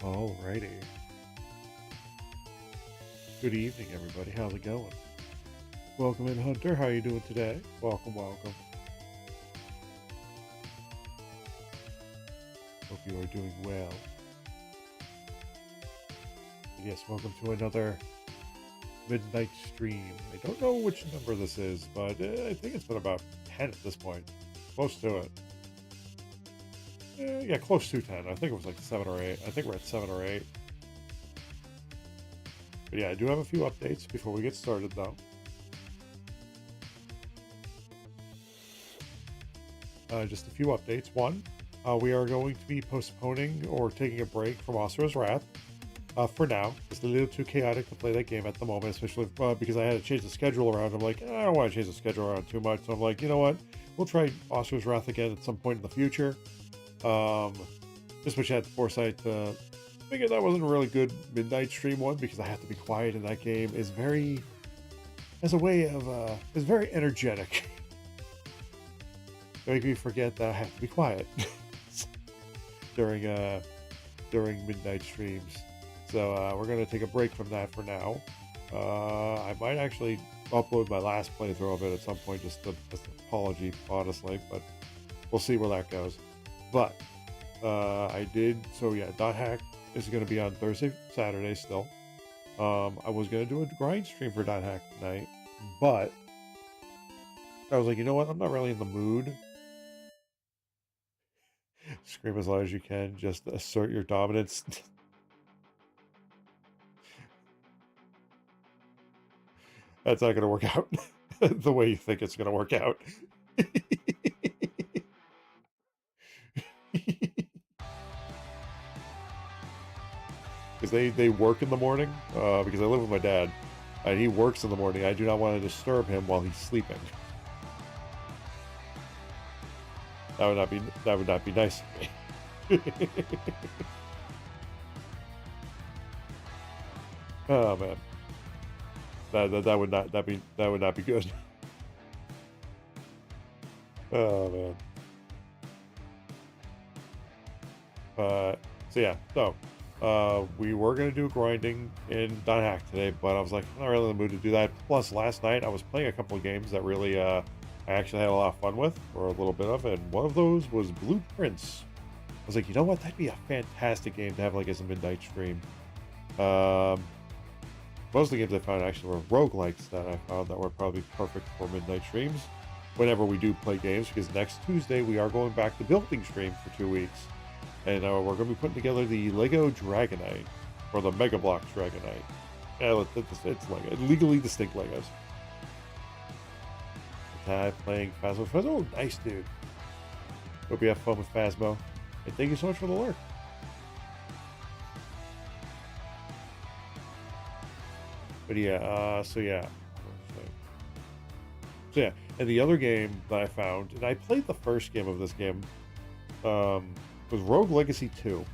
Alrighty. Good evening, everybody. How's it going? Welcome in, Hunter. How you doing today? Welcome, welcome. Hope you are doing well. Yes, welcome to another midnight stream. I don't know which number this is, but I think it's been about 10 at this point. Close to it. Yeah, close to 10. I think it was like 7 or 8. I think we're at 7 or 8. But yeah, I do have a few updates before we get started, though. Just a few updates. One, we are going to be postponing or taking a break from Asura's Wrath for now. It's a little too chaotic to play that game at the moment, especially because I had to change the schedule around. I'm like, I don't want to change the schedule around too much. So I'm like, you know what? We'll try Asura's Wrath again at some point in the future. Just wish I had the foresight to figure that wasn't a really good midnight stream one, because I have to be quiet, and that game is very, as a way of, is very energetic. Make me forget that I have to be quiet during midnight streams. So we're gonna take a break from that for now. I might actually upload my last playthrough of it at some point, just an apology, honestly, but we'll see where that goes. But I did, so yeah, Dot Hack is gonna be on Thursday, Saturday still. I was gonna do a grind stream for Dot Hack tonight, but I was like, you know what? I'm not really in the mood. Scream as loud as you can, just assert your dominance. That's not going to work out the way you think it's going to work out. Because they work in the morning, because I live with my dad, and he works in the morning. I do not want to disturb him while he's sleeping. That would not be nice of me. Oh man. That would not be good. Oh man. So yeah, we were gonna do grinding in Dot Hack today, but I was like, I'm not really in the mood to do that. Plus, last night I was playing a couple of games that really I actually had a lot of fun with, or a little bit of, and one of those was Blueprints. I was like, you know what, that'd be a fantastic game to have like as a midnight stream. Most of the games I found actually were roguelikes that I found that were probably perfect for midnight streams whenever we do play games, because next Tuesday we are going back to building stream for 2 weeks. And we're going to be putting together the Lego Dragonite, or the Mega Bloks Dragonite. Yeah, it's Lego, legally distinct Legos. Playing Phasmo. Oh, nice, dude. Hope you have fun with Phasmo. And thank you so much for the lurk. But yeah, so yeah, and the other game that I found, and I played the first game of this game, was Rogue Legacy 2.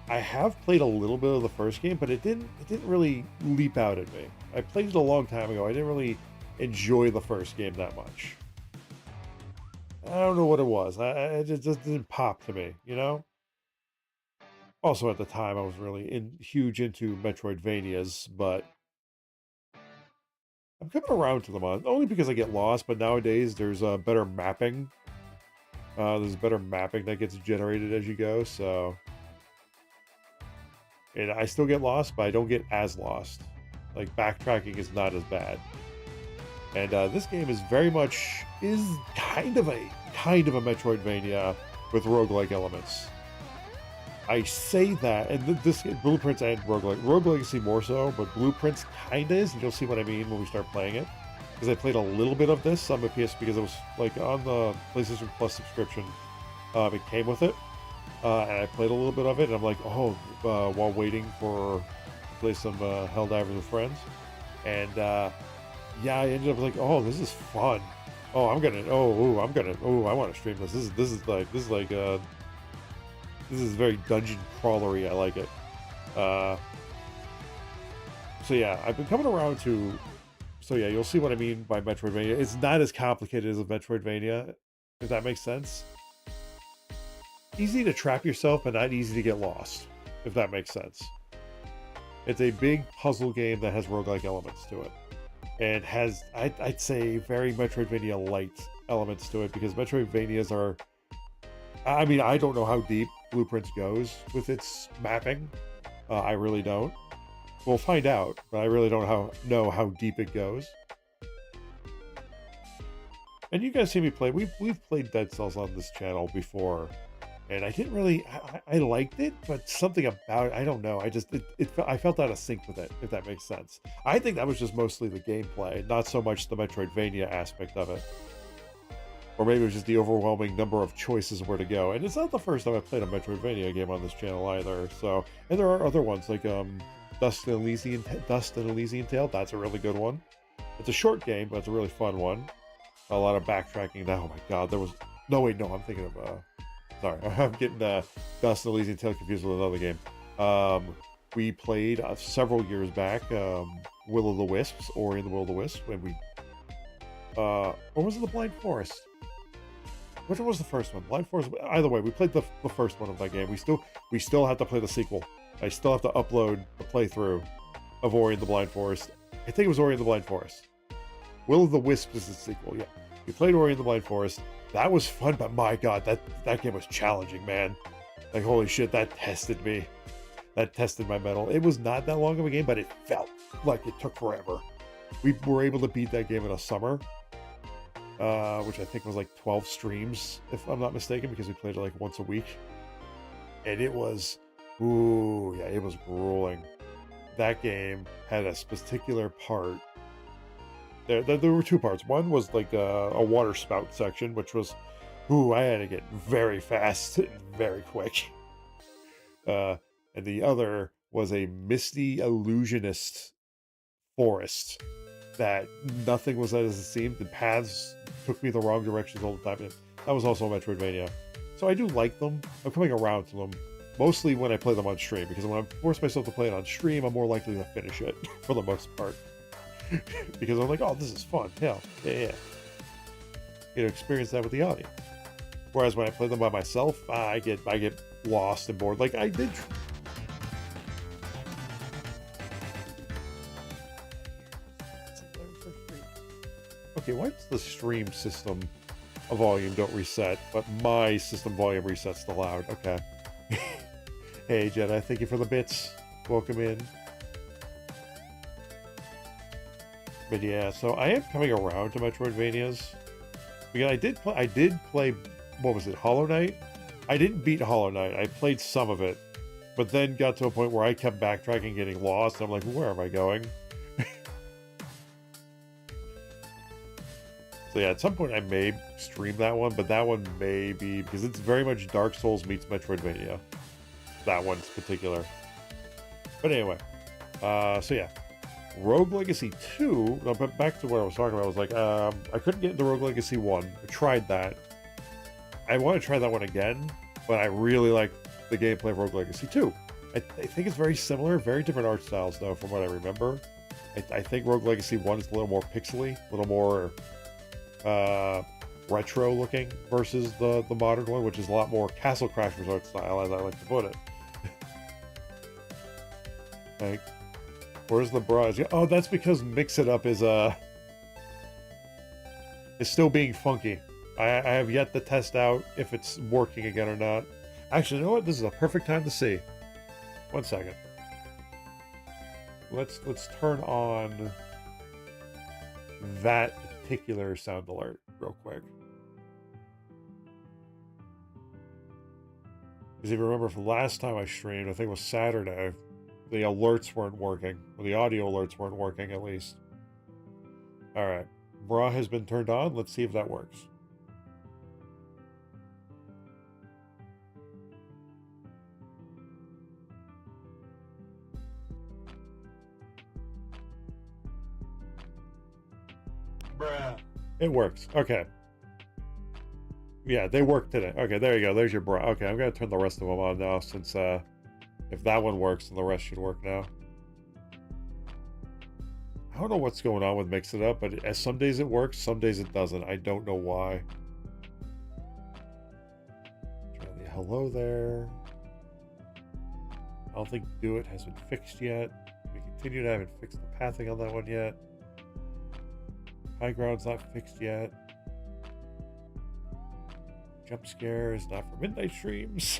I have played a little bit of the first game, but it didn't really leap out at me. I played it a long time ago. I didn't really enjoy the first game that much. I don't know what it was. It just didn't pop to me, you know? Also, at the time, I was really huge into Metroidvanias, but I'm coming around to them only because I get lost, but nowadays there's better mapping. There's better mapping that gets generated as you go, so... And I still get lost, but I don't get as lost. Like, backtracking is not as bad. And this game is very much... is kind of a Metroidvania with roguelike elements. I say that, and this Blueprints and Rogue Legacy more so, but Blueprints kinda is, and you'll see what I mean when we start playing it. Because I played a little bit of this on my PS, because it was like on the PlayStation Plus subscription. It came with it, and I played a little bit of it, and I'm like, oh, while waiting to play some Helldivers with friends, and yeah, I ended up like, oh, this is fun. Oh, I want to stream this. This is very dungeon crawlery. I like it. So yeah, I've been coming around to. So yeah, you'll see what I mean by Metroidvania. It's not as complicated as a Metroidvania, if that makes sense. Easy to trap yourself, but not easy to get lost. if that makes sense. It's a big puzzle game that has roguelike elements to it. And has, I'd say, very Metroidvania-light elements to it, because Metroidvanias are... I mean, I don't know how deep Blueprints goes with its mapping. I really don't. We'll find out, but I really don't know how deep it goes. And you guys see me play. We've played Dead Cells on this channel before, and I didn't really. I liked it, but something about it, I don't know. I felt out of sync with it, if that makes sense. I think that was just mostly the gameplay, not so much the Metroidvania aspect of it. Or maybe it was just the overwhelming number of choices where to go. And it's not the first time I played a Metroidvania game on this channel either. So, and there are other ones like Dust and Elysian Tale. That's a really good one. It's a short game, but it's a really fun one. A lot of backtracking. Now, oh my god, there was... No, wait, no, I'm thinking of... Sorry, I'm getting Dust and Elysian Tale confused with another game. We played several years back Will of the Wisps, Ori and the Will of the Wisps, when we... or was it the Blind Forest? Which one was the first one? Blind Forest? Either way, we played the first one of that game. We still have to play the sequel. I still have to upload the playthrough of Ori and the Blind Forest. I think it was Ori and the Blind Forest. Will of the Wisps is the sequel, yeah. We played Ori and the Blind Forest. That was fun, but my god, that game was challenging, man. Like, holy shit, that tested me. That tested my mettle. It was not that long of a game, but it felt like it took forever. We were able to beat that game in a summer, which I think was like 12 streams, if I'm not mistaken, because we played it like once a week. And it was, ooh, yeah, it was grueling. That game had a particular part. There were two parts. One was like a water spout section, which was, ooh, I had to get very fast and very quick. And the other was a misty illusionist forest that nothing was as it seemed. The paths took me the wrong directions all the time. And that was also a Metroidvania. So I do like them. I'm coming around to them, mostly when I play them on stream, because when I force myself to play it on stream, I'm more likely to finish it for the most part. Because I'm like, oh, this is fun. Hell, yeah. You know, experience that with the audience. Whereas when I play them by myself, I get lost and bored. Like I did. Okay, why does the stream system volume don't reset, but my system volume resets to loud? Okay. Hey, Jedi, thank you for the bits. Welcome in. But yeah, so I am coming around to Metroidvanias. Because I did play, what was it, Hollow Knight? I didn't beat Hollow Knight. I played some of it, but then got to a point where I kept backtracking, getting lost. And I'm like, where am I going? So yeah, at some point I may stream that one, but that one may be, because it's very much Dark Souls meets Metroidvania. That one's particular. But anyway, so yeah. Rogue Legacy 2, no, but back to what I was talking about, I was like, I couldn't get into Rogue Legacy 1. I tried that. I want to try that one again, but I really like the gameplay of Rogue Legacy 2. I think it's very similar, very different art styles, though, from what I remember. I think Rogue Legacy 1 is a little more pixely, a little more retro looking versus the modern one, which is a lot more Castle Crashers art style, as I like to put it. Like, where's the barrage? Oh, that's because Mix It Up is still being funky. I have yet to test out if it's working again or not. Actually, you know what? This is a perfect time to see. 1 second. Let's turn on that particular sound alert real quick. Because if you remember from last time I streamed, I think it was Saturday, the alerts weren't working. Or the audio alerts weren't working, at least. Alright. Bra has been turned on. Let's see if that works. Bruh. It works. Okay. Yeah, they work today. Okay, there you go. There's your bra. Okay, I'm going to turn the rest of them on now, since if that one works, then the rest should work now. I don't know what's going on with Mix It Up, but some days it works, some days it doesn't. I don't know why. Try the hello there. don't think Do It has been fixed yet. We continue to haven't fixed the pathing on that one yet. High Ground's not fixed yet. Jump Scare is not for midnight streams.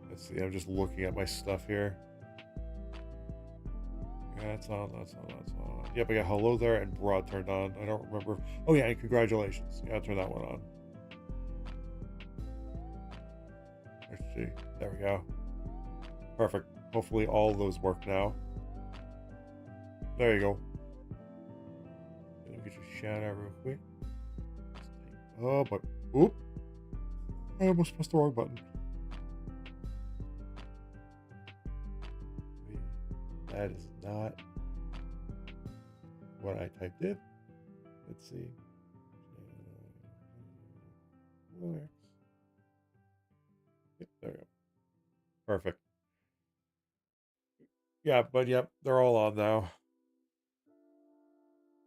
Let's see, I'm just looking at my stuff here. Yeah, that's on. Yep, I got Hello There and Broad turned on. I don't remember. Oh yeah, and Congratulations. Yeah, I'll turn that one on. Let's see. There we go. Perfect. Hopefully all of those work now. There you go. Let me get your shout out real quick. Oh, but oop! I almost pressed the wrong button. That is not what I typed in. Let's see. Yep, there we go. Perfect. Yeah, but yep, they're all on now.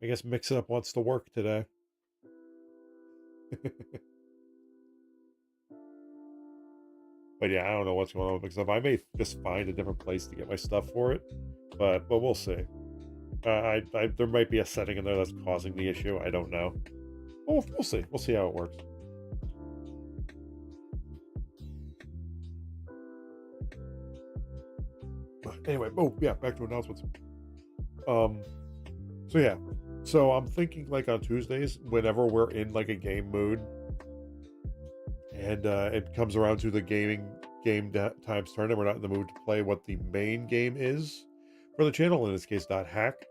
I guess Mix It Up wants to work today. But yeah, I don't know what's going on with Mix It Up. I may just find a different place to get my stuff for it, but we'll see. There might be a setting in there that's causing the issue. I don't know. We'll see. We'll see how it works. Anyway, yeah, back to announcements. So yeah, so I'm thinking like on Tuesdays, whenever we're in like a game mood, and it comes around to the game time starting, we're not in the mood to play what the main game is for the channel. In this case, .hack.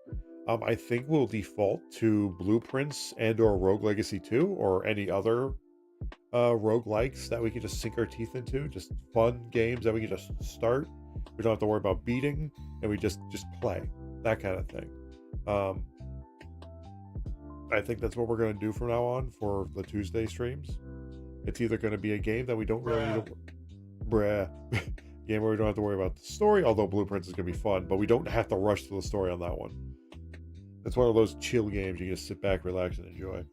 I think we'll default to Blueprints and or Rogue Legacy 2 or any other roguelikes that we can just sink our teeth into. Just fun games that we can just start. We don't have to worry about beating, and we just play, that kind of thing. I think that's what we're going to do from now on for the Tuesday streams. It's either going to be a game that we don't really need to... game where we don't have to worry about the story, although Blueprints is going to be fun, but we don't have to rush to the story on that one. It's one of those chill games you just sit back, relax, and enjoy.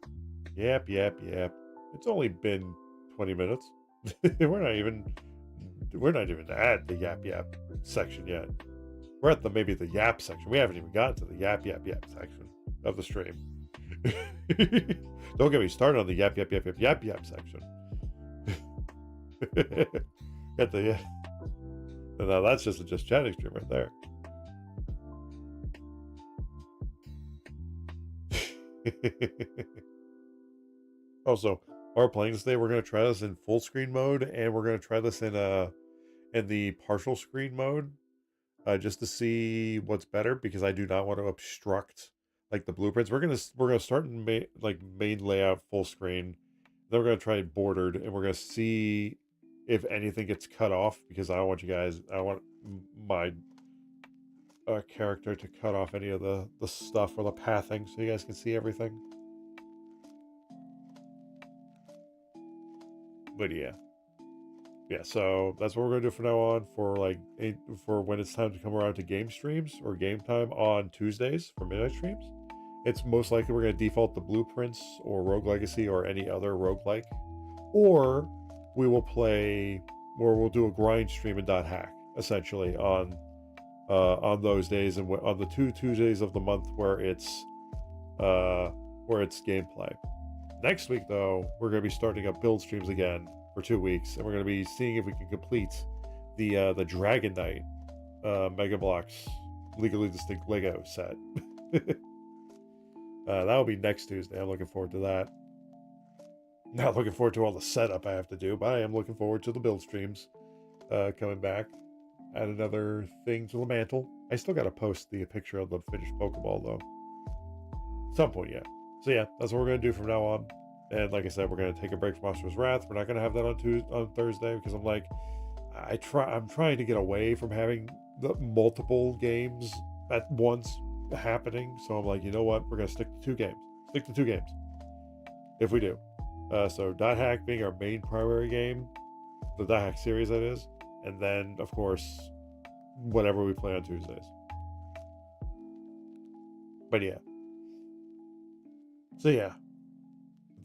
Yep. It's only been 20 minutes. We're not even at the yap section yet. We're at maybe the yap section. We haven't even gotten to the yap section of the stream. Don't get me started on the yap section. Now that's just a just chatting stream right there. Also, while we're playing this day, we're going to try this in full screen mode, and we're going to try this in the partial screen mode, just to see what's better, because I do not want to obstruct like the blueprints. We're gonna start in main layout full screen, then we're gonna try it bordered, and we're gonna see if anything gets cut off, because I want my character to cut off any of the stuff or the pathing, so you guys can see everything. But yeah, so that's what we're gonna do from now on for when it's time to come around to game streams or game time on Tuesdays for midnight streams. It's most likely we're gonna default to Blueprints or Rogue Legacy or any other roguelike, or we'll do a grind stream in .hack essentially on those days, and on the 2 Tuesdays of the month where it's gameplay. Next week, though, we're going to be starting up build streams again for 2 weeks, and we're going to be seeing if we can complete the Dragon Knight Mega Bloks Legally Distinct Lego set. That'll be next Tuesday. I'm looking forward to that. Not looking forward to all the setup I have to do, but I am looking forward to the build streams coming back. Add another thing to the mantle. I still got to post the picture of the finished Pokeball, though. At some point, yeah. So yeah, that's what we're going to do from now on. And like I said, we're going to take a break from Monster's Wrath. We're not going to have that on Thursday, because I'm trying to get away from having the multiple games at once happening. So I'm like, you know what? We're going to stick to 2 games. Stick to 2 games. If we do. So .hack being our main primary game, the .hack series that is, and then of course whatever we play on Tuesdays. But yeah. So yeah,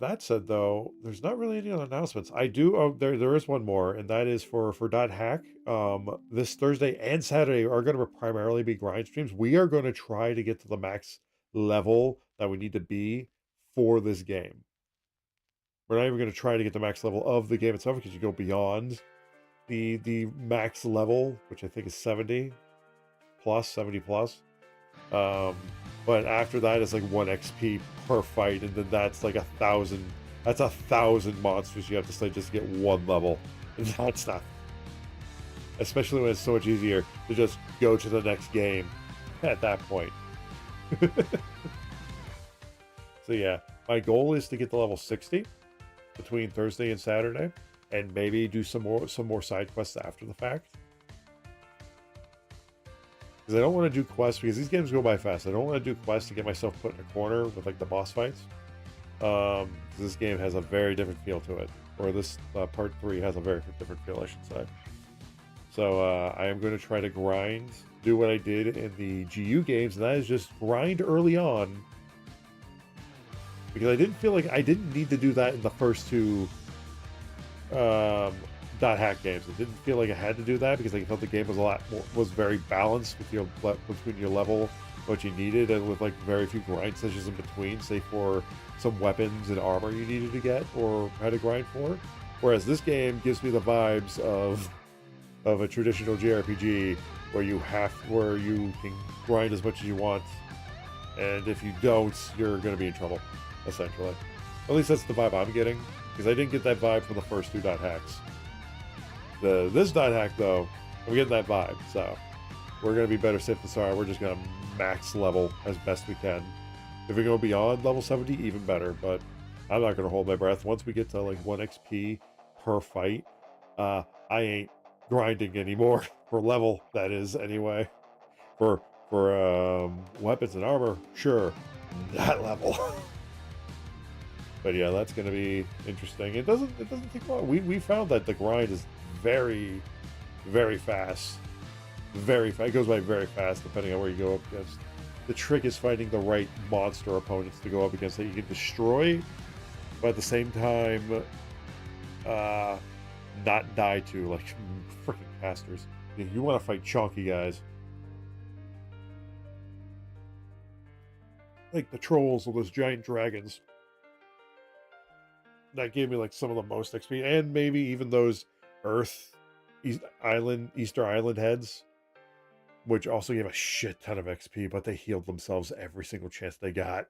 that said, though, there's not really any other announcements. I do. Oh, there is one more, and that is for Dot Hack. This Thursday and Saturday are going to primarily be grind streams. We are going to try to get to the max level that we need to be for this game. We're not even going to try to get the max level of the game itself because you go beyond the max level, which I think is 70 plus, 70 plus. But after that is like 1 XP per fight, and then that's like 1,000. That's 1,000 monsters you have to slay just to get 1 level. And that's not, especially when it's so much easier to just go to the next game at that point. So yeah, my goal is to get to level 60 between Thursday and Saturday, and maybe do some more side quests after the fact. Because I don't want to do quests, because these games go by fast. I don't want to do quests to get myself put in a corner with like the boss fights. This game has a very different feel to it, or this part 3 has a very different feel, I should say. So I am going to try to grind, do what I did in the GU games, and that is just grind early on. Because I didn't feel like I didn't need to do that in the first 2 Dot Hack games. I didn't feel like I had to do that because I felt the game was very balanced with your between your level, what you needed, and with like very few grind sessions in between, say for some weapons and armor you needed to get or had to grind for. Whereas this game gives me the vibes of a traditional JRPG where you can grind as much as you want, and if you don't, you're going to be in trouble, essentially. At least that's the vibe I'm getting, because I didn't get that vibe from the first 2 Dot Hacks. This Dot Hack, though, I'm getting that vibe, so we're going to be better safe than sorry. We're just going to max level as best we can. If we go beyond level 70, even better, but I'm not going to hold my breath. Once we get to like 1 XP per fight, I ain't grinding anymore for level, that is, anyway. For weapons and armor, sure, that level. But yeah, that's going to be interesting. It doesn't take long. We found that the grind is very, very fast. Very fast. It goes by very fast depending on where you go up against. The trick is finding the right monster opponents to go up against that you can destroy, but at the same time, not die to, like freaking casters. You want to fight chunky guys. Like the trolls or those giant dragons. That gave me like some of the most XP, and maybe even those Easter Island heads, which also gave a shit ton of XP, but they healed themselves every single chance they got.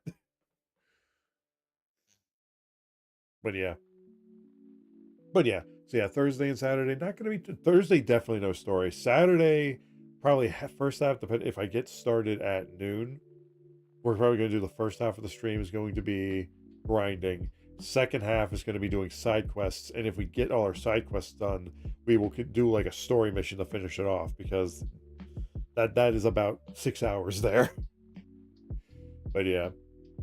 But yeah. So yeah, Thursday and Saturday, not going to be... Thursday, definitely no story. Saturday, probably first half, if I get started at noon, we're probably going to do the first half of the stream is going to be grinding. Second half is going to be doing side quests, and if we get all our side quests done, we will do like a story mission to finish it off, because that is about 6 hours there. But yeah,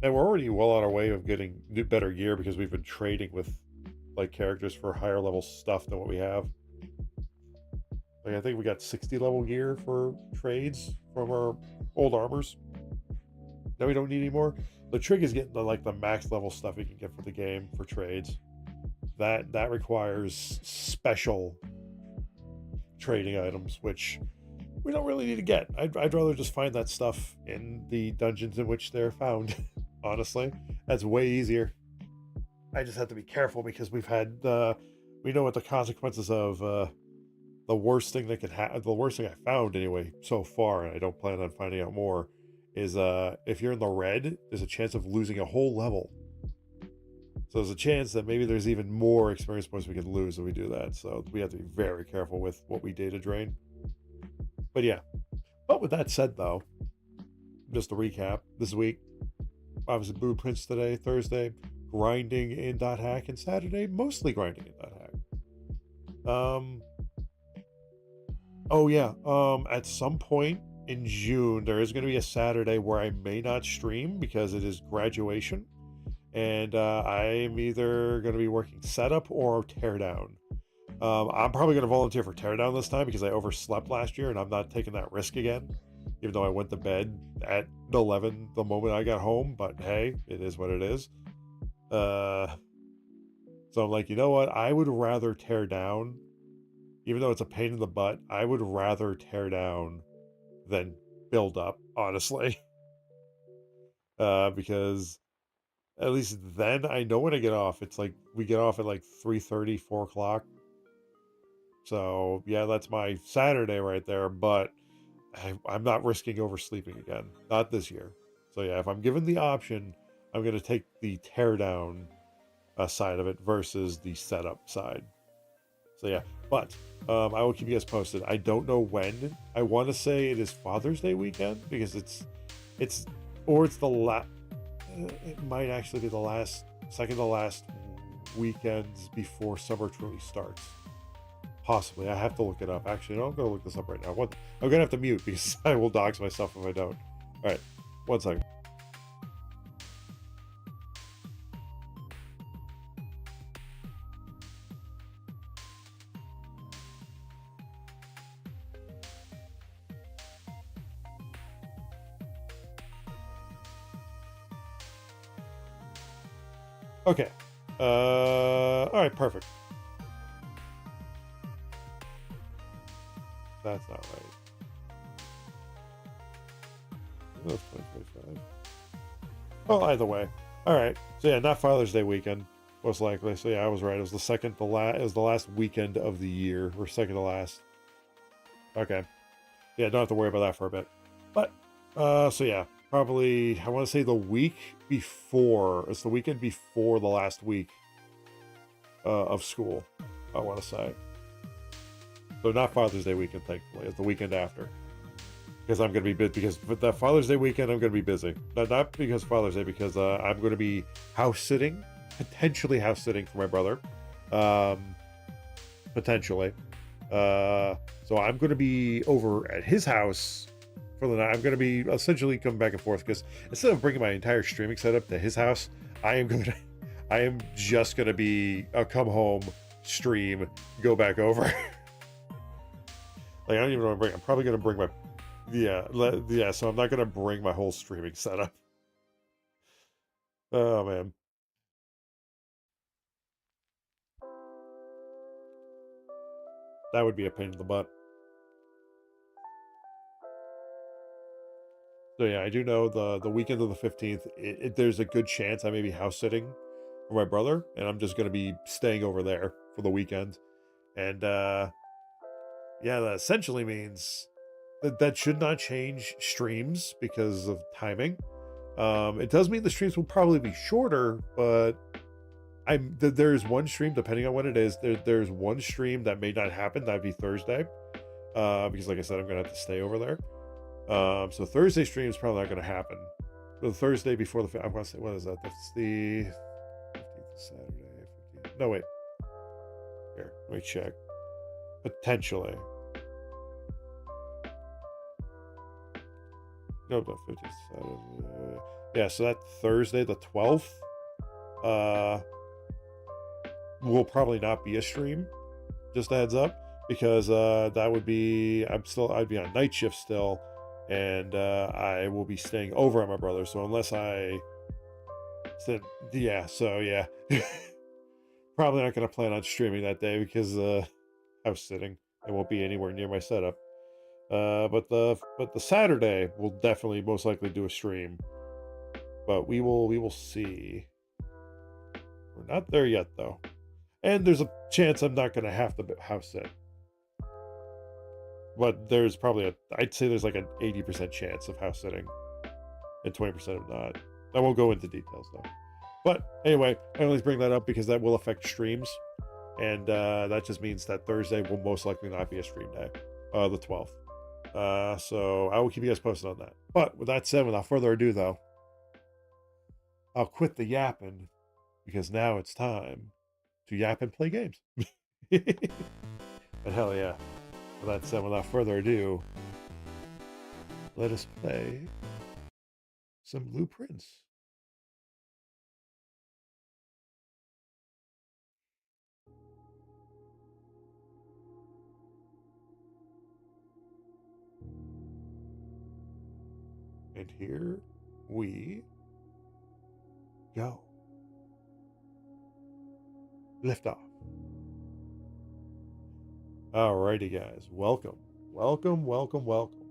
and we're already well on our way of getting better gear because we've been trading with like characters for higher level stuff than what we have. Like I think we got 60 level gear for trades from our old armors that we don't need anymore. The trick is getting the max level stuff you can get for the game for trades. That requires special trading items, which we don't really need to get. I'd rather just find that stuff in the dungeons in which they're found. Honestly, that's way easier. I just have to be careful because we know what the consequences of the worst thing that could happen. The worst thing I found anyway so far, and I don't plan on finding out more, is if you're in the red, there's a chance of losing a whole level. So there's a chance that maybe there's even more experience points we can lose if we do that. So we have to be very careful with what we data drain. But yeah. But with that said, though, just to recap, this week, obviously blueprints today, Thursday, grinding in Dot Hack, and Saturday, mostly grinding in Dot Hack. Oh yeah, at some point in June, there is going to be a Saturday where I may not stream because it is graduation, and I'm either going to be working setup or teardown. I'm probably going to volunteer for teardown this time because I overslept last year and I'm not taking that risk again, even though I went to bed at 11 the moment I got home. But hey, it is what it is. Uh, so I'm like, you know what? I would rather tear down, even though it's a pain in the butt. I would rather tear down than build up, honestly. Because at least then I know when I get off. It's like we get off at like 3:30, 4 o'clock. So yeah, that's my Saturday right there. But I'm not risking oversleeping again. Not this year. So yeah, if I'm given the option, I'm going to take the teardown side of it versus the setup side. So yeah, but I will keep you guys posted. I don't know when. I want to say it is Father's Day weekend because it's or it's the last. It might actually be the last, second to last weekends before summer truly starts. Possibly. I have to look it up. Actually, no, I'm going to look this up right now. What? I'm going to have to mute because I will dox myself if I don't. All right. One second. Okay. All right. Perfect. That's not right. That's 2025. Well, either way. All right. So yeah, not Father's Day weekend, most likely. So yeah, I was right. It was the second to last. It was the last weekend of the year, or second to last. Okay. Yeah, don't have to worry about that for a bit. But so yeah, probably I want to say the week before. It's the weekend before the last week of school. I want to say. So not Father's Day weekend, thankfully. It's the weekend after. Because I'm going to be busy. Because for that Father's Day weekend, I'm going to be busy. Not because Father's Day, because I'm going to be house sitting, potentially house sitting for my brother. Potentially. So I'm going to be over at his house for the night. I'm going to be essentially coming back and forth because instead of bringing my entire streaming setup to his house, I am just going to be come home, stream, go back over. Like I don't even know what I'm bringing. I'm probably going to bring my yeah. So I'm not going to bring my whole streaming setup. Oh man, that would be a pain in the butt. So yeah, I do know the weekend of the 15th. There's a good chance I may be house sitting for my brother, and I'm just going to be staying over there for the weekend. And yeah, that essentially means that should not change streams because of timing. It does mean the streams will probably be shorter, but there's one stream depending on what it is. There's one stream that may not happen. That'd be Thursday, because like I said, I'm gonna have to stay over there. So Thursday stream is probably not going to happen. The Thursday before I want to say, what is that? That's the 15th Saturday. 15th. No, wait. Here, let me check. Potentially. No, 15th Saturday. Yeah, so that Thursday, the 12th, uh, will probably not be a stream. Just a heads up. Because that would be, I'd be on night shift still. And I will be staying over at my brother's. So unless I said, yeah, so yeah. Probably not going to plan on streaming that day because house sitting. I won't be anywhere near my setup. But the Saturday we'll definitely most likely do a stream. But we will see. We're not there yet though, and there's a chance I'm not going to have to house sit. But there's probably I'd say there's like an 80% chance of house sitting, and 20% of not. I won't go into details though. But anyway, I always bring that up because that will affect streams. And that just means that Thursday will most likely not be a stream day, the 12th. So I will keep you guys posted on that. But with that said, without further ado, though, I'll quit the yapping because now it's time to yap and play games. But hell yeah. With that said, without further ado, let us play some blueprints. And here we go. lift off. Alrighty, guys. Welcome. Welcome, welcome, welcome.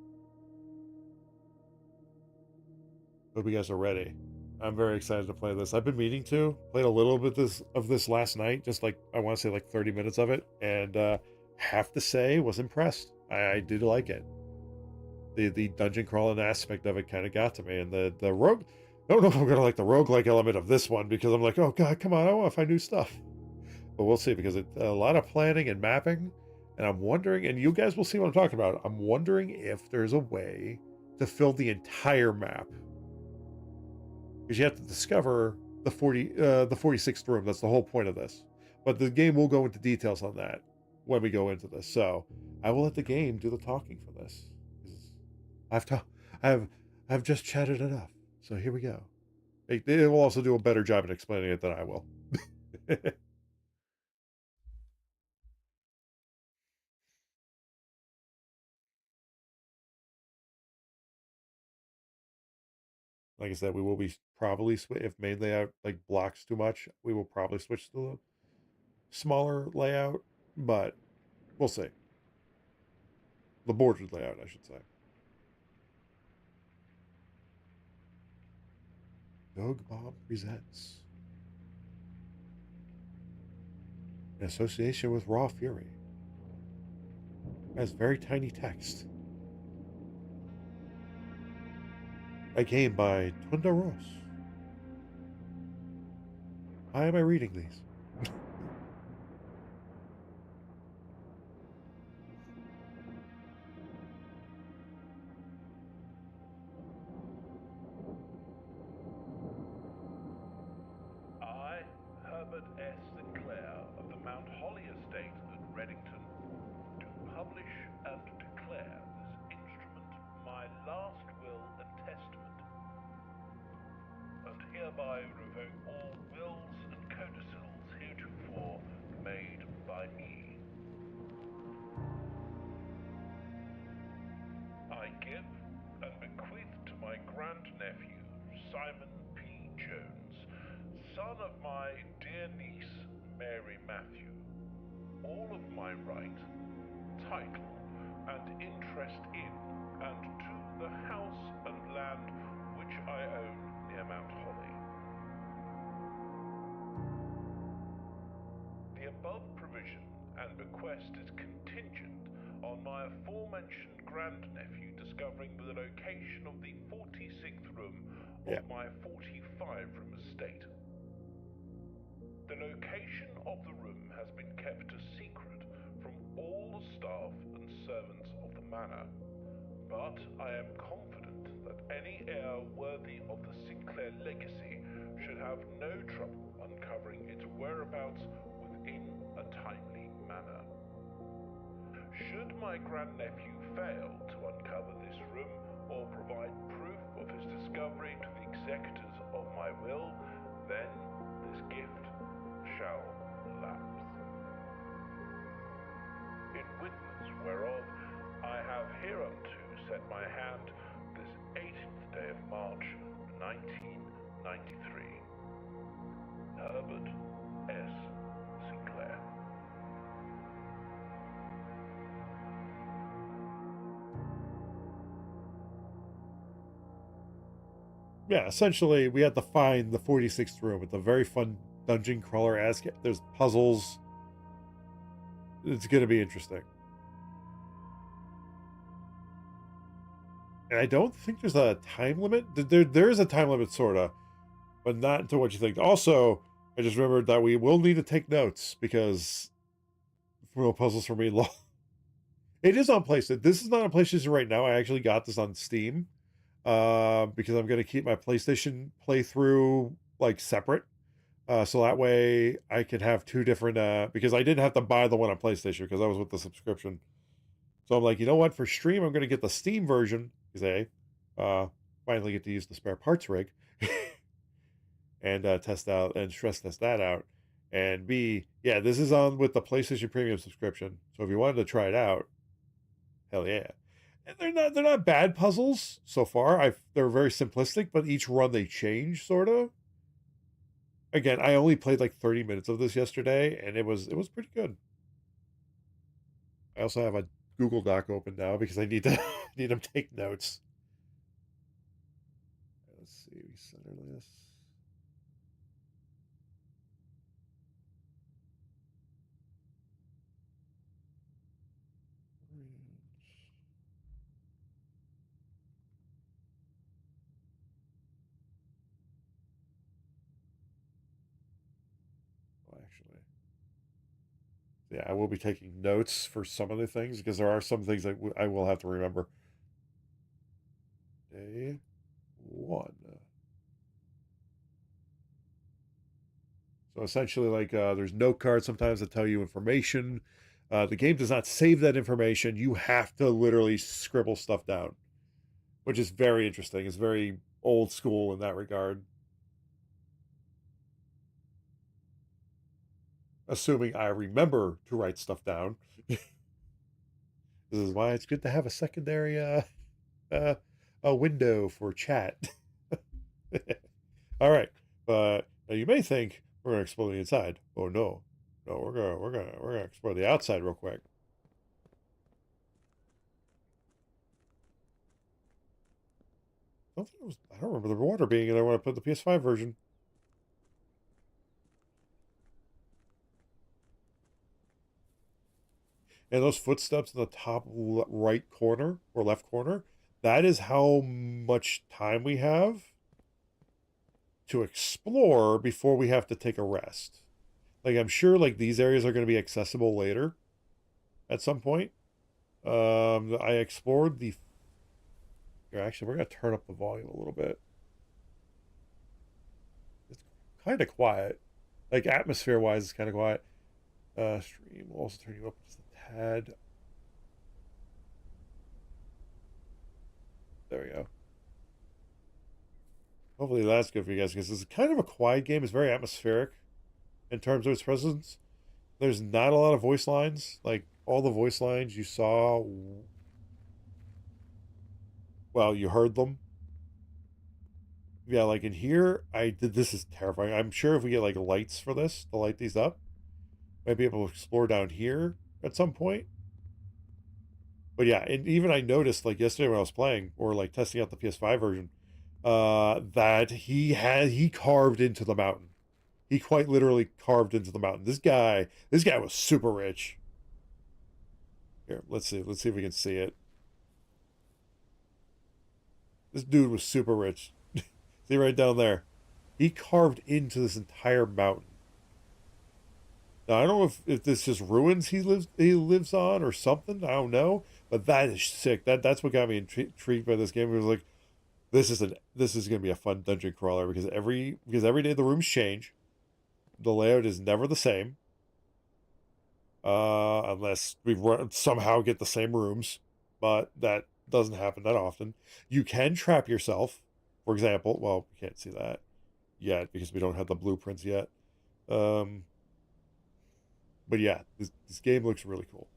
Hope you guys are ready. I'm very excited to play this. I've been meaning to. Played a little bit of this last night, just like I want to say like 30 minutes of it, and have to say was impressed. I did like it. The dungeon crawling aspect of it kind of got to me, and the rogue. I don't know if I'm gonna like the roguelike element of this one because I'm like, oh god, come on, I want to find new stuff. But we'll see because it's a lot of planning and mapping, and I'm wondering, and you guys will see what I'm talking about. I'm wondering if there's a way to fill the entire map because you have to discover the 46th room. That's the whole point of this. But the game will go into details on that when we go into this. So I will let the game do the talking for this. I've ta- I've I've just chatted enough. So here we go. It will also do a better job at explaining it than I will. Like I said, we will be probably if main layout like blocks too much, we will probably switch to the smaller layout, but we'll see. The bordered layout, I should say. Doug Bob presents in association with Raw Fury. Has very tiny text. A game by Tunda Ross. Why am I reading these? I, Herbert S. Sinclair of the Mount Holly Estate at Reddington, do publish and declare this instrument my last will and testament, and hereby revoke all wills and codicils heretofore made by me. I give and bequeath to my grandnephew, Simon P. Jones, son of my dear niece, Mary Matthew, all of my right, title, and interest in, and to the house and land which I own near Mount Holly. The above provision and bequest is contingent on my aforementioned grandnephew discovering the location of the 46th room of my 45-room estate. The location of the room has been kept a secret from all the staff and servants of the manor, but I am confident that any heir worthy of the Sinclair legacy should have no trouble uncovering its whereabouts within a timely manner. Should my grandnephew fail to uncover this room or provide proof of his discovery to the executors of my will, then this gift shall lapse. In witness whereof I have hereunto set my hand this 18th day of March, 1993. Herbert S. Sinclair. Yeah, essentially, we have to find the 46th room. It's a very fun dungeon crawler ass. There's puzzles. It's going to be interesting. And I don't think there's a time limit. There is a time limit, sort of, but not until what you think. Also, I just remembered that we will need to take notes because real puzzles for me. It is on PlayStation. This is not on PlayStation right now. I actually got this on Steam because I'm going to keep my PlayStation playthrough like separate. So that way I can have two different, because I didn't have to buy the one on PlayStation because I was with the subscription. So I'm like, you know what? For stream, I'm going to get the Steam version because finally get to use the spare parts rig and test out and stress test that out. And B, yeah, this is on with the PlayStation Premium subscription. So if you wanted to try it out, hell yeah. And they're not bad puzzles so far. They're very simplistic, but each run they change sort of. Again, I only played like 30 minutes of this yesterday, and it was pretty good. I also have a Google Doc open now because I need to need to take notes. Let's see, we center this. Well, actually, yeah, I will be taking notes for some of the things because there are some things that I will have to remember. Day one. So essentially, like, there's note cards sometimes that tell you information. The game does not save that information. You have to literally scribble stuff down, which is very interesting. It's very old school in that regard. Assuming I remember to write stuff down. This is why it's good to have a secondary uh, a window for chat. All right, but now you may think we're gonna explore the inside. Oh no, no, we're gonna explore the outside real quick. I don't remember the water being in there when I put the PS5 version. And those footsteps in the top right corner or left corner, that is how much time we have to explore before we have to take a rest. Like, I'm sure like these areas are going to be accessible later at some point. I explored the. Here, actually, we're going to turn up the volume a little bit. It's kind of quiet. Like, atmosphere wise, it's kind of quiet. Stream will also turn you up just a tad. There we go. Hopefully that's good for you guys because it's kind of a quiet game. It's very atmospheric in terms of its presence. There's not a lot of voice lines. Like all the voice lines you saw, well, you heard them. Yeah, like in here, I did. This is terrifying. I'm sure if we get like lights for this to light these up, might be able to explore down here at some point. But yeah, and even I noticed like yesterday when I was playing or like testing out the PS5 version, that he carved into the mountain. He quite literally carved into the mountain. This guy was super rich. Here, let's see. Let's see if we can see it. This dude was super rich. See right down there. He carved into this entire mountain. Now I don't know if this just ruins he lives on or something. I don't know, but that is sick. That's what got me intrigued by this game. It was like this is gonna be a fun dungeon crawler because every day the rooms change. The layout is never the same. Unless we somehow get the same rooms, but that doesn't happen that often. You can trap yourself, for example. Well, we can't see that yet because we don't have the blueprints yet. Um, but yeah, this game looks really cool,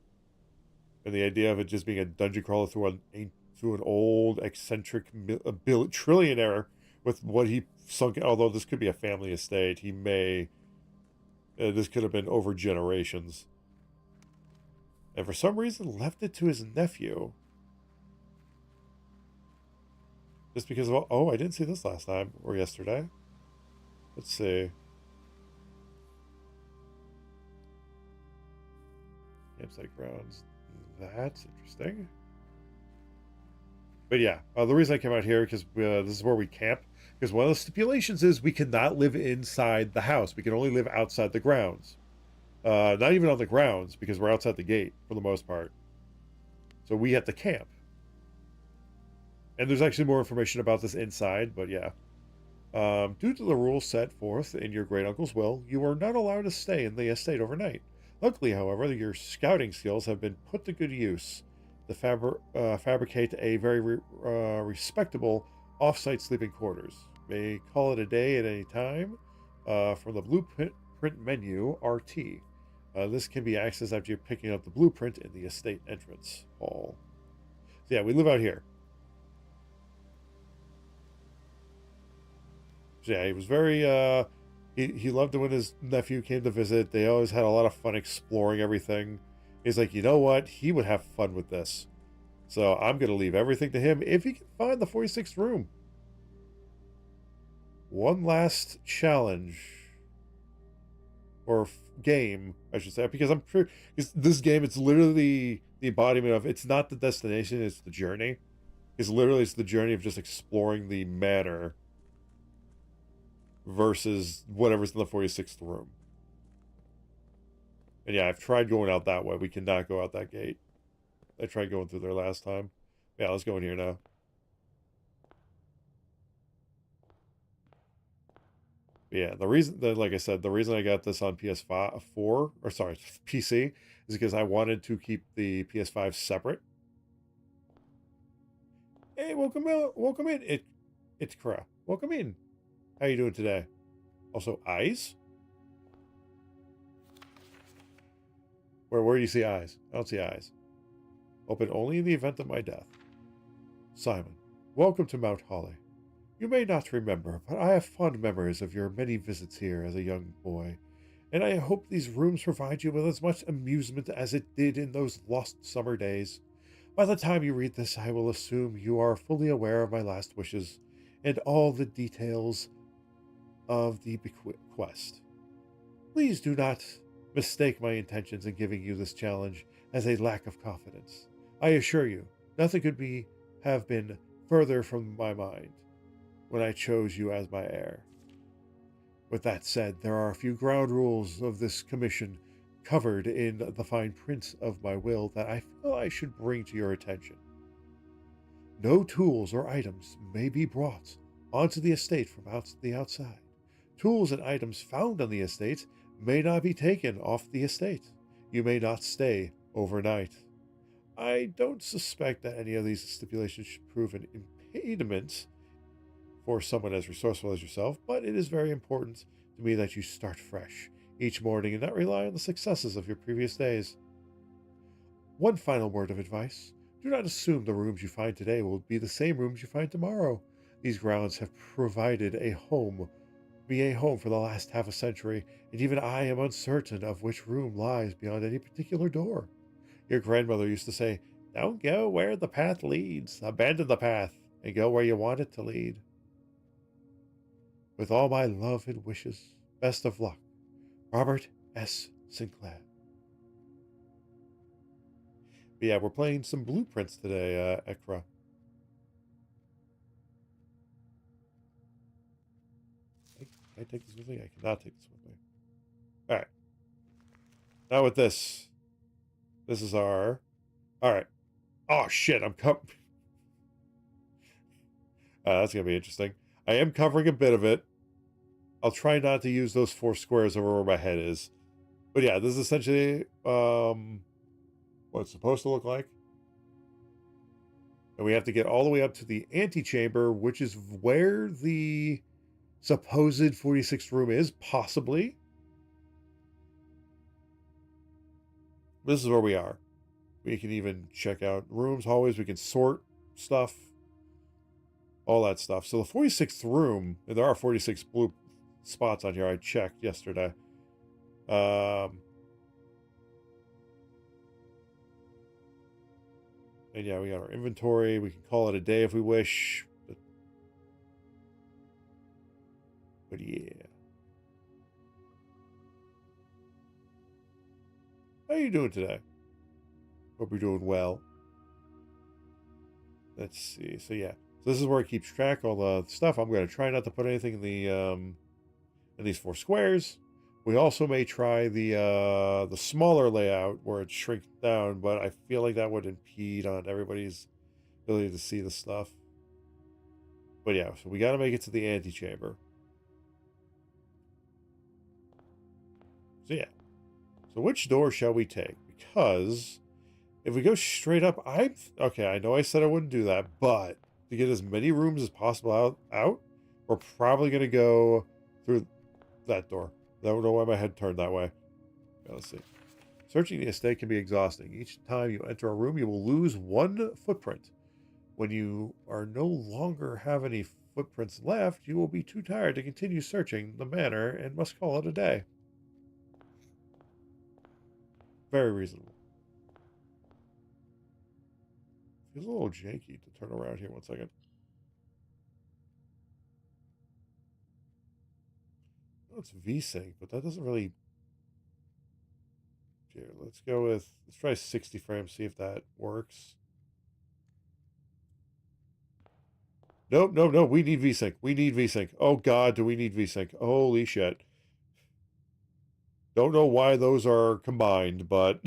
and the idea of it just being a dungeon crawler through an old eccentric trillionaire with what he sunk. Although this could be a family estate, he may. This could have been over generations and for some reason left it to his nephew. Just because of, oh, I didn't see this last time or yesterday. Let's see. Campsite grounds. That's interesting. But yeah, the reason I came out here because this is where we camp. Because one of the stipulations is we cannot live inside the house. We can only live outside the grounds. Not even on the grounds because we're outside the gate for the most part. So we have to camp. And there's actually more information about this inside, but yeah. Due to the rules set forth in your great uncle's will, you are not allowed to stay in the estate overnight. Luckily, however, your scouting skills have been put to good use to fabricate a very respectable off-site sleeping quarters. May call it a day at any time. From the blueprint menu, RT. This can be accessed after you're picking up the blueprint in the estate entrance hall. So yeah, we live out here. So yeah, he was very He loved it when his nephew came to visit. They always had a lot of fun exploring everything. He's like, you know what? He would have fun with this. So I'm going to leave everything to him if he can find the 46th room. One last challenge. Or game, I should say. Because I'm sure this game, it's literally the embodiment of, it's not the destination, it's the journey. It's the journey of just exploring the manor versus whatever's in the 46th room. And yeah, I've tried going out that way. We cannot go out that gate. I tried going through there last time. Yeah, let's go in here now. Yeah, the reason that, like I said, the reason I got this on PS5, PC, is because I wanted to keep the PS5 separate. Hey, welcome out, welcome in. It's Kra. Welcome in. How you doing today? Also, eyes? Where do you see eyes? I don't see eyes. Open only in the event of my death. Simon, welcome to Mount Holly. You may not remember, but I have fond memories of your many visits here as a young boy, and I hope these rooms provide you with as much amusement as it did in those lost summer days. By the time you read this, I will assume you are fully aware of my last wishes and all the details of the bequest. Please do not mistake my intentions in giving you this challenge as a lack of confidence. I assure you, nothing could have been further from my mind when I chose you as my heir. With that said, there are a few ground rules of this commission covered in the fine print of my will that I feel I should bring to your attention. No tools or items may be brought onto the estate from the outside. Tools and items found on the estate may not be taken off the estate. You may not stay overnight. I don't suspect that any of these stipulations should prove an impediment for someone as resourceful as yourself, but it is very important to me that you start fresh each morning and not rely on the successes of your previous days. One final word of advice. Do not assume the rooms you find today will be the same rooms you find tomorrow. These grounds have provided a home for the last half a century, and even I am uncertain of which room lies beyond any particular door. Your grandmother used to say, "Don't go where the path leads. Abandon the path and go where you want it to lead." With all my love and wishes, best of luck. Robert S. Sinclair. But yeah, we're playing some blueprints today, Ekra. Can I take this with me? I cannot take this with me. Alright. Now with this. This is our... Alright. Oh, shit, I'm that's going to be interesting. I am covering a bit of it. I'll try not to use those 4 squares over where my head is. But yeah, this is essentially what it's supposed to look like. And we have to get all the way up to the antechamber, which is where the supposed 46th room is, possibly. This is where we are. We can even check out rooms, hallways. We can sort stuff. All that stuff. So the 46th room, and there are 46 blue spots on here. I checked yesterday. And yeah, we got our inventory. We can call it a day if we wish. But yeah. How you doing today? Hope you're doing well. Let's see. So yeah. So this is where it keeps track of all the stuff. I'm going to try not to put anything in the in these 4 squares. We also may try the smaller layout where it shrinks down, but I feel like that would impede on everybody's ability to see the stuff. But yeah, so we got to make it to the antechamber. So yeah. So which door shall we take? Because if we go straight up, okay, I know I said I wouldn't do that, but to get as many rooms as possible out, we're probably going to go through that door. I don't know why my head turned that way. Yeah, let's see. Searching the estate can be exhausting. Each time you enter a room, you will lose 1 footprint. When you are no longer have any footprints left, you will be too tired to continue searching the manor and must call it a day. Very reasonable. Feels a little janky to turn around here 1 second. Oh, it's VSync, but that doesn't really... Here, let's try 60 frames, see if that works. Nope, nope, nope. We need VSync. We need VSync. Oh, God, do we need VSync? Holy shit. Don't know why those are combined, but...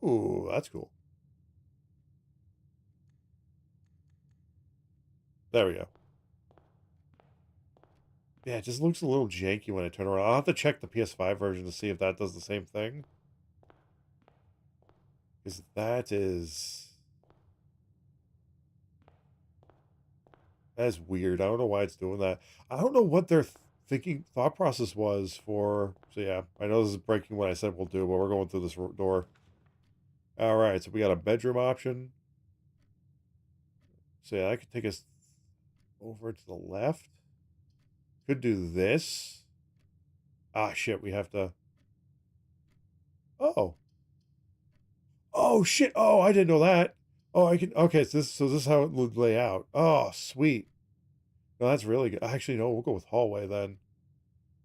Ooh, that's cool. There we go. Yeah, it just looks a little janky when I turn around. I'll have to check the PS5 version to see if that does the same thing. Because that is weird. I don't know why it's doing that. I don't know what their thought process was for... So yeah, I know this is breaking what I said we'll do, but we're going through this door. All right, so we got a bedroom option. So yeah, I could take us over to the left. Could do this. Ah, shit, we have to... Oh. Oh, shit. Oh, I didn't know that. Oh, I can... Okay, so this is how it would lay out. Oh, sweet. No, that's really good. Actually, no, we'll go with hallway then.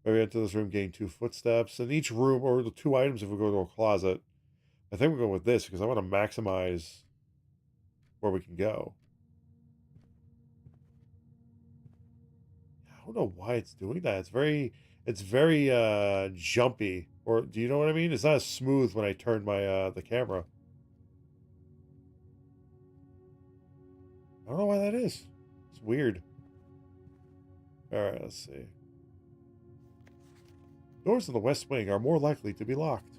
Maybe into this room, gain 2 footsteps. And each room, or the 2 items if we go to a closet. I think we'll go with this because I want to maximize where we can go. I don't know why it's doing that. It's very jumpy. Or do you know what I mean? It's not as smooth when I turn my the camera. I don't know why that is. It's weird. All right, let's see. Doors in the west wing are more likely to be locked.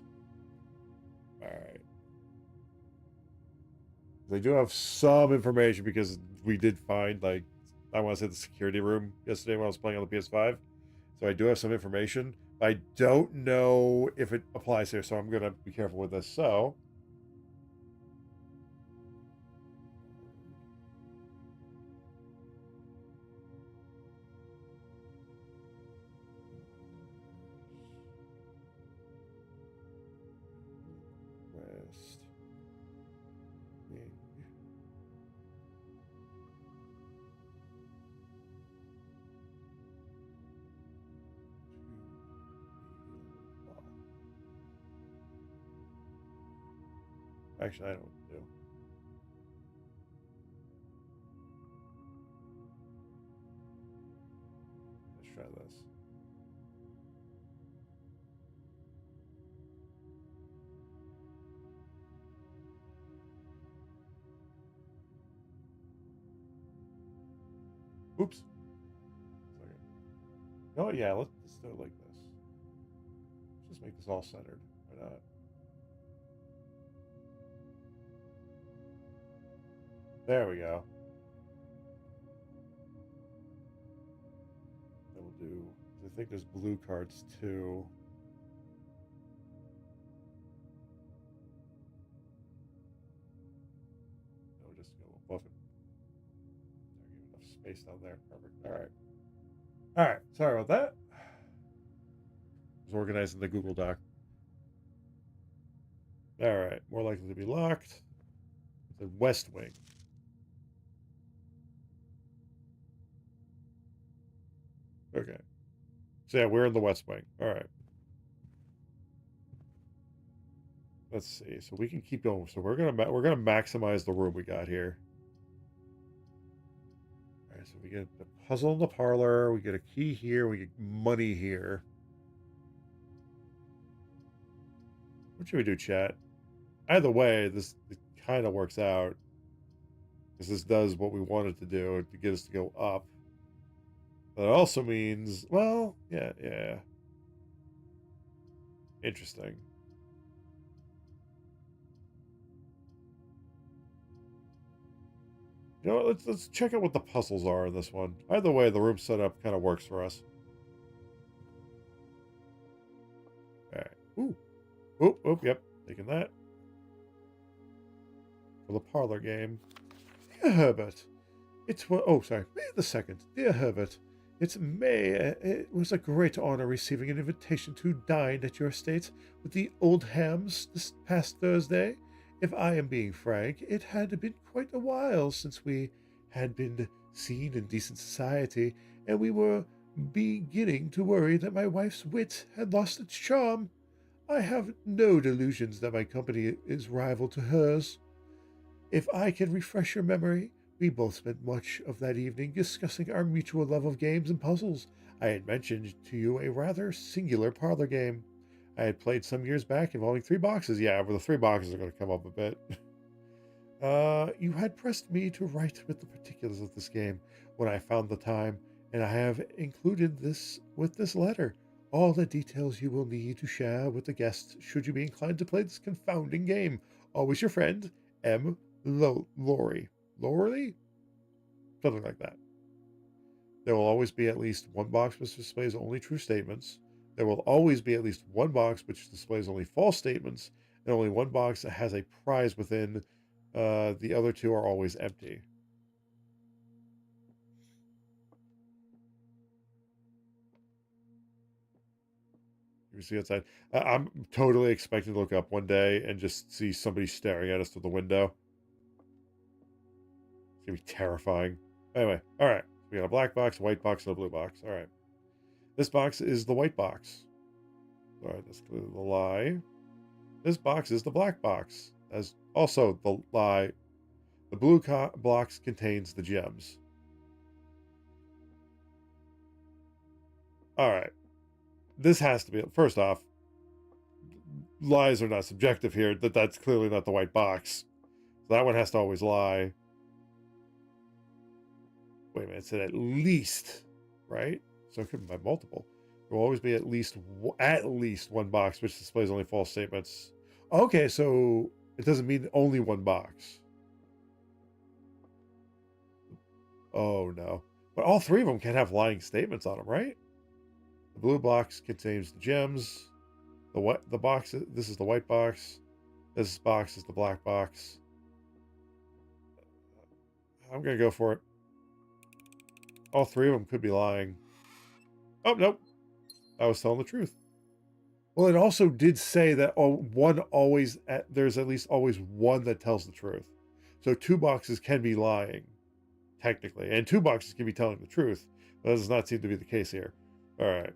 All right. They do have some information because we did find, like, I want to say the security room yesterday when I was playing on the PS5. So I do have some information. I don't know if it applies here, so I'm going to be careful with this. So, west wing. Actually, I don't know. Let's try this. Oops. Second. Oh, yeah, let's do it like this. Let's just make this all centered. Why not? There we go. That'll do. I think there's blue cards too. No, just go above it. There, give enough space down there. Perfect. All right. All right. Sorry about that. I was organizing the Google Doc. All right. More likely to be locked. The West Wing. Okay. So yeah, we're in the West Wing. All right. Let's see. So we can keep going. So we're gonna maximize the room we got here. All right. So we get the puzzle in the parlor. We get a key here. We get money here. What should we do, chat? Either way, this kind of works out because this does what we wanted to do to get us to go up. But it also means, well, yeah. Interesting. You know what, let's check out what the puzzles are in this one. Either way, the room setup kind of works for us. Yep. Taking that. For the parlor game. Dear Herbert, May the 2nd. Dear Herbert, it was a great honor receiving an invitation to dine at your estate with the old hams this past Thursday. If I am being frank, it had been quite a while since we had been seen in decent society, and we were beginning to worry that my wife's wit had lost its charm. I have no delusions that my company is rival to hers. If I can refresh your memory, we both spent much of that evening discussing our mutual love of games and puzzles. I had mentioned to you a rather singular parlor game I had played some years back involving 3 boxes. Yeah, well, the 3 boxes are going to come up a bit. You had pressed me to write with the particulars of this game when I found the time, and I have included this with this letter. All the details you will need to share with the guests should you be inclined to play this confounding game. Always your friend, M. Lori. Lori? Something like that. There will always be at least one box which displays only true statements. There will always be at least one box which displays only false statements, and only one box that has a prize within. The other two are always empty. You can see outside. I'm totally expecting to look up one day and just see somebody staring at us through the window. It's gonna be terrifying. Anyway, all right. We got a black box, a white box, and a blue box. All right. This box is the white box. All right, that's clearly the lie. This box is the black box. As also the lie. The blue box contains the gems. All right. This has to be, first off, lies are not subjective here. That's clearly not the white box. So that one has to always lie. Wait a minute, it said at least, right? So it could be by multiple. There will always be at least one box which displays only false statements. Okay, so it doesn't mean only one box. Oh no. But all three of them can have lying statements on them, right? The blue box contains the gems. The box, this is the white box. This box is the black box. I'm going to go for it. All three of them could be lying. Oh, nope. I was telling the truth. Well, it also did say that there's at least always one that tells the truth. So 2 boxes can be lying, technically. And 2 boxes can be telling the truth. But that does not seem to be the case here. All right.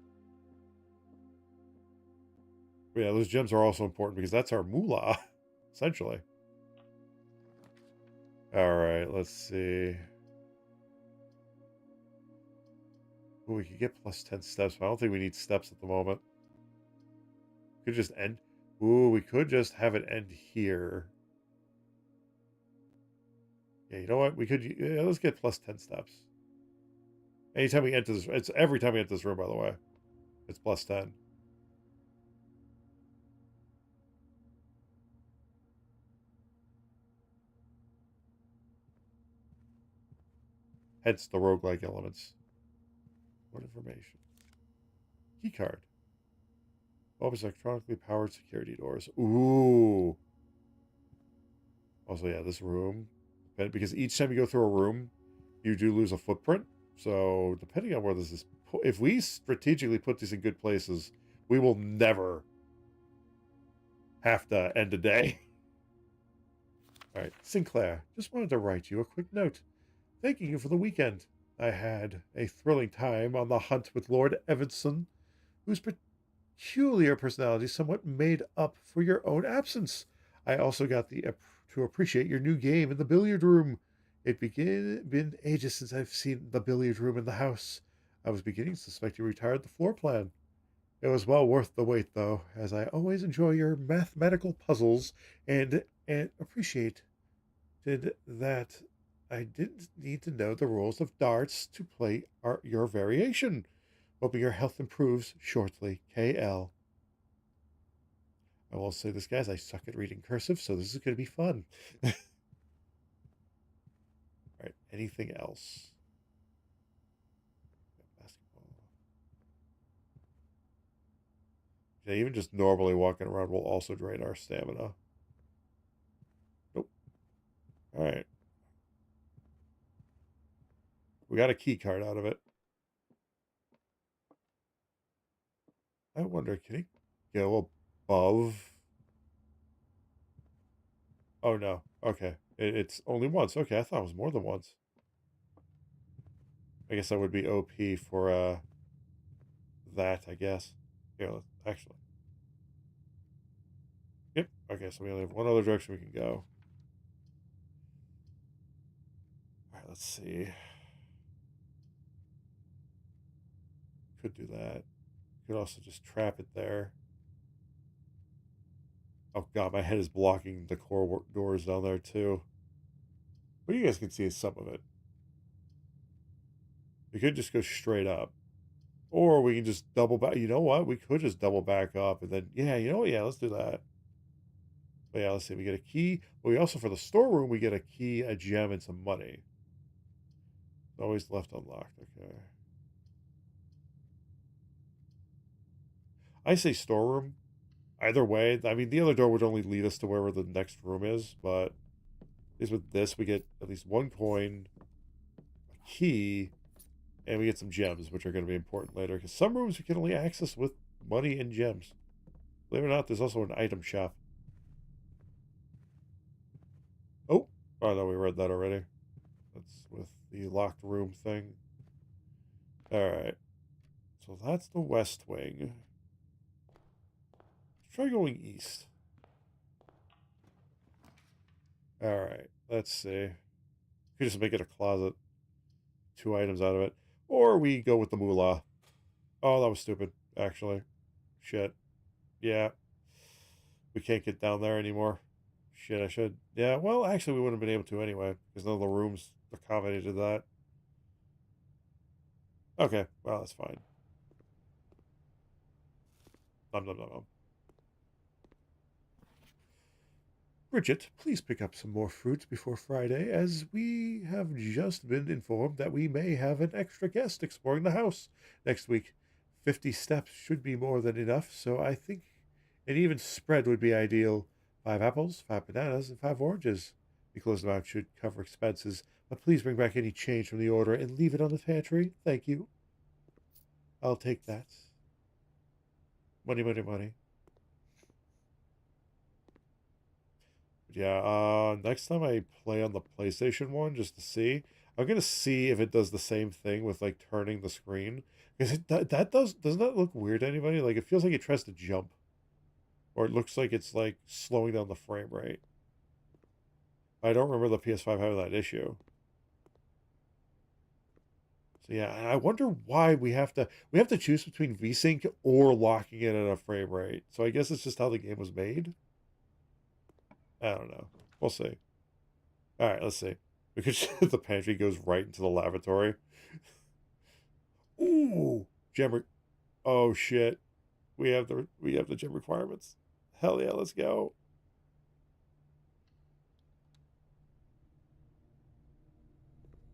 But yeah, those gems are also important because that's our moolah, essentially. All right, let's see. Ooh, we could get plus 10 steps, but I don't think we need steps at the moment. Could just end. Ooh, we could just have it end here. Yeah, you know what? Let's get plus 10 steps. Anytime we enter this, it's every time we enter this room, by the way. It's plus 10. Hence the roguelike elements. What information? Keycard. Opens electronically powered security doors. Ooh. Also, yeah, this room. Because each time you go through a room, you do lose a footprint. So, depending on where this is, if we strategically put these in good places, we will never have to end a day. All right, Sinclair, just wanted to write you a quick note. Thanking you for the weekend. I had a thrilling time on the hunt with Lord Evanson, whose peculiar personality somewhat made up for your own absence. I also got to appreciate your new game in the billiard room. It been ages since I've seen the billiard room in the house. I was beginning to suspect you retired the floor plan. It was well worth the wait, though, as I always enjoy your mathematical puzzles and appreciated that I didn't need to know the rules of darts to play your variation. Hoping your health improves shortly. KL. I will say this, guys. I suck at reading cursive, so this is going to be fun. All right. Anything else? Basketball. Yeah, even just normally walking around will also drain our stamina. Nope. All right. We got a key card out of it. I wonder, can he go above? Oh, no. Okay. It's only once. Okay, I thought it was more than once. I guess that would be OP for that, I guess. Here, let's actually. Yep. Okay, so we only have one other direction we can go. All right, let's see. Could do that. Could also just trap it there. Oh god, my head is blocking the core doors down there too. But you guys can see some of it. We could just go straight up. Or we can just double back. You know what? We could just double back up and then, yeah, you know what? Yeah, let's do that. But yeah, let's see. We get a key. But we also, for the storeroom, we get a key, a gem, and some money. Always left unlocked. Okay. I say storeroom. Either way, I mean, the other door would only lead us to wherever the next room is, but at least with this, we get at least one coin, a key, and we get some gems, which are going to be important later, because some rooms we can only access with money and gems. Believe it or not, there's also an item shop. Oh, no, we read that already. That's with the locked room thing. Alright. So that's the west wing. Let's try going east. Alright, let's see. We just make it a closet. 2 items out of it. Or we go with the moolah. Oh, that was stupid, actually. Shit. Yeah. We can't get down there anymore. Shit, I should. Yeah, well, actually, we wouldn't have been able to anyway, because none of the rooms accommodated that. Okay, well, that's fine. Nom nom nom nom. Bridget, please pick up some more fruit before Friday, as we have just been informed that we may have an extra guest exploring the house next week. 50 steps should be more than enough, so I think an even spread would be ideal. 5 apples, 5 bananas, and 5 oranges. The closed amount should cover expenses, but please bring back any change from the order and leave it on the pantry. Thank you. I'll take that. Money, money, money. Yeah, next time I play on the PlayStation one, just to see, I'm gonna see if it does the same thing with like turning the screen. Because that doesn't that look weird to anybody? Like it feels like it tries to jump. Or it looks like it's like slowing down the frame rate. I don't remember the PS5 having that issue. So yeah, and I wonder why we have to choose between VSync or locking it at a frame rate. So I guess it's just how the game was made. I don't know. We'll see. All right, let's see. Because the pantry goes right into the lavatory. Ooh, gem. Oh shit, we have the gem requirements. Hell yeah, let's go.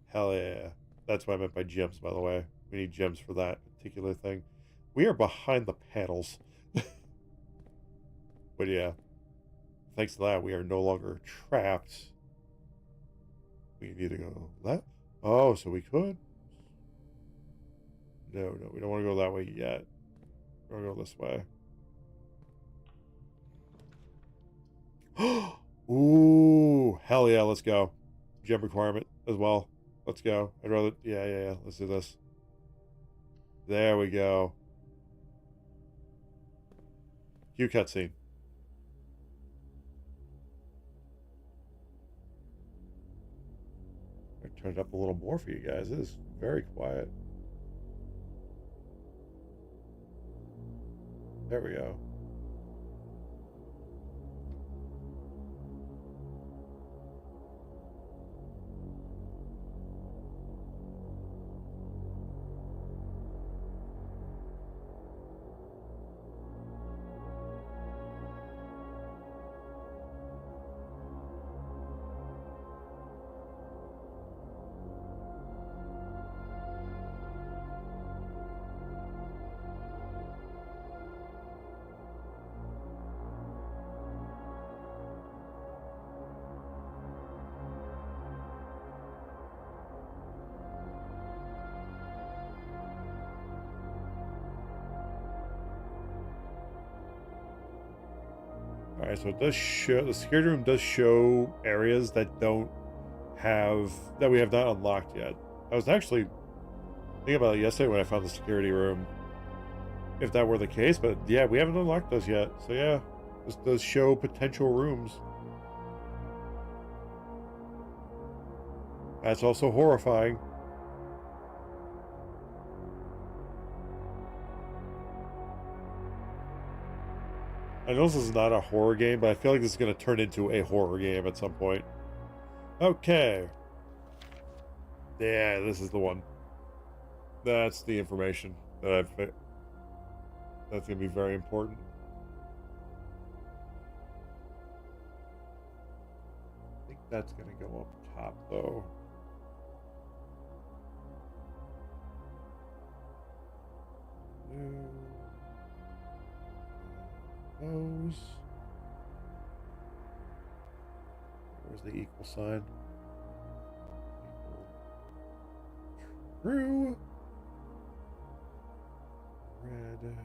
Hell yeah. That's what I meant by gems, by the way. We need gems for that particular thing. We are behind the panels. But yeah, thanks to that, we are no longer trapped. We need to go left. Oh, so we could. No, no, we don't want to go that way yet. We're going to go this way. Ooh, hell yeah, let's go. Gem requirement as well. Let's go. I'd rather, yeah, yeah, yeah. Let's do this. There we go. Cue cutscene. I turned it up a little more for you guys. It is very quiet. There we go. All right, so it does show, the security room does show areas that don't have, that we have not unlocked yet. I was actually thinking about it yesterday when I found the security room, if that were the case, but yeah, we haven't unlocked those yet. So yeah, this does show potential rooms. That's also horrifying. I know this is not a horror game, but I feel like this is going to turn into a horror game at some point. Okay. Yeah, this is the one. That's the information that I've... That's going to be very important. I think that's going to go up top, though. Those. Where's the equal sign? True. Red.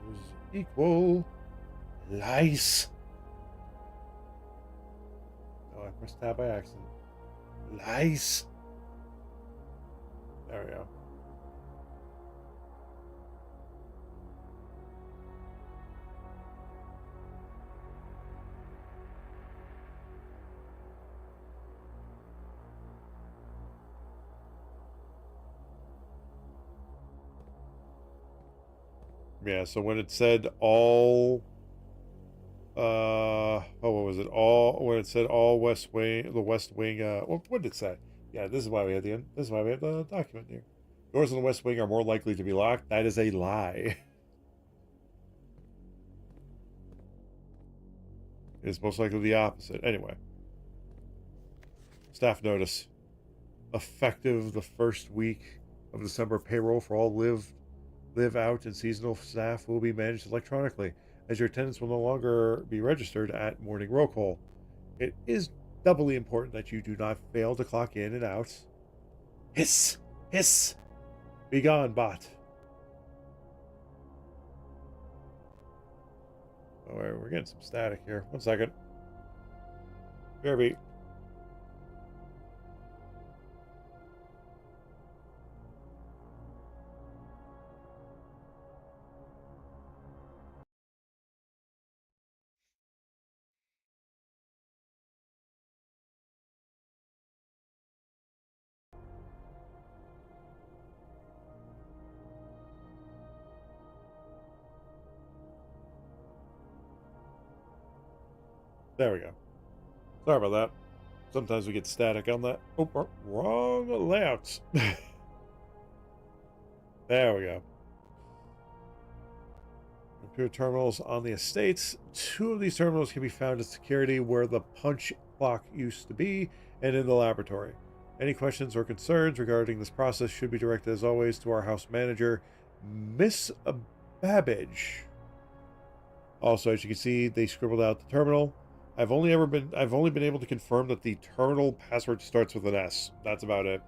Those equal. Lice. Oh, I pressed tab by accident. Lice. There we go. Yeah, so when it said all what was it? All when it said all West Wing, the West Wing, what did it say? Yeah, this is why we had this is why we have the document here. Doors in the West Wing are more likely to be locked. That is a lie. It's most likely the opposite. Anyway, staff notice. Effective the first week of December, payroll for all live out and seasonal staff will be managed electronically, as your attendance will no longer be registered at morning roll call. It is doubly important that you do not fail to clock in and out. Hiss! Hiss! Be gone, bot. Oh, we're getting some static here. 1 second. BRB. There we go. Sorry about that. Sometimes we get static on that. Oh, wrong layouts. There we go. Computer terminals on the estates. 2 of these terminals can be found at security where the punch clock used to be and in the laboratory. Any questions or concerns regarding this process should be directed, as always, to our house manager, Miss Babbage. Also, as you can see, they scribbled out the terminal. I've only been able to confirm that the terminal password starts with an S. That's about it.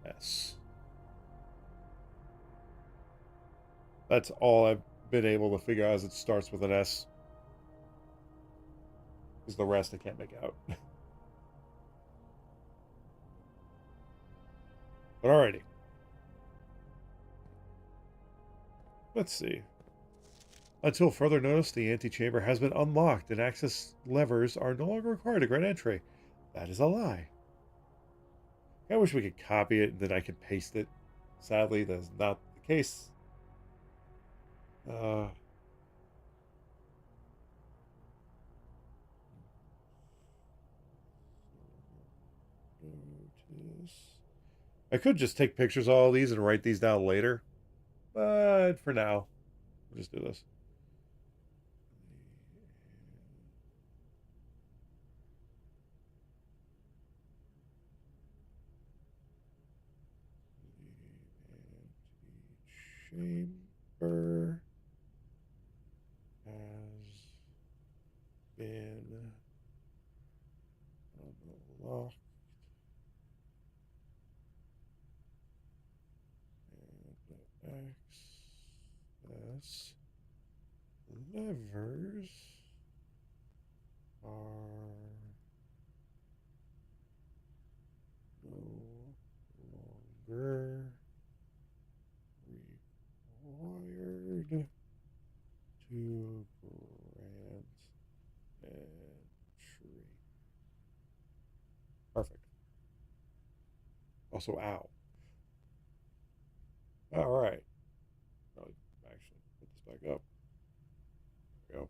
S. That's all I've been able to figure out, is it starts with an S. Because the rest I can't make out. But alrighty. Let's see. Until further notice, the antechamber has been unlocked and access levers are no longer required to grant entry. That is a lie. I wish we could copy it and then I could paste it. Sadly, that's not the case. Uh, I could just take pictures of all these and write these down later. But for now, we'll just do this. Chamber. been unlocked and access levers are no longer required to grant entry. Perfect. Also, ow. All right. I'll actually put this back up. There we go.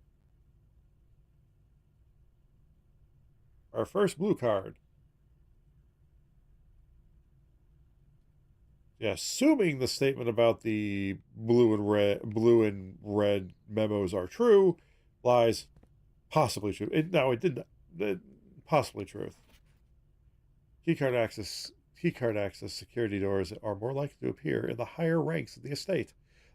Our first blue card. Yeah, assuming the statement about the blue and red memos are true, lies, possibly true. No, it did not. Possibly truth. Keycard access security doors are more likely to appear in the higher ranks of the estate.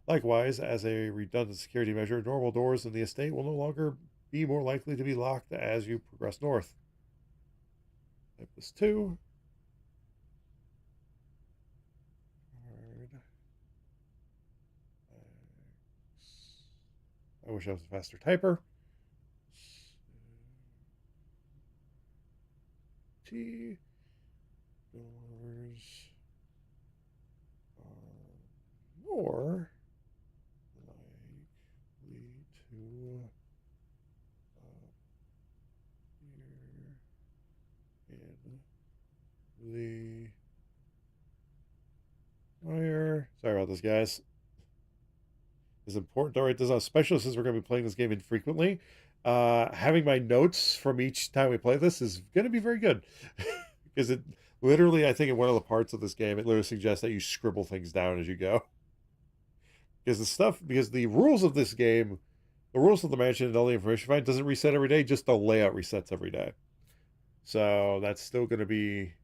Likewise, as a redundant security measure, normal doors in the estate will no longer be more likely to be locked as you progress north. Type this 2. I wish I was a faster typer. T doors are more likely to appear in the fire. Sorry about this, guys. It's important to write this down, especially since we're going to be playing this game infrequently. Having my notes from each time we play this is going to be very good. Because it literally, I think in one of the parts of this game, it literally suggests that you scribble things down as you go. Because the rules of this game, the rules of the mansion and all the information find doesn't reset every day, just the layout resets every day. So that's still going to be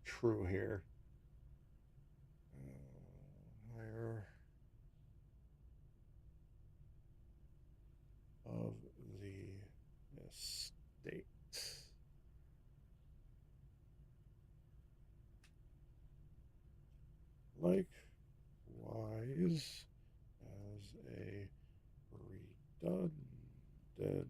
true here. Higher of the estate. Likewise, as a redundant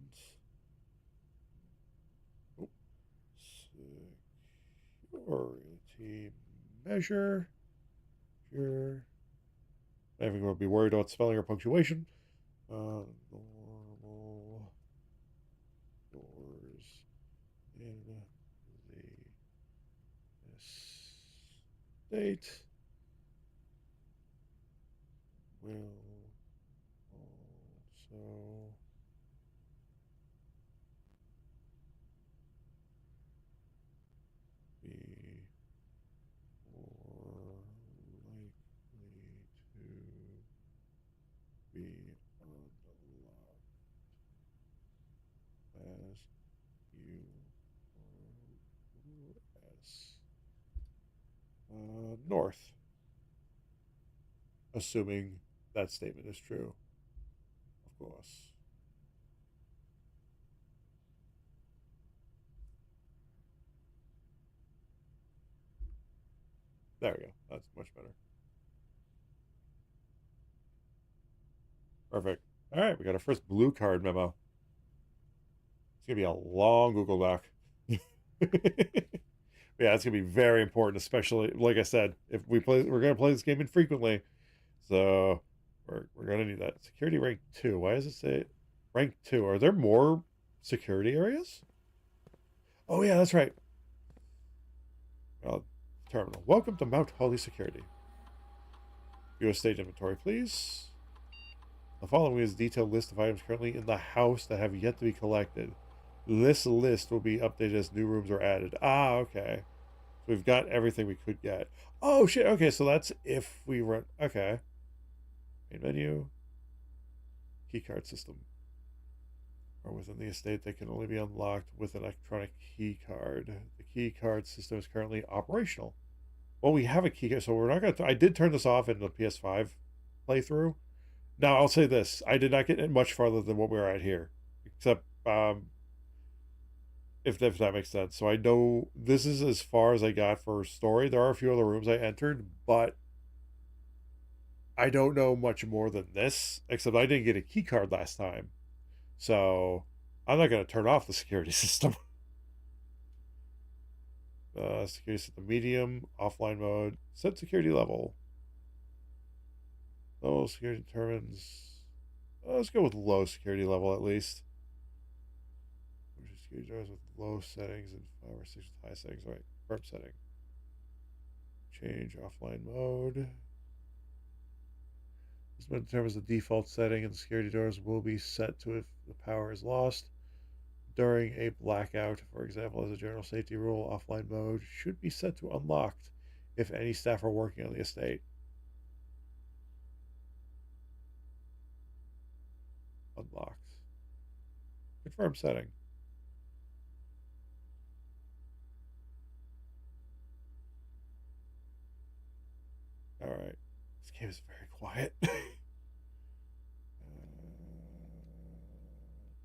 security measure. Sure. I think we'll be worried about spelling or punctuation. Normal doors in the estate will also be more likely to be unlocked as you progress north, assuming that statement is true, of course. There we go. That's much better. Perfect. All right, we got our first blue card memo. It's gonna be a long Google Doc. Yeah, it's gonna be very important, especially like I said, if we're gonna play this game infrequently, so we're gonna need that. Security rank 2. Why does it say rank 2? Are there more security areas? Oh yeah, that's right. Terminal. Welcome to Mount Holly Security. View estate inventory, please. The following is a detailed list of items currently in the house that have yet to be collected. This list will be updated as new rooms are added. Ah, okay. So we've got everything we could get. Oh, shit. Okay, so that's if we run... Okay. Main menu. Keycard system. Or within the estate, they can only be unlocked with an electronic key card. The key card system is currently operational. Well, we have a key card, so we're not going to... I did turn this off in the PS5 playthrough. Now, I'll say this. I did not get much farther than what we were at here. Except, if that makes sense. So I know this is as far as I got for story. There are a few other rooms I entered, but I don't know much more than this, except I didn't get a key card last time. So I'm not going to turn off the security system. Security system medium, offline mode, set security level. Low security determines. Let's go with low security level at least. Security doors with low settings and 5 or 6 with high settings. All right, firm setting. Change offline mode. This mode determines the default setting, and the security doors will be set to if the power is lost during a blackout. For example, as a general safety rule, offline mode should be set to unlocked if any staff are working on the estate. Unlocked. Confirm setting. All right. This game is very quiet.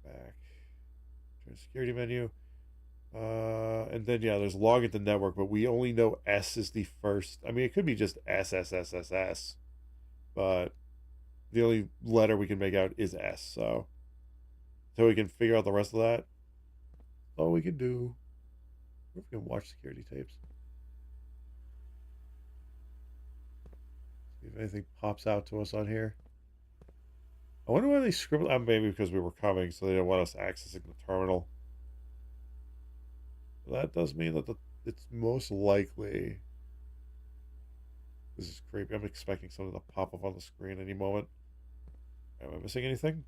Back. Turn security menu. And then, yeah, there's log into network, but we only know S is the first. I mean, it could be just SSSSS, but the only letter we can make out is S. So, until we can figure out the rest of that, all we can do. We can watch security tapes. See if anything pops out to us on here. I wonder why they scribbled. Maybe because we were coming, so they didn't want us accessing the terminal. That does mean that it's most likely. This is creepy. I'm expecting something to pop up on the screen any moment. Am I missing anything?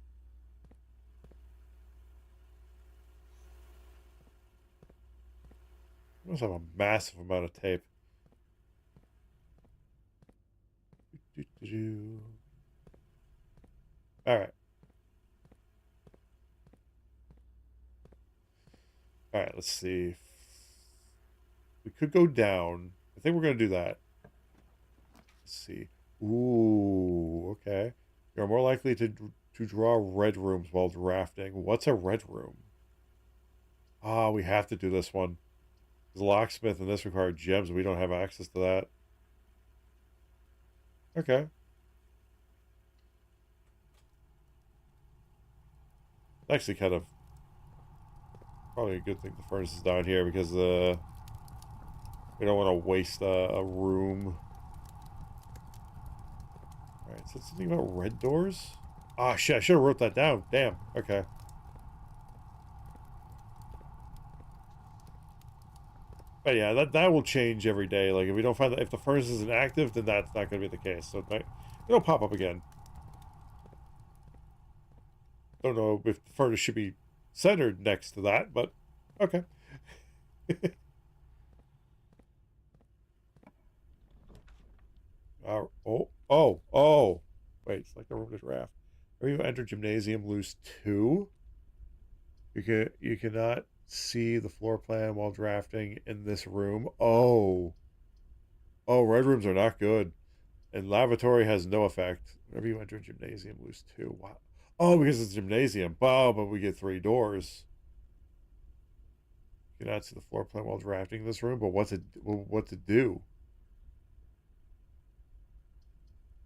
I must have a massive amount of tape. All right. All right, let's see. We could go down. I think we're going to do that. Let's see. Ooh, okay. You're more likely to draw red rooms while drafting. What's a red room? Ah, we have to do this one. Because locksmith and this require gems. We don't have access to that. Okay. Actually, kind of probably a good thing the furnace is down here because we don't want to waste a room. All right, so something about red doors. Ah, shit! I should have wrote that down. Damn. Okay. But yeah, that will change every day. Like if we don't find that if the furnace isn't active, then that's not going to be the case. So it'll pop up again. Don't know if the furnace should be centered next to that, but okay. Oh. Wait, it's like the room to draft. Or you enter gymnasium, lose 2. You cannot see the floor plan while drafting in this room. Oh, red rooms are not good. And lavatory has no effect. Whenever you enter gymnasium, lose 2. Wow. Oh, because it's gymnasium. Oh, but we get 3 doors. You cannot see the floor plan while drafting this room, but what to do?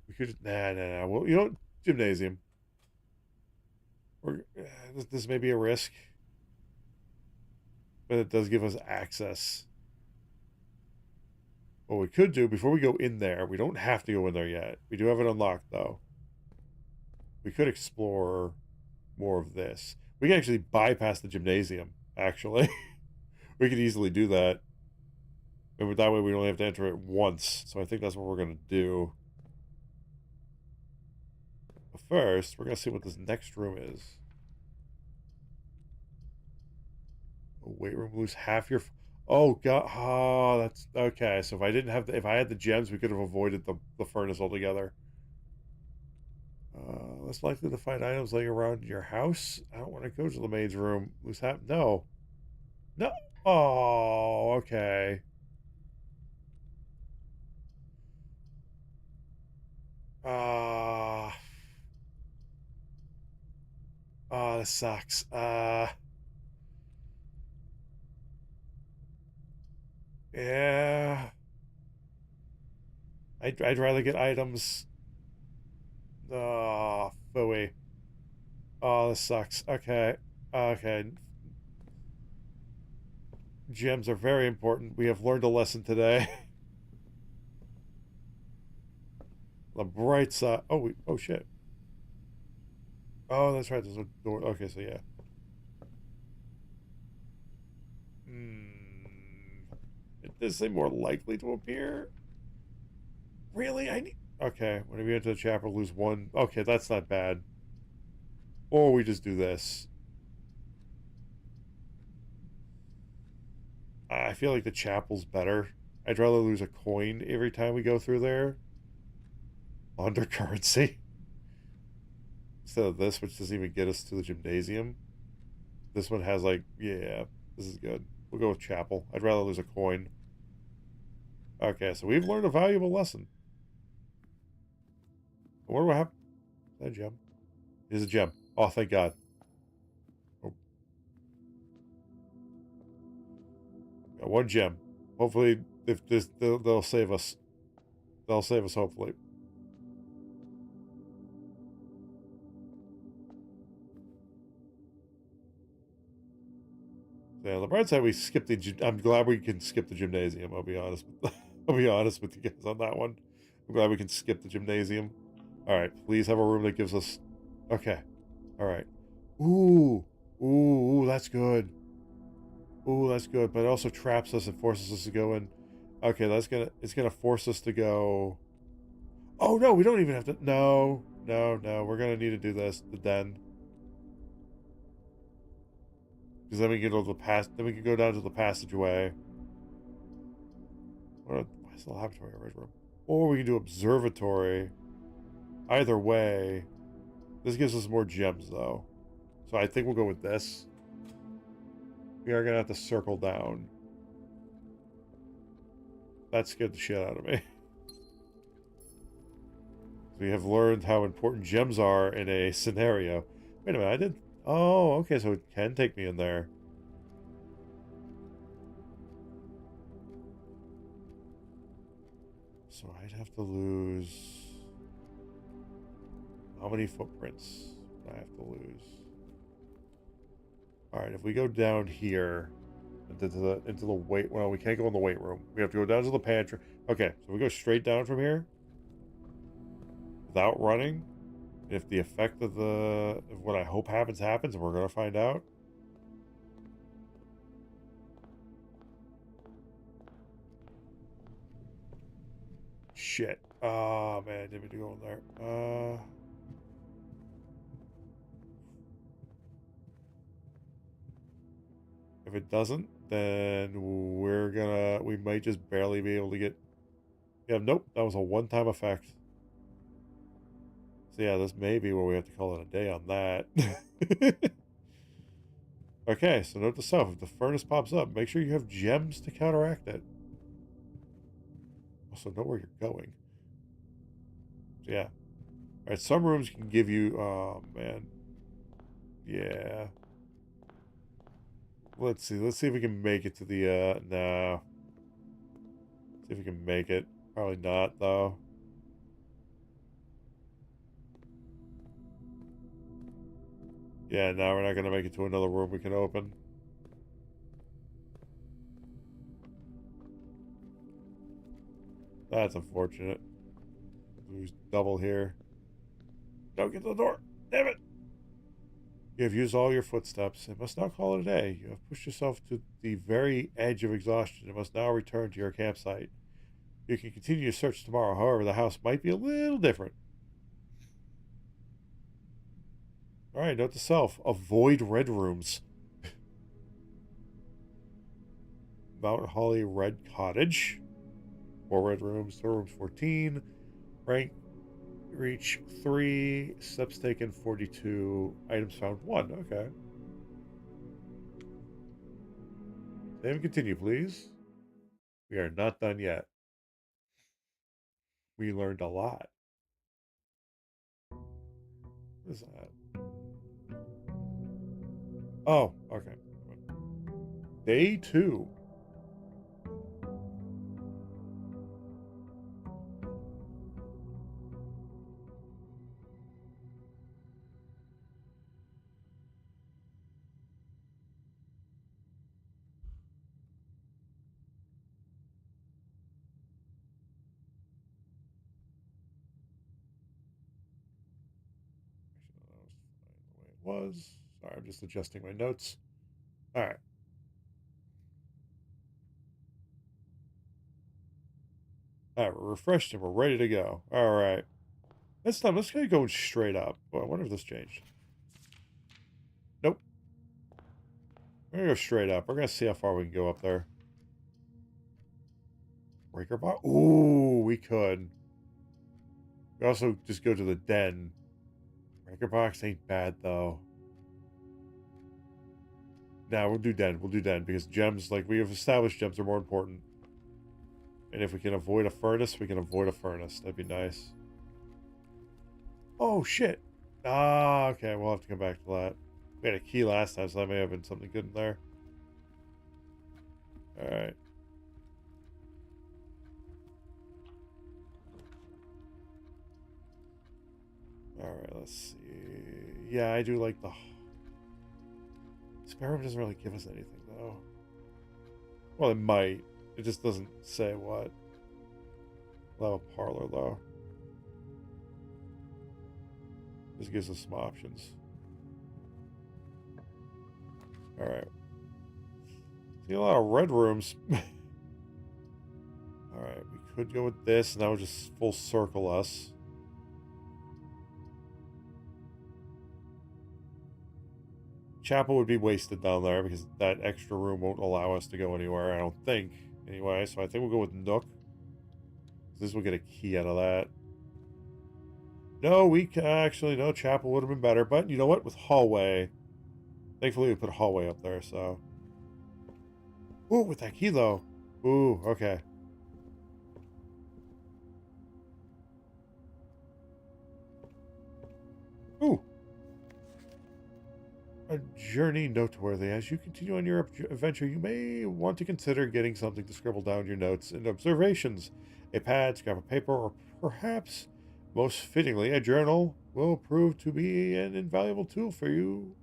We could nah. Well, you know, gymnasium. This may be a risk, but it does give us access. What we could do before we go in there, we don't have to go in there yet. We do have it unlocked though. We could explore more of this. We can actually bypass the gymnasium, actually. We could easily do that. And that way we only have to enter it once. So I think that's what we're going to do. But first, we're going to see what this next room is. A weight room, lose half your... Oh, God. Oh, that's... Okay, so if I didn't have if I had the gems, we could have avoided the furnace altogether. Less likely to find items laying around your house. I don't want to go to the maid's room. Lose half... No. No. Oh, okay. Oh, this sucks. Yeah. I'd rather get items. Oh, phooey. Oh, this sucks. Okay. Okay. Gems are very important. We have learned a lesson today. The bright side. Oh shit. Oh, that's right. There's a door. Okay, so yeah. Hmm. Is this more likely to appear? Really? I need. Okay, whenever you enter the chapter, lose one. Okay, that's not bad. Or we just do this. I feel like the chapel's better. I'd rather lose a coin every time we go through there. Under currency. Instead of this, which doesn't even get us to the gymnasium. This one has like, yeah, this is good. We'll go with chapel. I'd rather lose a coin. Okay, so we've learned a valuable lesson. I wonder what happened. Is that a gem? It is a gem. Oh, thank God. Oh, got one gem. Hopefully, if this, they'll save us. They'll save us, hopefully. Yeah, on the bright side, we skipped the. I'm glad we can skip the gymnasium. I'll be honest. I'll be honest with you guys on that one. I'm glad we can skip the gymnasium. All right, please have a room that gives us. Okay. All right. Ooh, ooh, that's good. Ooh, that's good. But it also traps us and forces us to go in. Okay, it's gonna force us to go. Oh no, we don't even have to. No, no, no. We're gonna need to do this. The den. Because then we can go to the pass. Then we can go down to the passageway. Why is the laboratory a red room? Or we can do observatory. Either way, this gives us more gems though. So I think we'll go with this. We are gonna have to circle down. That scared the shit out of me. We have learned how important gems are in a scenario. Wait a minute, I did. Oh, okay, so it can take me in there. So I'd have to lose. How many footprints do I have to lose? All right, if we go down here into the weight. Well, we can't go in the weight room. We have to go down to the pantry. Okay, so we go straight down from here without running. If the effect of what I hope happens, and we're gonna find out. Shit. Oh man, didn't mean to go in there. If it doesn't, then we might just barely be able to get. Yeah, nope, that was a one-time effect. So yeah, this may be where we have to call it a day on that. Okay, so note to self, if the furnace pops up, make sure you have gems to counteract it. Also, know where you're going. So yeah. Alright, some rooms can give you, oh man. Yeah. Let's see if we can make it to the, nah. See if we can make it. Probably not, though. Yeah, no, we're not gonna make it to another room we can open. That's unfortunate. Lose double here. Don't get to the door. Damn it. You have used all your footsteps and must now call it a day. You have pushed yourself to the very edge of exhaustion and must now return to your campsite. You can continue your search tomorrow. However, the house might be a little different. All right, note to self. Avoid red rooms. Mount Holly Red Cottage. 4 red rooms. 2 rooms 14. Rank reach 3. Steps taken 42. Items found 1. Okay. Save and continue, please. We are not done yet. We learned a lot. What is that? Oh, okay. Day 2. was. Sorry, I'm just adjusting my notes. All right. All right, we're refreshed and we're ready to go. All right. This time, let's get going straight up. Well, I wonder if this changed. Nope. We're going to go straight up. We're going to see how far we can go up there. Breaker box? Ooh, we could. We also just go to the den. Breaker box ain't bad, though. Nah, we'll do den. We'll do den because gems, like we have established, gems are more important. And if we can avoid a furnace, we can avoid a furnace. That'd be nice. Oh, shit. Ah, okay. We'll have to come back to that. We had a key last time, so that may have been something good in there. Alright. Alright, let's see. Yeah, I do like the... Spare room doesn't really give us anything, though. Well, it might. It just doesn't say what. We'll have a parlor, though. This gives us some options. Alright. See a lot of red rooms. Alright, we could go with this, and that would just full circle us. Chapel would be wasted down there because that extra room won't allow us to go anywhere, I don't think. Anyway, so I think we'll go with Nook. This will get a key out of that. No, we can actually, no, Chapel would have been better, but you know what? With hallway, thankfully we put a hallway up there, so. Ooh, with that key though. Ooh, okay. Ooh. A journey noteworthy. As you continue on your adventure, you may want to consider getting something to scribble down your notes and observations. A pad, scrap of paper, or perhaps, most fittingly, a journal will prove to be an invaluable tool for you.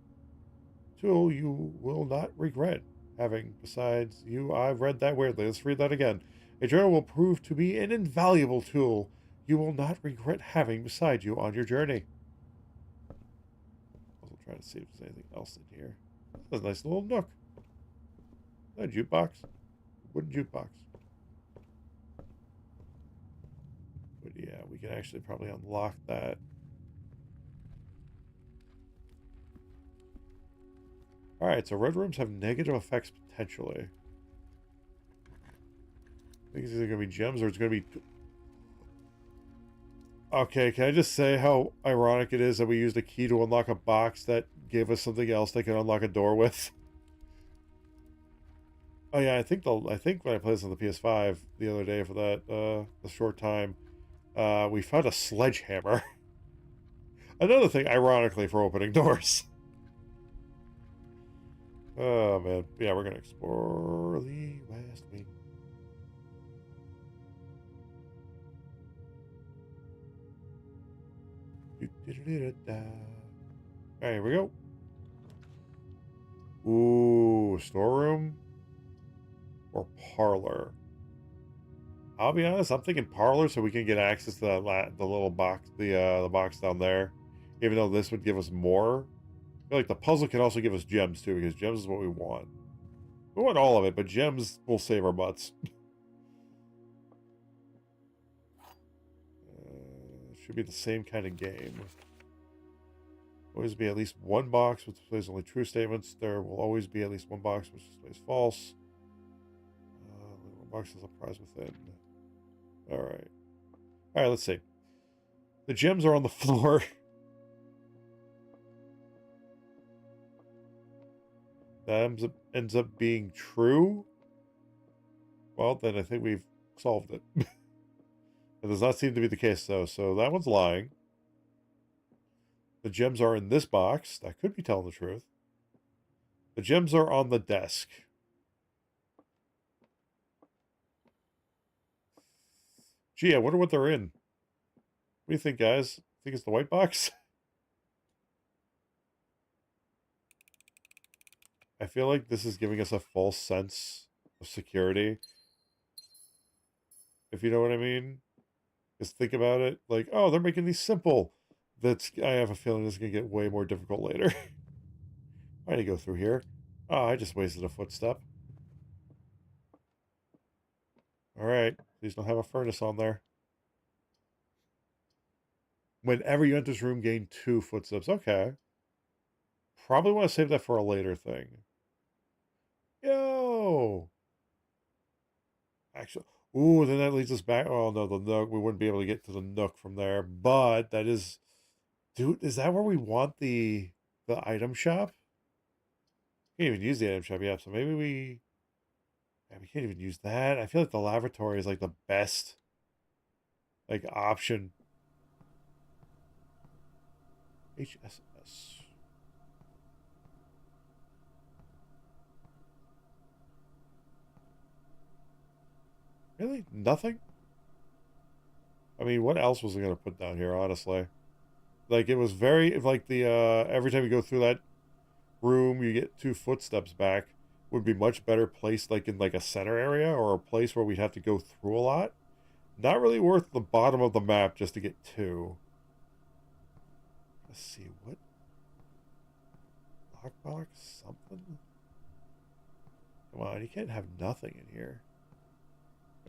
Tool you will not regret having. Besides you, I've read that weirdly. Let's read that again. A journal will prove to be an invaluable tool you will not regret having beside you on your journey. Try to see if there's anything else in here. That's a nice little nook. A jukebox. Wooden jukebox. But yeah, we can actually probably unlock that. Alright, so red rooms have negative effects potentially. I think it's either going to be gems or it's going to be... Okay, can I just say how ironic it is that we used a key to unlock a box that gave us something else they can unlock a door with? Oh yeah, I think when I played this on the PS5 the other day for that a short time, we found a sledgehammer. Another thing, ironically, for opening doors. Oh man, yeah, we're gonna explore the West Wing. Alright, here we go. Ooh, storeroom or parlor? I'll be honest, I'm thinking parlor so we can get access to that the little box, the box down there. Even though this would give us more. I feel like the puzzle can also give us gems too, because gems is what we want. We want all of it, but gems will save our butts. Should be the same kind of game. Always be at least one box which displays only true statements. There will always be at least one box which displays false. One box has a prize within. Alright. Alright, let's see. The gems are on the floor. That ends up being true. Well, then I think we've solved it. It does not seem to be the case, though, so that one's lying. The gems are in this box. That could be telling the truth. The gems are on the desk. Gee, I wonder what they're in. What do you think, guys? Think it's the white box? I feel like this is giving us a false sense of security. If you know what I mean. Just think about it. Like, oh, they're making these simple. I have a feeling this is going to get way more difficult later. Why did I go through here? Oh, I just wasted a footstep. All right. Please don't have a furnace on there. Whenever you enter this room, gain 2 footsteps. Okay. Probably want to save that for a later thing. Yo! Actually, ooh, then that leads us back. Oh, no, the Nook. We wouldn't be able to get to the Nook from there. But that is... Dude, is that where we want the item shop? Can't even use the item shop yet, so maybe we... Yeah, we can't even use that. I feel like the lavatory is like the best like option. HSS. Really? Nothing? I mean, what else was I going to put down here, honestly? Like, it was very, like, every time you go through that room, you get 2 footsteps back. Would be much better placed, like, in, like, a center area or a place where we'd have to go through a lot. Not really worth the bottom of the map just to get 2. Let's see, what? Lockbox? Something? Come on, you can't have nothing in here.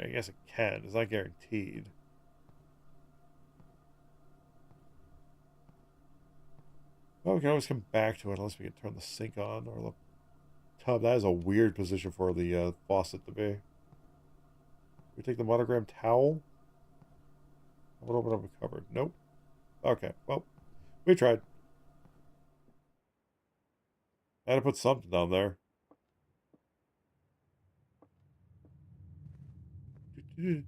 I guess it can. It's not guaranteed. Well, we can always come back to it unless we can turn the sink on or the tub. That is a weird position for the faucet to be. We take the monogram towel. I want to open up a cupboard. Nope. Okay, well, we tried. I had to put something down there. This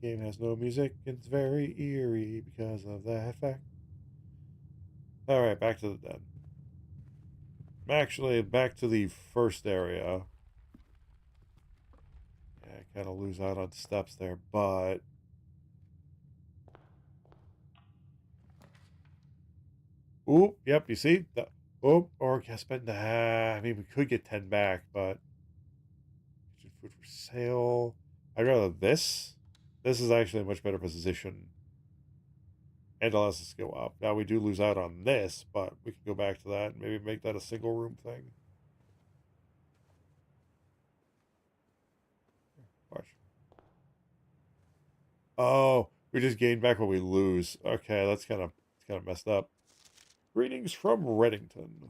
game has no music. It's very eerie because of that fact. Alright, back to the den. Actually, back to the first area. Yeah, I kind of lose out on steps there, but... Oop, yep, you see? Oop, or I spend... I mean, we could get 10 back, but... Food for sale. I'd rather this. This is actually a much better position. And allows us to go up. Now, we do lose out on this, but we can go back to that and maybe make that a single room thing. Watch. Oh, we just gain back what we lose. Okay, that's kind of messed up. Greetings from Reddington.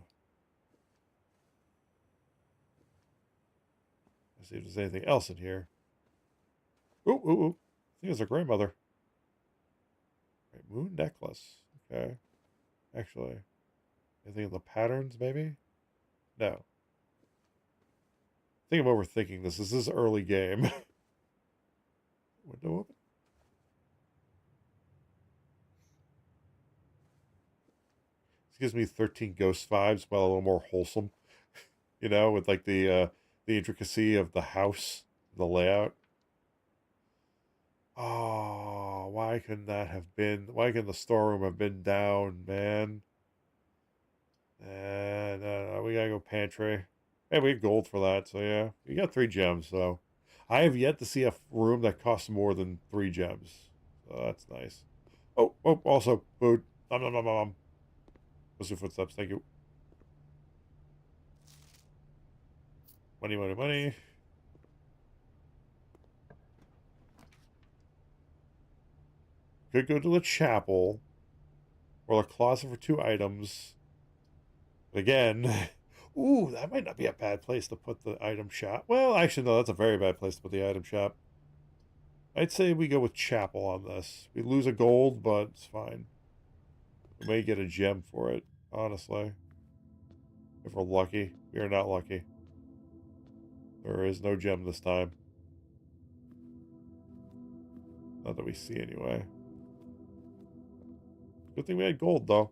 Let's see if there's anything else in here. Ooh, ooh, ooh. I think it's her grandmother. Right, moon necklace. Okay. Actually, anything in the patterns, maybe? No. I think I'm overthinking this. This is early game. Window open? This gives me 13 Ghost vibes, but a little more wholesome. You know, with like the intricacy of the house, the layout. Oh, why couldn't that have been? Why couldn't the storeroom have been down, man? No, we gotta go pantry. Hey, we had gold for that, so yeah. We got 3 gems, so. I have yet to see a room that costs more than 3 gems. So that's nice. Oh, also, food. Nom, nom, nom, nom, nom. Those are footsteps, thank you. Money, money, money. Could go to the chapel. Or the closet for 2 items. But again, ooh, that might not be a bad place to put the item shop. Well, actually, no, that's a very bad place to put the item shop. I'd say we go with chapel on this. We lose a gold, but it's fine. We may get a gem for it, honestly. If we're lucky. We are not lucky. There is no gem this time. Not that we see anyway. Good thing we had gold, though.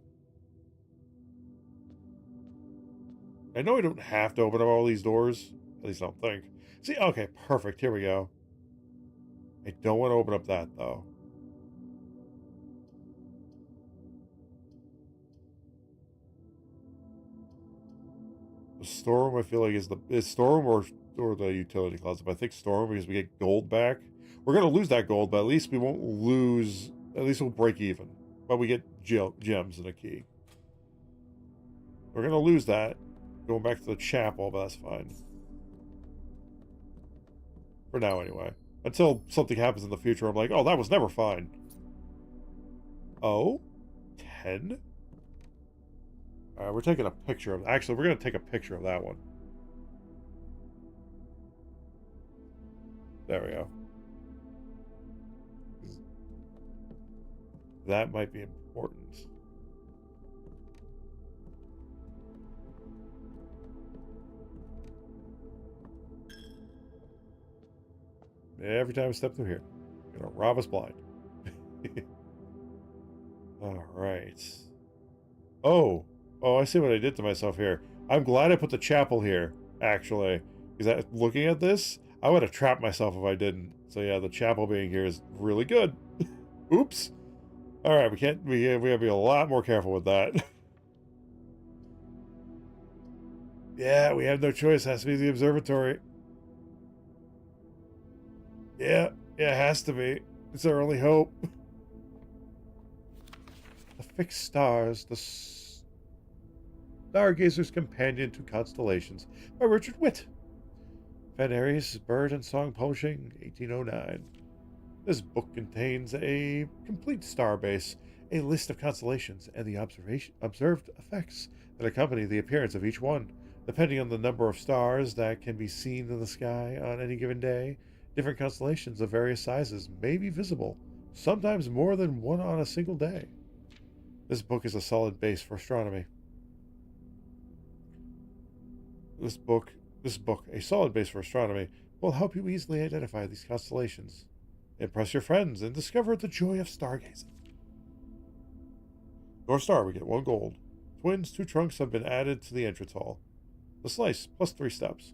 I know I don't have to open up all these doors. At least I don't think. See, okay, perfect. Here we go. I don't want to open up that, though. The storeroom, I feel like, is storeroom or the utility closet. But I think storeroom because we get gold back. We're going to lose that gold, but at least we won't lose. At least we'll break even. But we get gems and a key. We're going to lose that. Going back to the chapel, but that's fine. For now, anyway. Until something happens in the future, I'm like, oh, that was never fine. Oh? 10? We're taking a picture of... Actually, we're going to take a picture of that one. There we go. That might be important. Every time I step through here, gonna rob us blind. All right. Oh, I see what I did to myself here. I'm glad I put the chapel here, actually, because looking at this, I would have trapped myself if I didn't. So yeah, the chapel being here is really good. Oops. All right, we gotta be a lot more careful with that. Yeah, we have no choice. It has to be the observatory. Yeah, it has to be. It's our only hope. The Fixed Stars, the Stargazer's Companion to Constellations by Richard Witt. Van Aries, Bird and Song Publishing, 1809. This book contains a complete starbase, a list of constellations, and the observed effects that accompany the appearance of each one. Depending on the number of stars that can be seen in the sky on any given day, different constellations of various sizes may be visible, sometimes more than one on a single day. This book is a solid base for astronomy. This book, a solid base for astronomy, will help you easily identify these constellations. Impress your friends and discover the joy of stargazing. North Star, we get 1 gold. Twins, 2 trunks have been added to the entrance hall. The Slice, plus 3 steps.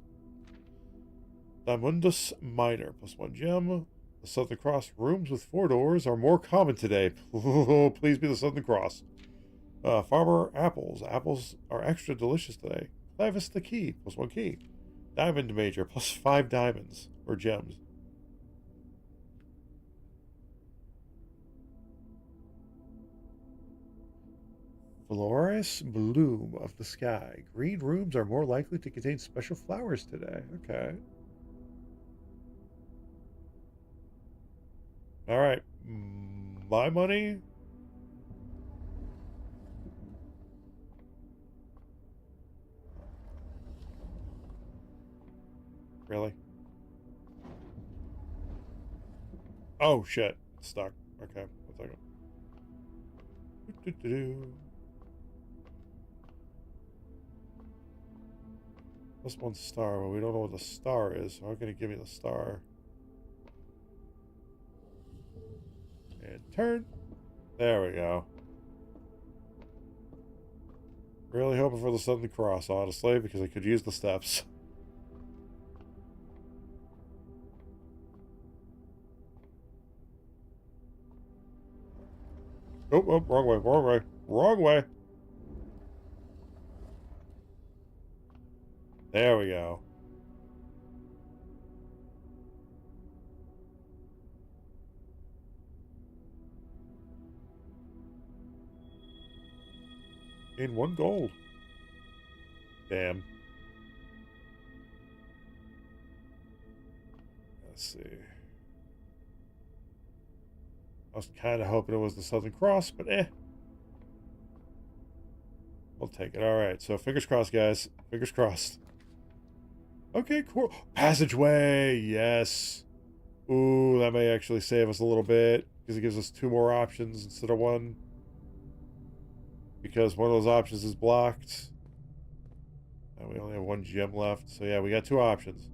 Dimundus Minor, plus 1 gem. The Southern Cross rooms with 4 doors are more common today. Please be the Southern Cross. Farmer Apples. Apples are extra delicious today. Clavis the Key, plus 1 key. Diamond Major, plus 5 diamonds, or gems. Florous bloom of the sky. Green rooms are more likely to contain special flowers today. Okay. All right. My money. Really? Oh, shit. It's stuck. Okay. 1 second. Do-do-do-do. Plus 1 star, but we don't know what the star is, so how can it give me the star? And turn. There we go. Really hoping for the Southern Cross, honestly, because I could use the steps. Oh, wrong way, wrong way, wrong way. There we go. In 1 gold. Damn. Let's see. I was kind of hoping it was the Southern Cross, but eh. We'll take it. All right. So fingers crossed, guys. Fingers crossed. Okay, cool. Passageway. Yes. Ooh, that may actually save us a little bit because it gives us 2 more options instead of 1. Because one of those options is blocked. And we only have 1 gem left. So yeah, we got 2 options.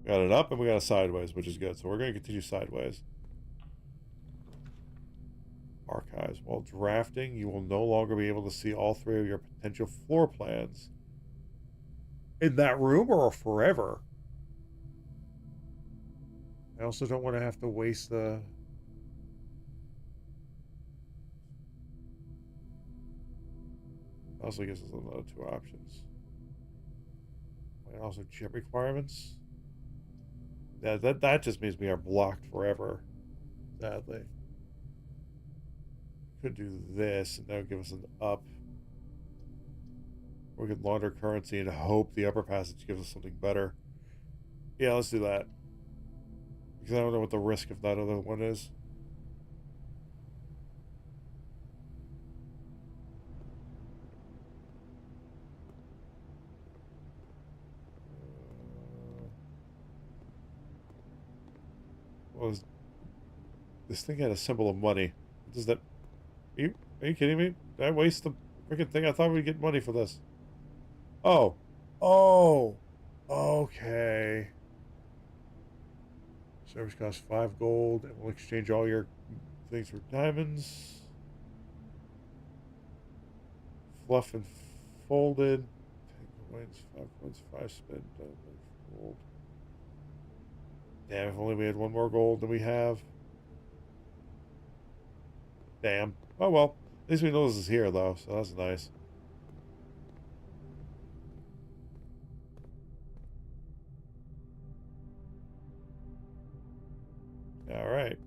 We got it up and we got a sideways, which is good. So we're going to continue sideways. Archives. While drafting, you will no longer be able to see all 3 of your potential floor plans. In that room or forever? I also don't want to have to waste the... Also gives us another 2 options. And also gem requirements. That just means we are blocked forever. Sadly. could do this, and that would give us an up. Or we could launder currency and hope the upper passage gives us something better. Yeah, let's do that. Because I don't know what the risk of that other one is. Well, this thing had a symbol of money. What does that... Are you kidding me? Did I waste the freaking thing? I thought we'd get money for this. Oh. Oh. Okay. Service costs 5 gold, and we'll exchange all your things for diamonds. Fluff and folded. 10 coins, 5 coins, 5 spin, gold. Damn, if only we had 1 more gold than we have. Damn. Oh well. At least we know this is here, though, so that's nice. Alright.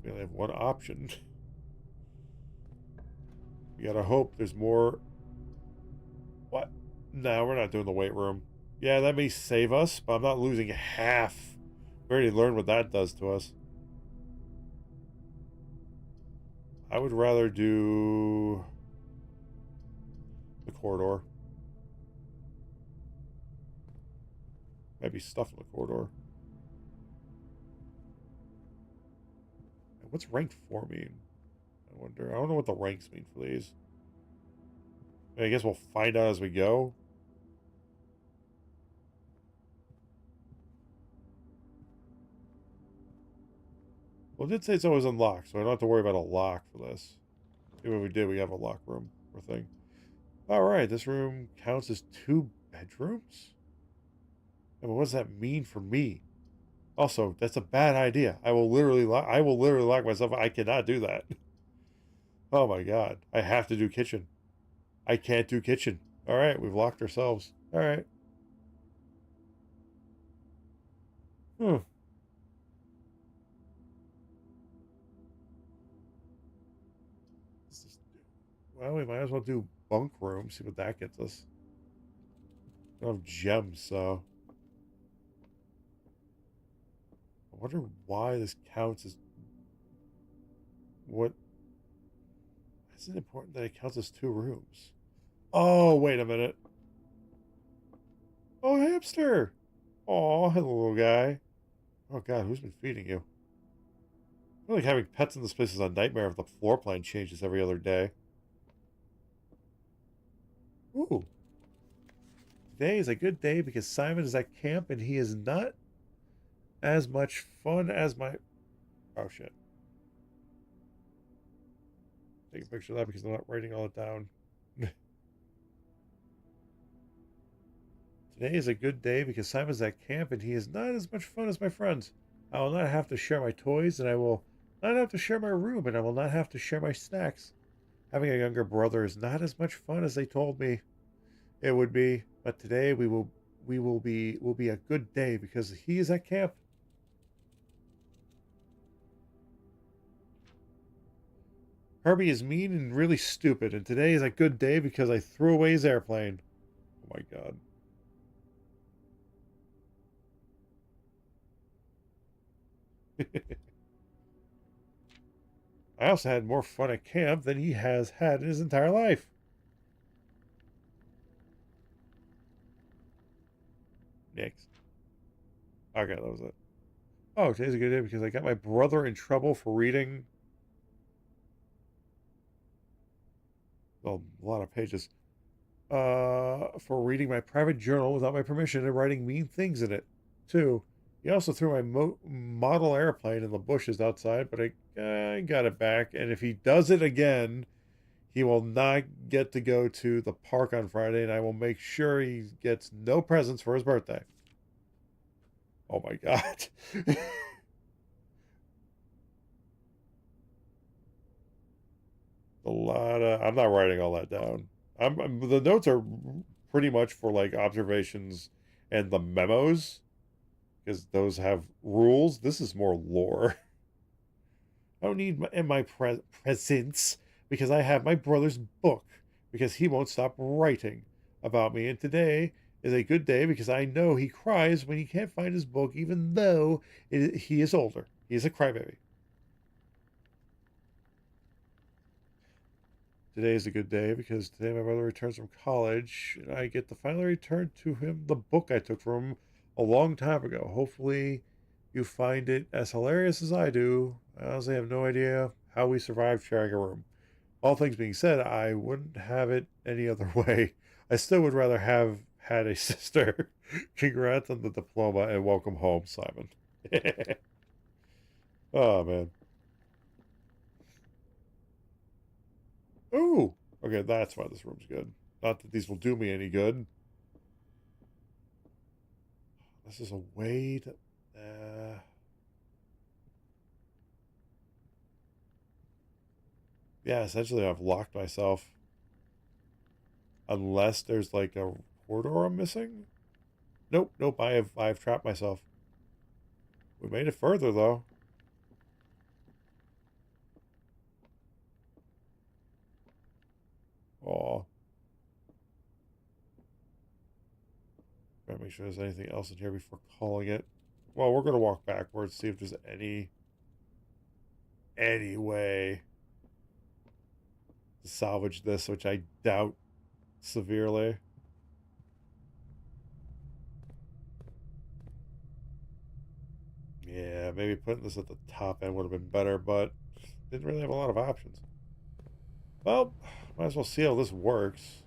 We only have 1 option. We gotta hope there's more... What? No, we're not doing the weight room. Yeah, that may save us, but I'm not losing half. We already learned what that does to us. I would rather do the corridor. Maybe stuff in the corridor. And what's rank 4 mean? I wonder. I don't know what the ranks mean for these. I guess we'll find out as we go. Well, it did say it's always unlocked, so I don't have to worry about a lock for this. Even if we did, we have a lock room or thing. Alright, this room counts as 2 bedrooms? Yeah, but what does that mean for me? Also, that's a bad idea. I will literally lock myself. I cannot do that. Oh my god. I have to do kitchen. I can't do kitchen. Alright, we've locked ourselves. Alright. Well, we might as well do bunk room, see what that gets us. I don't have gems, so... I wonder why this counts as... What... Is it important that it counts as 2 rooms? Oh, wait a minute. Oh, hamster! Oh, hello, little guy. Oh god, who's been feeding you? I feel like having pets in this place is a nightmare if the floor plan changes every other day. Ooh. Today is a good day because Simon is at camp and he is not as much fun as my... Oh, shit. Take a picture of that because I'm not writing all it down. Today is a good day because Simon's at camp and he is not as much fun as my friends. I will not have to share my toys and I will not have to share my room and I will not have to share my snacks. Having a younger brother is not as much fun as they told me it would be, but today will be a good day because he is at camp. Herbie is mean and really stupid, and today is a good day because I threw away his airplane. Oh my god. I also had more fun at camp than he has had in his entire life. Next. Okay, that was it. Oh, today's a good day because I got my brother in trouble for reading... Well, a lot of pages. For reading my private journal without my permission and writing mean things in it, too. He also threw my model airplane in the bushes outside, but I got it back. And if he does it again, he will not get to go to the park on Friday, and I will make sure he gets no presents for his birthday. Oh my god. A lot of... I'm not writing all that down. The notes are pretty much for like observations and the memos, because those have rules. This is more lore. I don't need my presents, because I have my brother's book, because he won't stop writing about me. And today is a good day because I know he cries when he can't find his book, even though he is older. He is a crybaby. Today is a good day because today my brother returns from college and I get to finally return to him the book I took from him a long time ago. Hopefully, you find it as hilarious as I do. I honestly have no idea how we survived sharing a room. All things being said, I wouldn't have it any other way. I still would rather have had a sister. Congrats on the diploma and welcome home, Simon. Oh, man. Ooh. Okay, that's why this room's good. Not that these will do me any good. This is a way to... yeah, essentially I've locked myself. Unless there's like a corridor I'm missing. Nope, nope, I've trapped myself. We made it further though. Aw. Gotta make sure there's anything else in here before calling it. Well, we're gonna walk backwards, see if there's any way to salvage this, which I doubt severely. Yeah, maybe putting this at the top end would have been better, but didn't really have a lot of options. Well, might as well see how this works.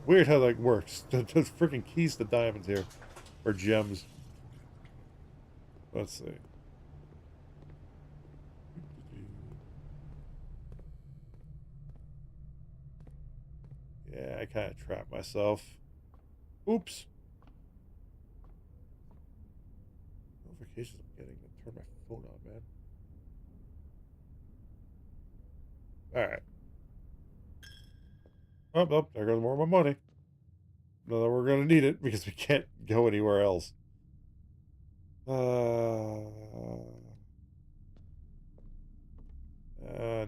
Weird how that works. There's freaking keys to diamonds here. Or gems. Let's see. Yeah, I kind of trapped myself. Oops. Notifications I'm getting. Turn my phone on, man. Alright. Oh, oh, there goes more of my money. Know that we're going to need it because we can't go anywhere else.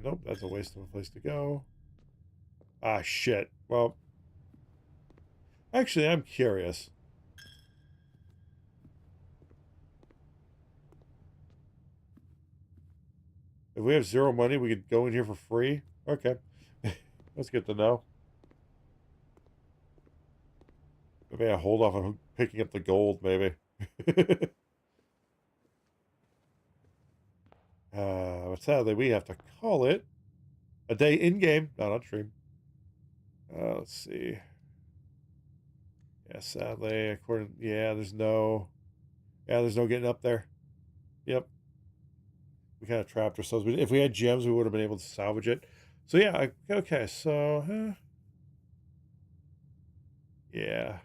Nope, that's a waste of a place to go. Ah, shit. Well, actually, I'm curious. If we have zero money, we could go in here for free? Okay. That's good to know. Maybe I hold off on picking up the gold, maybe. But sadly, we have to call it a day in-game, not on stream. Let's see. Yeah, sadly, according... yeah, there's no... yeah, there's no getting up there. Yep. We kind of trapped ourselves. If we had gems, we would have been able to salvage it. So, yeah, okay, so... yeah.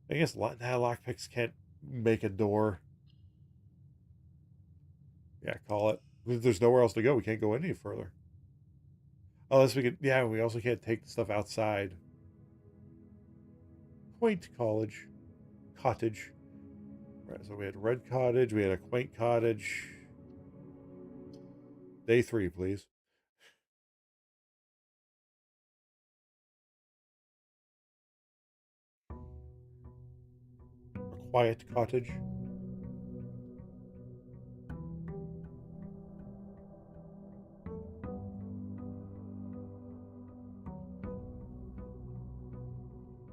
I guess lockpicks can't make a door. Yeah, call it. There's nowhere else to go. We can't go any further. Unless we could... yeah, we also can't take the stuff outside. Quaint college. Cottage. Right, so we had red cottage. We had a quaint cottage. Day 3, please. A quiet cottage.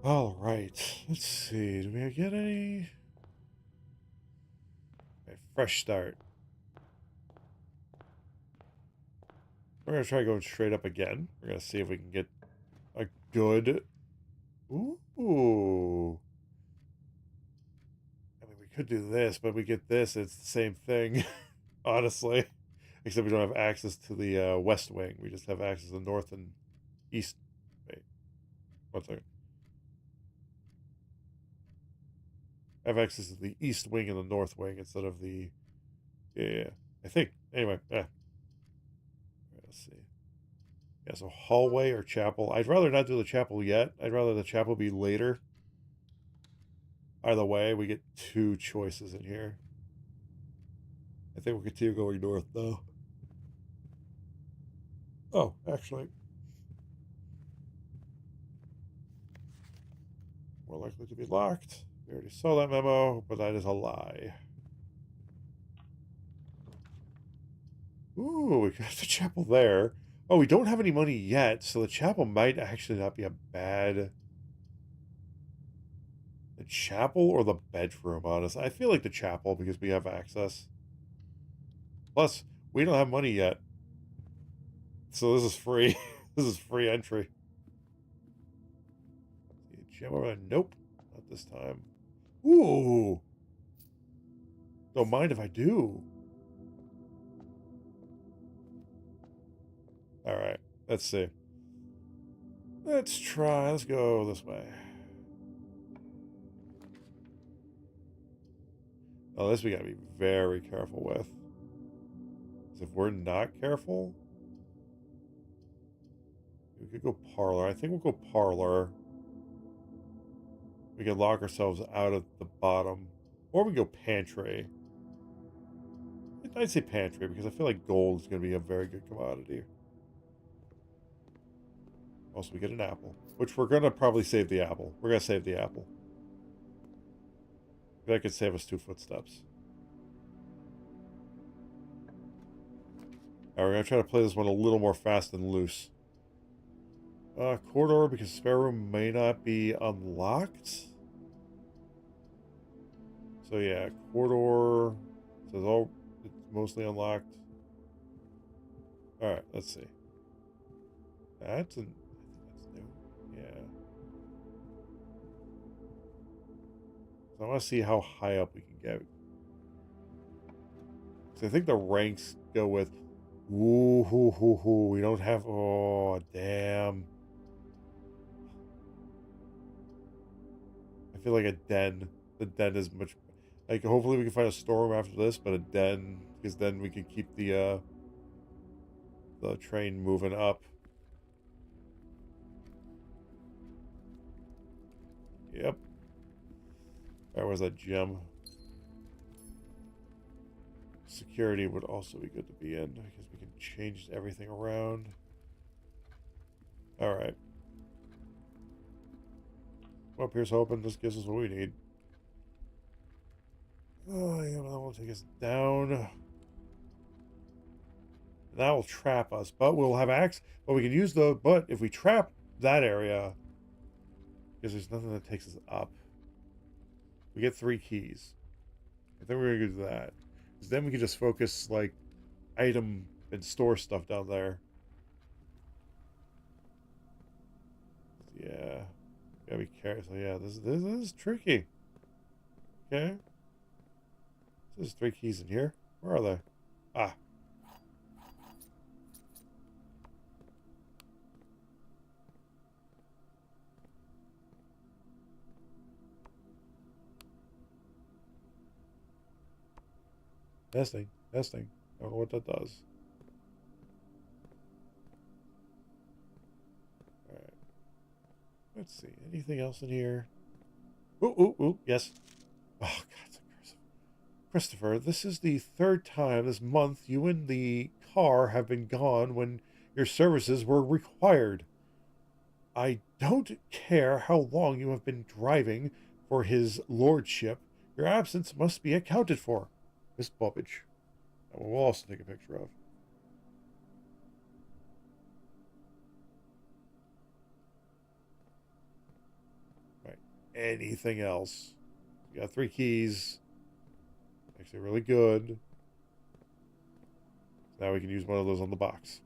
All right. Let's see. Do we get any? Okay, fresh start. We're going to try going straight up again. We're going to see if we can get a good... ooh. I mean, we could do this, but we get this, it's the same thing, honestly. Except we don't have access to the west wing. We just have access to the north and east. Wait, 1 second. I have access to the east wing and the north wing instead of the... yeah, I think. Anyway, yeah. Let's see. Yeah, so hallway or chapel. I'd rather not do the chapel yet. I'd rather the chapel be later. Either way, we get 2 choices in here. I think we'll continue going north, though. Oh, actually, more likely to be locked. We already saw that memo, but that is a lie. Ooh, we got the chapel there. Oh, we don't have any money yet, so the chapel might actually not be a bad... The chapel or the bedroom, honestly? I feel like the chapel because we have access. Plus, we don't have money yet. So this is free. This is free entry. Gem over there? Nope. Not this time. Ooh. Don't mind if I do. Alright. Let's see. Let's try. Let's go this way. Oh, this we gotta be very careful with. Because if we're not careful... We could go parlor. I think we'll go parlor. We can lock ourselves out of the bottom. Or we go pantry. I'd say pantry because I feel like gold is going to be a very good commodity. Also, we get an apple. Which we're going to probably save the apple. We're going to save the apple. That could save us 2 footsteps. Alright, we're going to try to play this one a little more fast and loose. Corridor, because spare room may not be unlocked. So yeah, corridor says, oh, it's mostly unlocked. Alright, let's see. That's an... That's new. Yeah. So I want to see how high up we can get. So I think the ranks go with... Ooh, hoo, hoo, hoo. We don't have... Oh, damn. I feel like a den. The den is much... Like, hopefully we can find a storeroom after this, but a den... Because then we can keep the train moving up. Yep. Alright, where's that gem? Security would also be good to be in, because we can change everything around. Alright. Well, here's hoping this gives us what we need. Oh, yeah, that will take us down. That will trap us, but we'll have axe. But we can use the... But if we trap that area, because there's nothing that takes us up, we get 3 keys. I think we're going to do that. Because then we can just focus, like, item and store stuff down there. Yeah. Gotta be careful. Yeah, this is tricky. Okay. So there's 3 keys in here. Where are they? Ah. Testing. Testing. I don't know what that does. Alright. Let's see. Anything else in here? Ooh, ooh, ooh. Yes. Oh, God. It's a curse. Christopher, this is the 3rd time this month you and the car have been gone when your services were required. I don't care how long you have been driving for his lordship. Your absence must be accounted for. Miss Bubbage. That we'll also take a picture of. Right. Anything else? We got 3 keys. Actually really good. Now we can use one of those on the box.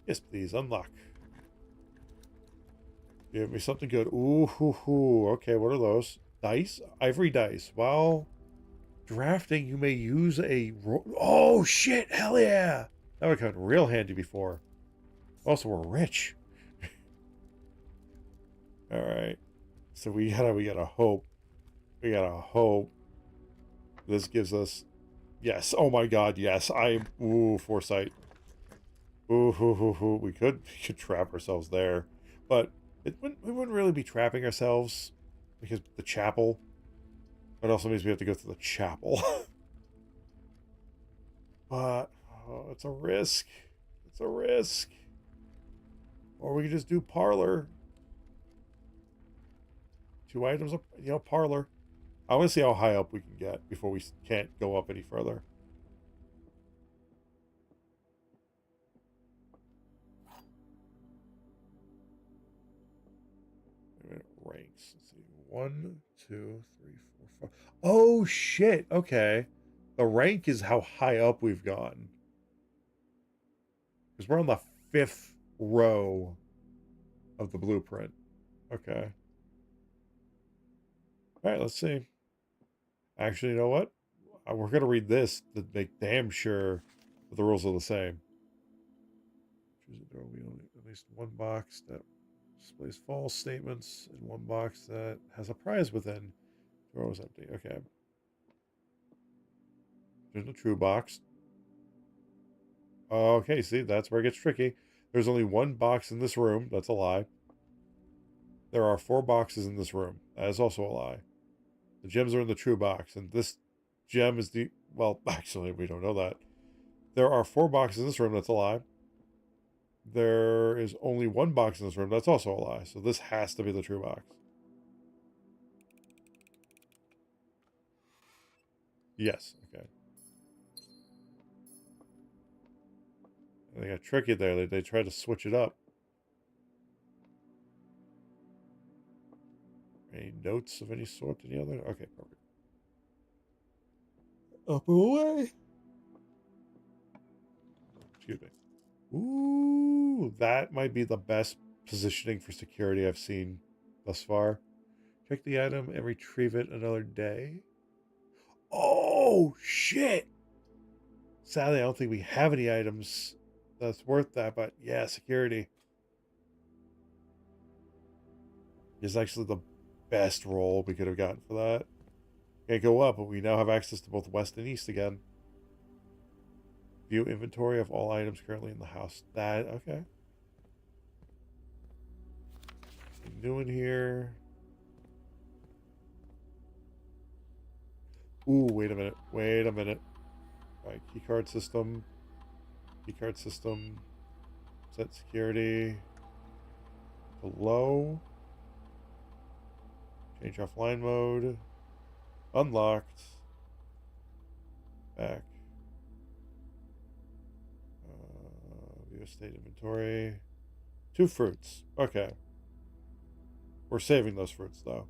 Yes, please, unlock. Give me something good. Ooh, hoo, hoo. Okay, what are those? Dice? Ivory dice. While drafting, you may use a... Oh, shit! Hell yeah! That would come in real handy before. Also, we're rich. Alright. So we gotta hope. We gotta hope this gives us Yes. Oh my god, yes. Ooh, foresight. Ooh. We could trap ourselves there. But we wouldn't really be trapping ourselves because the chapel. It also means we have to go through the chapel. But it's a risk. It's a risk. Or we could just do parlor. 2 items, parlor. I want to see how high up we can get before we can't go up any further. Ranks. Let's see. 1, 2, 3, 4, 5. Oh shit. Okay. The rank is how high up we've gone. Because we're on the 5th row of the blueprint. Okay. All right, let's see. Actually, you know what? We're going to read this to make damn sure that the rules are the same. Choose a door. We only at least one box that displays false statements and one box that has a prize within. Drawer is empty. Okay. There's no true box. Okay, see, that's where it gets tricky. There's only one box in this room. That's a lie. There are 4 boxes in this room. That is also a lie. The gems are in the true box, and this gem is the... Well, actually, we don't know that. There are 4 boxes in this room. That's a lie. There is only 1 box in this room. That's also a lie. So this has to be the true box. Yes. Okay. They got tricky there. They tried to switch it up. Any notes of any sort? Any other? Okay, perfect. Up and away. Excuse me. Ooh, that might be the best positioning for security I've seen thus far. Check the item and retrieve it another day. Oh, shit! Sadly, I don't think we have any items that's worth that, but yeah, security is actually the best roll we could have gotten for that. Can't go up, but we now have access to both west and east again. View inventory of all items currently in the house. That, okay. Anything new in here? Ooh, wait a minute. Wait a minute. All right, keycard system. Keycard system. Set security. Below. Change offline mode. Unlocked. Back. View state inventory. 2 fruits. Okay. We're saving those fruits, though.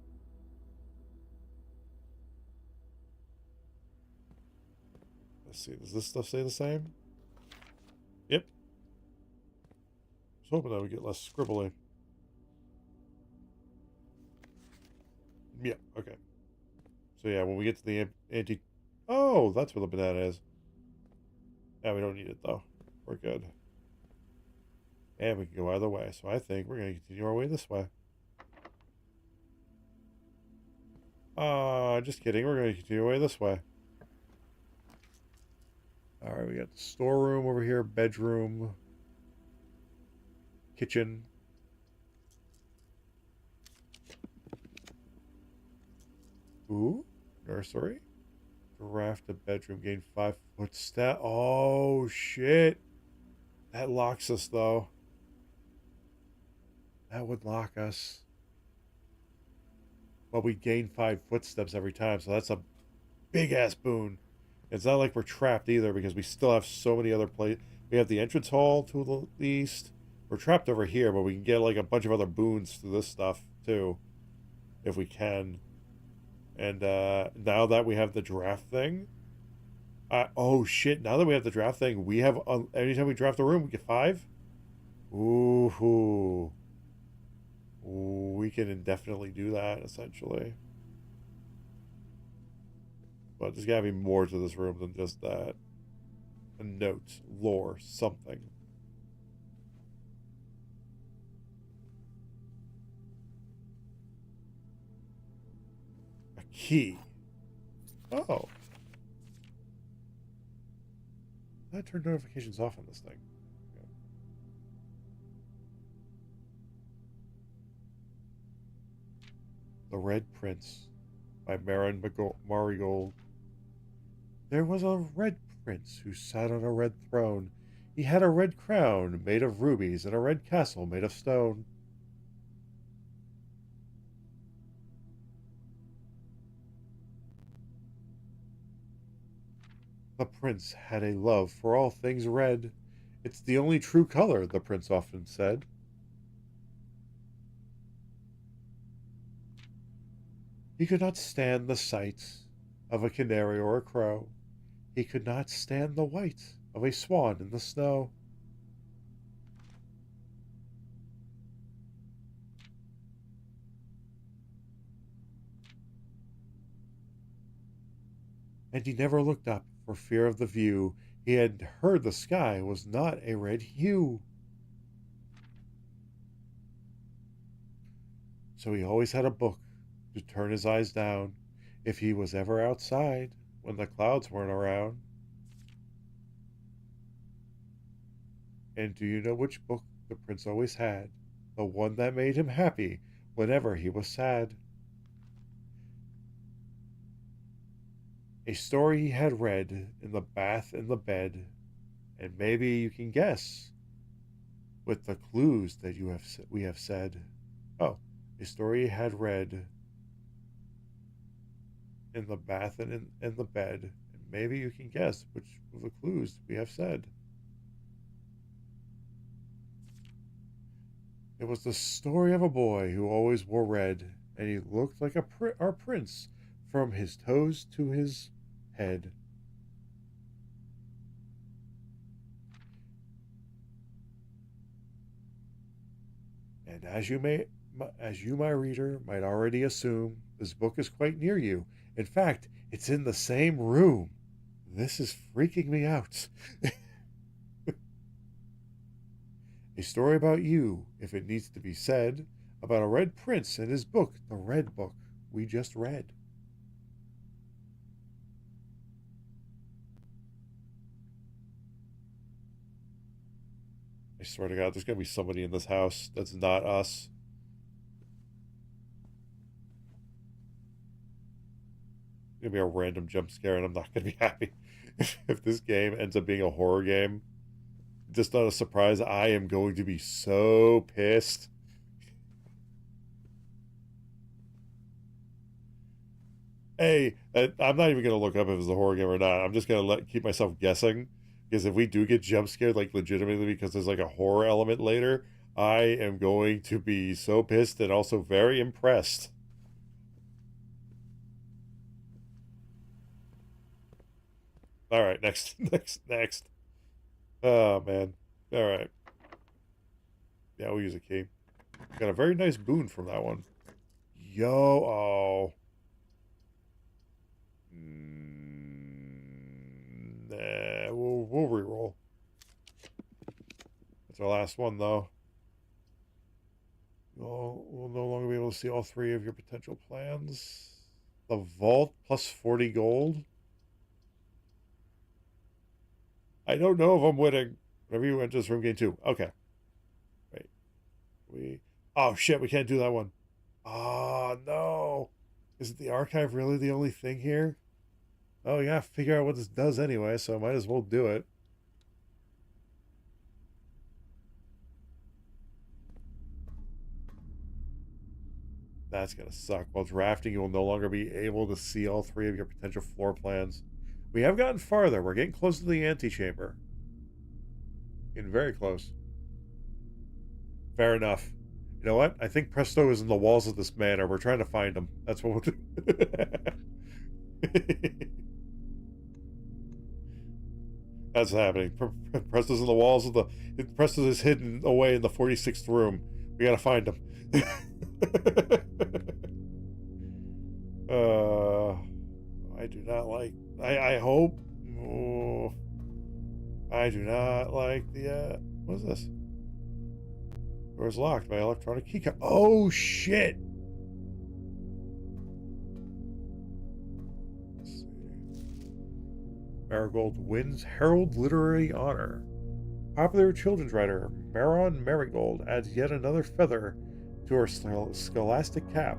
Let's see. Does this stuff stay the same? Yep. I was hoping that would get less scribbly. Yeah, okay. So yeah, when we get to the anti... Oh, that's where the banana is. Yeah, we don't need it, though. We're good. And we can go either way. So I think we're going to continue our way this way. Just kidding. We're going to continue our way this way. Alright, we got the storeroom over here, bedroom, kitchen. Ooh, nursery. Draft a bedroom, gain 5-foot stat. Oh, shit. That locks us, though. That would lock us. But we gain 5 footsteps every time, so that's a big-ass boon. It's not like we're trapped either, because we still have so many other places. We have the entrance hall to the east. We're trapped over here, but we can get like a bunch of other boons through this stuff, too. If we can. And now that we have the draft thing... oh, shit. Now that we have the draft thing, we have... anytime we draft a room, we get 5? Ooh. We can indefinitely do that, essentially. But there's gotta be more to this room than just that. A note, lore, something. A key. Oh. I turned notifications off on this thing. Yeah. The Red Prince by Marigold. There was a red prince who sat on a red throne. He had a red crown made of rubies and a red castle made of stone. The prince had a love for all things red. It's the only true color, the prince often said. He could not stand the sight of a canary or a crow. He could not stand the white of a swan in the snow. And he never looked up for fear of the view. He had heard the sky was not a red hue. So he always had a book to turn his eyes down if he was ever outside when the clouds weren't around. And do you know which book the prince always had? The one that made him happy whenever he was sad. A story he had read in the bath in the bed, and maybe you can guess with the clues that we have said. Oh, a story he had read in the bath and in the bed, and maybe you can guess which of the clues we have said. It was the story of a boy who always wore red, and he looked like our prince from his toes to his head. And as you, my reader, might already assume, this book is quite near you. In fact, it's in the same room. This is freaking me out. A story about you, if it needs to be said, about a red prince and his book, the Red Book we just read. I swear to God, there's going to be somebody in this house that's not us. It's going to be a random jump scare, and I'm not going to be happy. If this game ends up being a horror game, just not a surprise, I am going to be so pissed. Hey, I'm not even going to look up if it's a horror game or not. I'm just going to keep myself guessing. Because if we do get jump scared, like legitimately, because there's like a horror element later, I am going to be so pissed and also very impressed. All right, next. Oh, man. All right. Yeah, we'll use a key. Got a very nice boon from that one. Yo, oh. Nah, we'll reroll. That's our last one, though. We'll no longer be able to see all three of your potential plans. The vault plus 40 gold. I don't know if I'm winning. Whenever you enter this room, gain 2. Okay. Wait. Oh, shit, we can't do that one. Oh, no. Isn't the archive really the only thing here? Oh, you gotta figure out what this does anyway, so I might as well do it. That's gonna suck. While drafting, you will no longer be able to see all three of your potential floor plans. We have gotten farther. We're getting close to the antechamber. Getting very close. Fair enough. You know what? I think Presto is in the walls of this manor. We're trying to find him. That's what we'll do. That's happening. Presto's in the walls of the... Presto is hidden away in the 46th room. We gotta find him. I do not like... I hope... Oh, I do not like the... what is this? Door's locked by electronic keycard. Oh, shit! Let's see. Marigold wins Herald Literary Honor. Popular children's writer Maron Marigold adds yet another feather to her scholastic cap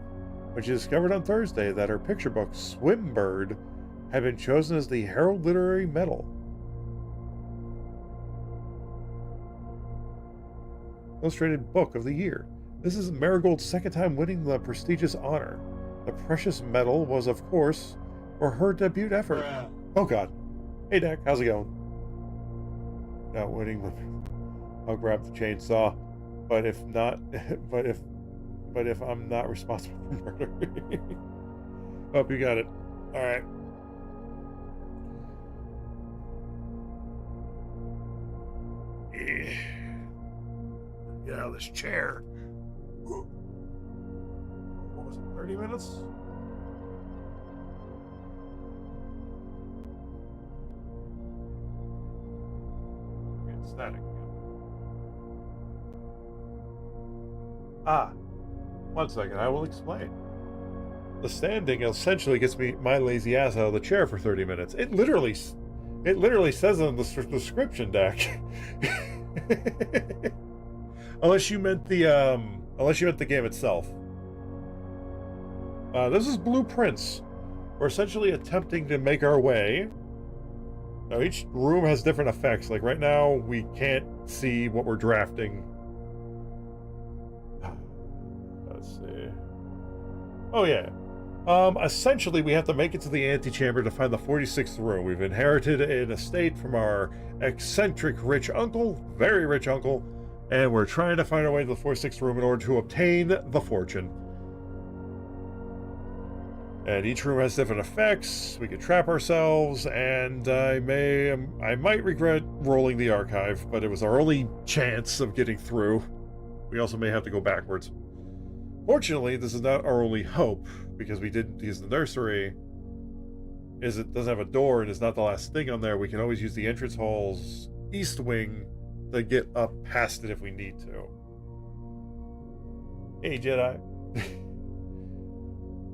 when she discovered on Thursday that her picture book, Swimbird, had been chosen as the Herald Literary Medal. Illustrated Book of the Year. This is Marigold's second time winning the prestigious honor. The precious medal was, of course, for her debut effort. Oh God. Hey Dak, how's it going? Not winning the... I'll grab the chainsaw. But if not... But if I'm not responsible for murder. Hope you got it. Alright. Yeah. Get out of this chair. What was it, 30 minutes? Get static. Ah, 1 second, I will explain. The standing essentially gets me my lazy ass out of the chair for 30 minutes. It literally says in the description deck. Unless you meant the game itself. This is Blueprints. We're essentially attempting to make our way. Now each room has different effects. Like right now, we can't see what we're drafting. Let's see. Oh yeah. Essentially, we have to make it to the antechamber to find the 46th room. We've inherited an estate from our eccentric rich uncle, very rich uncle, and we're trying to find our way to the 46th room in order to obtain the fortune. And each room has different effects. We could trap ourselves, and I might regret rolling the archive, but it was our only chance of getting through. We also may have to go backwards. Fortunately, this is not our only hope, because we didn't use the nursery. It doesn't have a door and it's not the last thing on there. We can always use the entrance hall's east wing to get up past it if we need to. Hey, Jedi.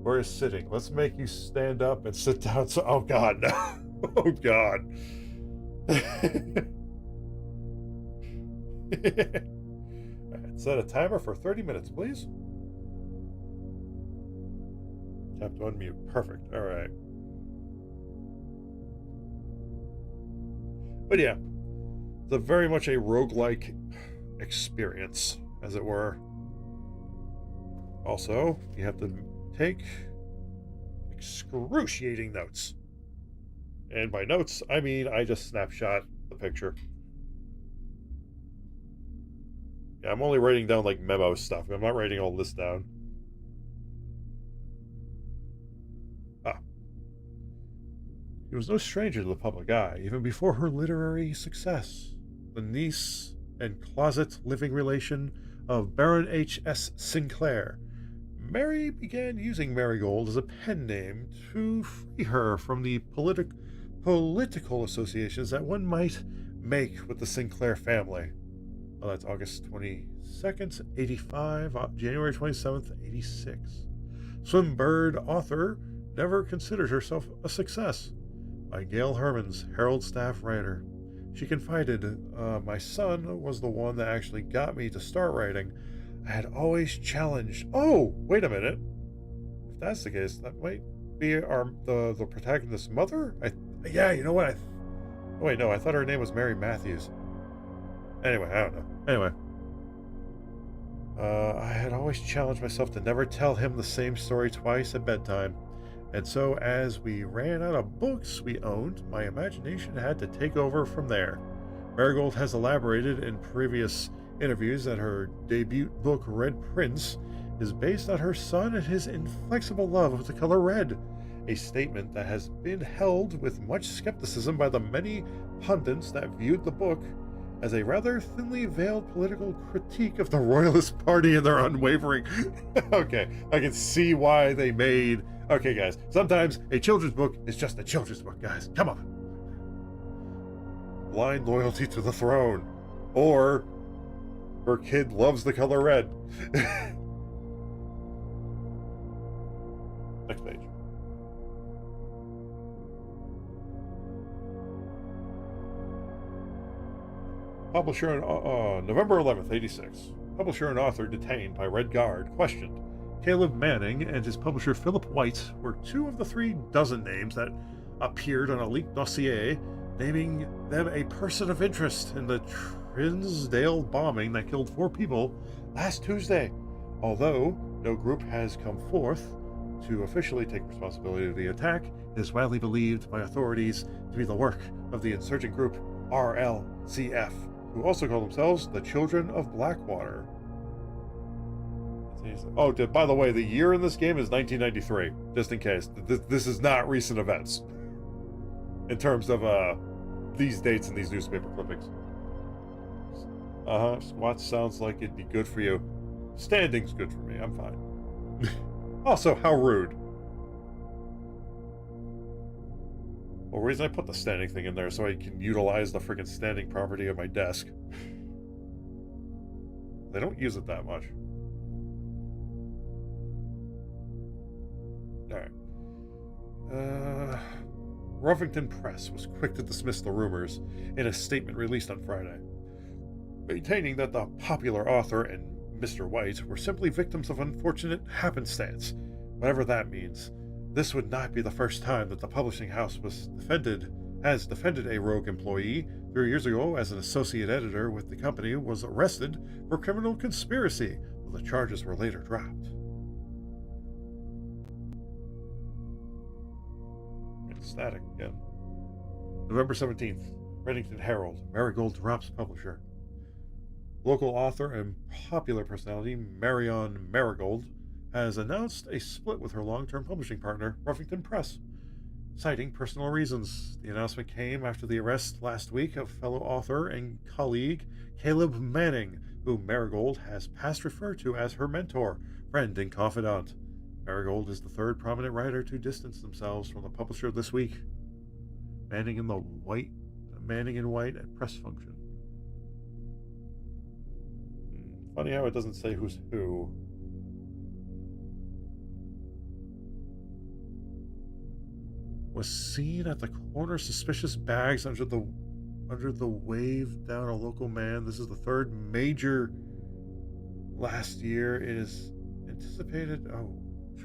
We're sitting. Let's make you stand up and sit down. So, oh God, no. Oh God. Alright, set a timer for 30 minutes, please. Tap to unmute. Perfect. All right. But yeah, it's very much a roguelike experience, as it were. Also, you have to take excruciating notes. And by notes, I mean I just snapshot the picture. Yeah, I'm only writing down like memo stuff. I'm not writing all this down. She was no stranger to the public eye, even before her literary success. The niece and closet living relation of Baron H.S. Sinclair, Mary began using Marigold as a pen name to free her from the political associations that one might make with the Sinclair family. Oh, that's August 22nd, 85, January 27th, 86. Swimbird author never considered herself a success. By Gail Herman's Herald staff writer. She confided, my son was the one that actually got me to start writing. I had always challenged... Oh, wait a minute. If that's the case, that might be the protagonist's mother? Yeah, you know what? Oh, wait, no, I thought her name was Mary Matthews. Anyway, I don't know. Anyway. I had always challenged myself to never tell him the same story twice at bedtime. And so, as we ran out of books we owned, my imagination had to take over from there. Marigold has elaborated in previous interviews that her debut book, Red Prince, is based on her son and his inflexible love of the color red, a statement that has been held with much skepticism by the many pundits that viewed the book as a rather thinly veiled political critique of the Royalist Party and their unwavering... Okay, I can see why they made... Okay, guys, sometimes a children's book is just a children's book, guys. Come on. Blind loyalty to the throne. Or her kid loves the color red. Next page. Publisher and November 11th, 86. Publisher and author detained by Red Guard, questioned. Caleb Manning and his publisher Philip White were two of the 36 names that appeared on a leaked dossier, naming them a person of interest in the Trinsdale bombing that killed 4 people last Tuesday. Although no group has come forth to officially take responsibility of the attack, it is widely believed by authorities to be the work of the insurgent group RLCF, who also call themselves the Children of Blackwater. Oh, by the way, the year in this game is 1993, just in case. This is not recent events in terms of these dates and these newspaper clippings. Squat sounds like it'd be good for you. Standing's good for me. I'm fine. Also, how rude. Well, reason I put the standing thing in there so I can utilize the freaking standing property of my desk. They don't use it that much. Alright. Ruffington Press was quick to dismiss the rumors in a statement released on Friday, maintaining that the popular author and Mr. White were simply victims of unfortunate happenstance, whatever that means. This would not be the first time that the publishing house has defended a rogue employee. 3 years ago, as an associate editor with the company was arrested for criminal conspiracy, though the charges were later dropped. It's static again. November 17th, Reddington Herald, Marigold drops publisher. Local author and popular personality Marion Marigold has announced a split with her long-term publishing partner, Ruffington Press, citing personal reasons. The announcement came after the arrest last week of fellow author and colleague Caleb Manning, whom Marigold has past referred to as her mentor, friend, and confidant. Marigold is the 3rd prominent writer to distance themselves from the publisher this week. Manning in white at press function. Funny how it doesn't say who's who. Was seen at the corner, suspicious bags under the wave down a local man. This is the 3rd major last year. It is anticipated.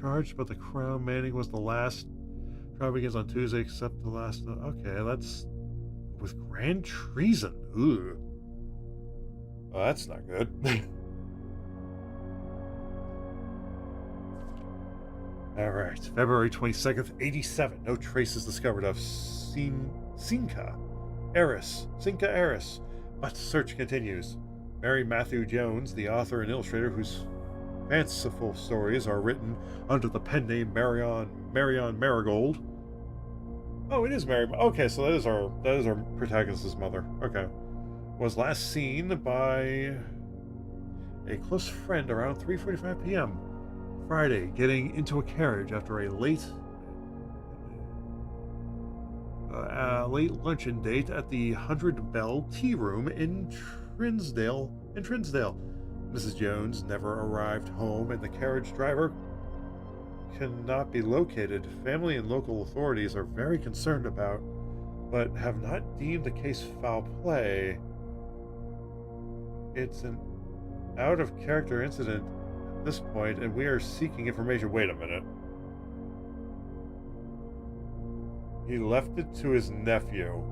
Charged by the Crown. Manning was the last. Trial begins on Tuesday, except the last. Okay, that's with grand treason. Ooh. Well, that's not good. All right, February 22nd, 87. No traces discovered of Cinca Eris, but search continues. Mary Matthew Jones, the author and illustrator whose fanciful stories are written under the pen name Marion Marigold. Oh, it is Mary. Okay, so that is our protagonist's mother. Okay, was last seen by a close friend around 3:45 p.m. Friday, getting into a carriage after a late luncheon date at the 100 Bell Tea Room in Trinsdale. Mrs. Jones never arrived home, and the carriage driver cannot be located. Family and local authorities are very concerned about, but have not deemed the case foul play. It's an out-of-character incident at this point, and we are seeking information. Wait a minute. He left it to his nephew.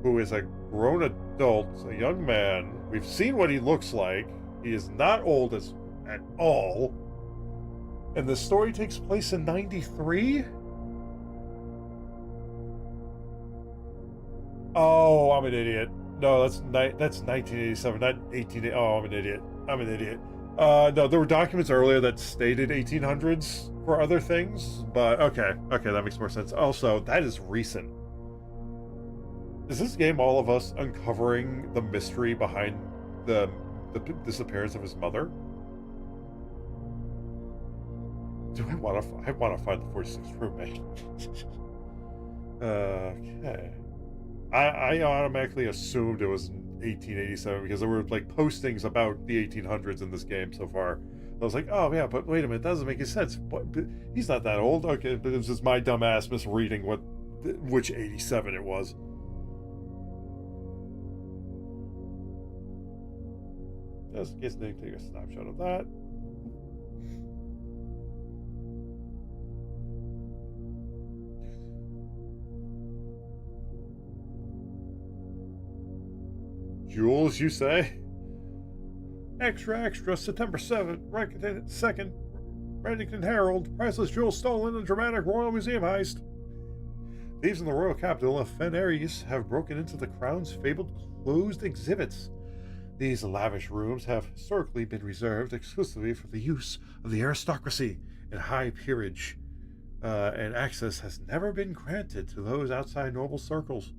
Who is a grown adult, a young man. We've seen what he looks like. He is not old at all. And the story takes place in 93? Oh, I'm an idiot. No, that's 1987, not 18. Oh, I'm an idiot. No, there were documents earlier that stated 1800s for other things, but okay, that makes more sense. Also, that is recent. Is this game all of us uncovering the mystery behind the disappearance of his mother? I want to find the 46th roommate. Okay. I automatically assumed it was 1887 because there were like postings about the 1800s in this game so far. I was like, oh yeah, but wait a minute, that doesn't make any sense. He's not that old. Okay, but it was just my dumb ass misreading what which 87 it was. Just in case they take a snapshot of that. Jules, you say? Extra, extra, September 7th, 2nd, Reddington Herald, priceless jewels stolen in a dramatic Royal Museum heist. Thieves in the royal capital of Feneris have broken into the crown's fabled closed exhibits. These lavish rooms have historically been reserved exclusively for the use of the aristocracy and high peerage, and access has never been granted to those outside noble circles,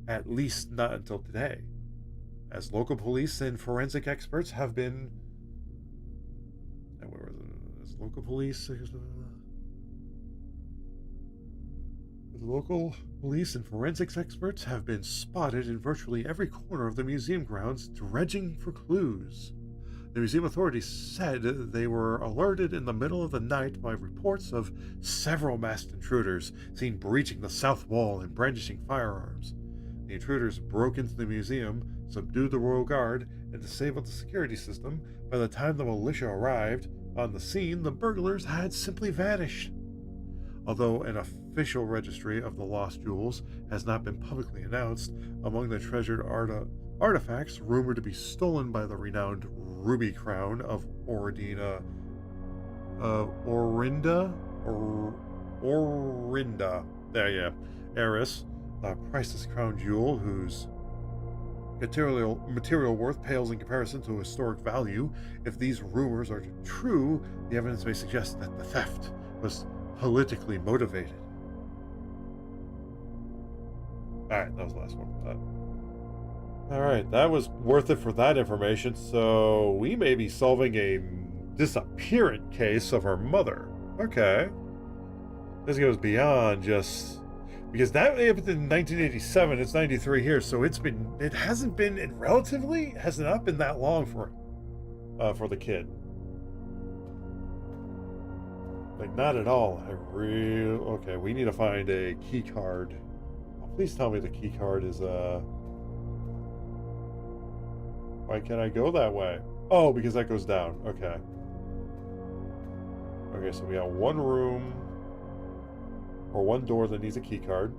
at least not until today. As local police and forensic experts have been... As local police... Local police and forensics experts have been spotted in virtually every corner of the museum grounds dredging for clues. The museum authorities said they were alerted in the middle of the night by reports of several masked intruders seen breaching the south wall and brandishing firearms. The intruders broke into the museum, subdued the royal guard, and disabled the security system. By the time the militia arrived on the scene, the burglars had simply vanished. Although an official registry of the lost jewels has not been publicly announced, among the treasured artifacts rumored to be stolen by the renowned ruby crown of Orinda, heiress, a priceless crown jewel whose material worth pales in comparison to historic value. If these rumors are true, the evidence may suggest that the theft was politically motivated. Alright, that was the last one for that. Alright, that was worth it for that information. So we may be solving a disappearance case of her mother. Okay. This goes beyond just... Because that happened in 1987, it's 93 here, so it hasn't been that long for the kid. Like, not at all. Okay, we need to find a key card. Oh, please tell me the key card is, why can't I go that way? Oh, because that goes down. Okay. Okay, so we got one room, or one door that needs a key card.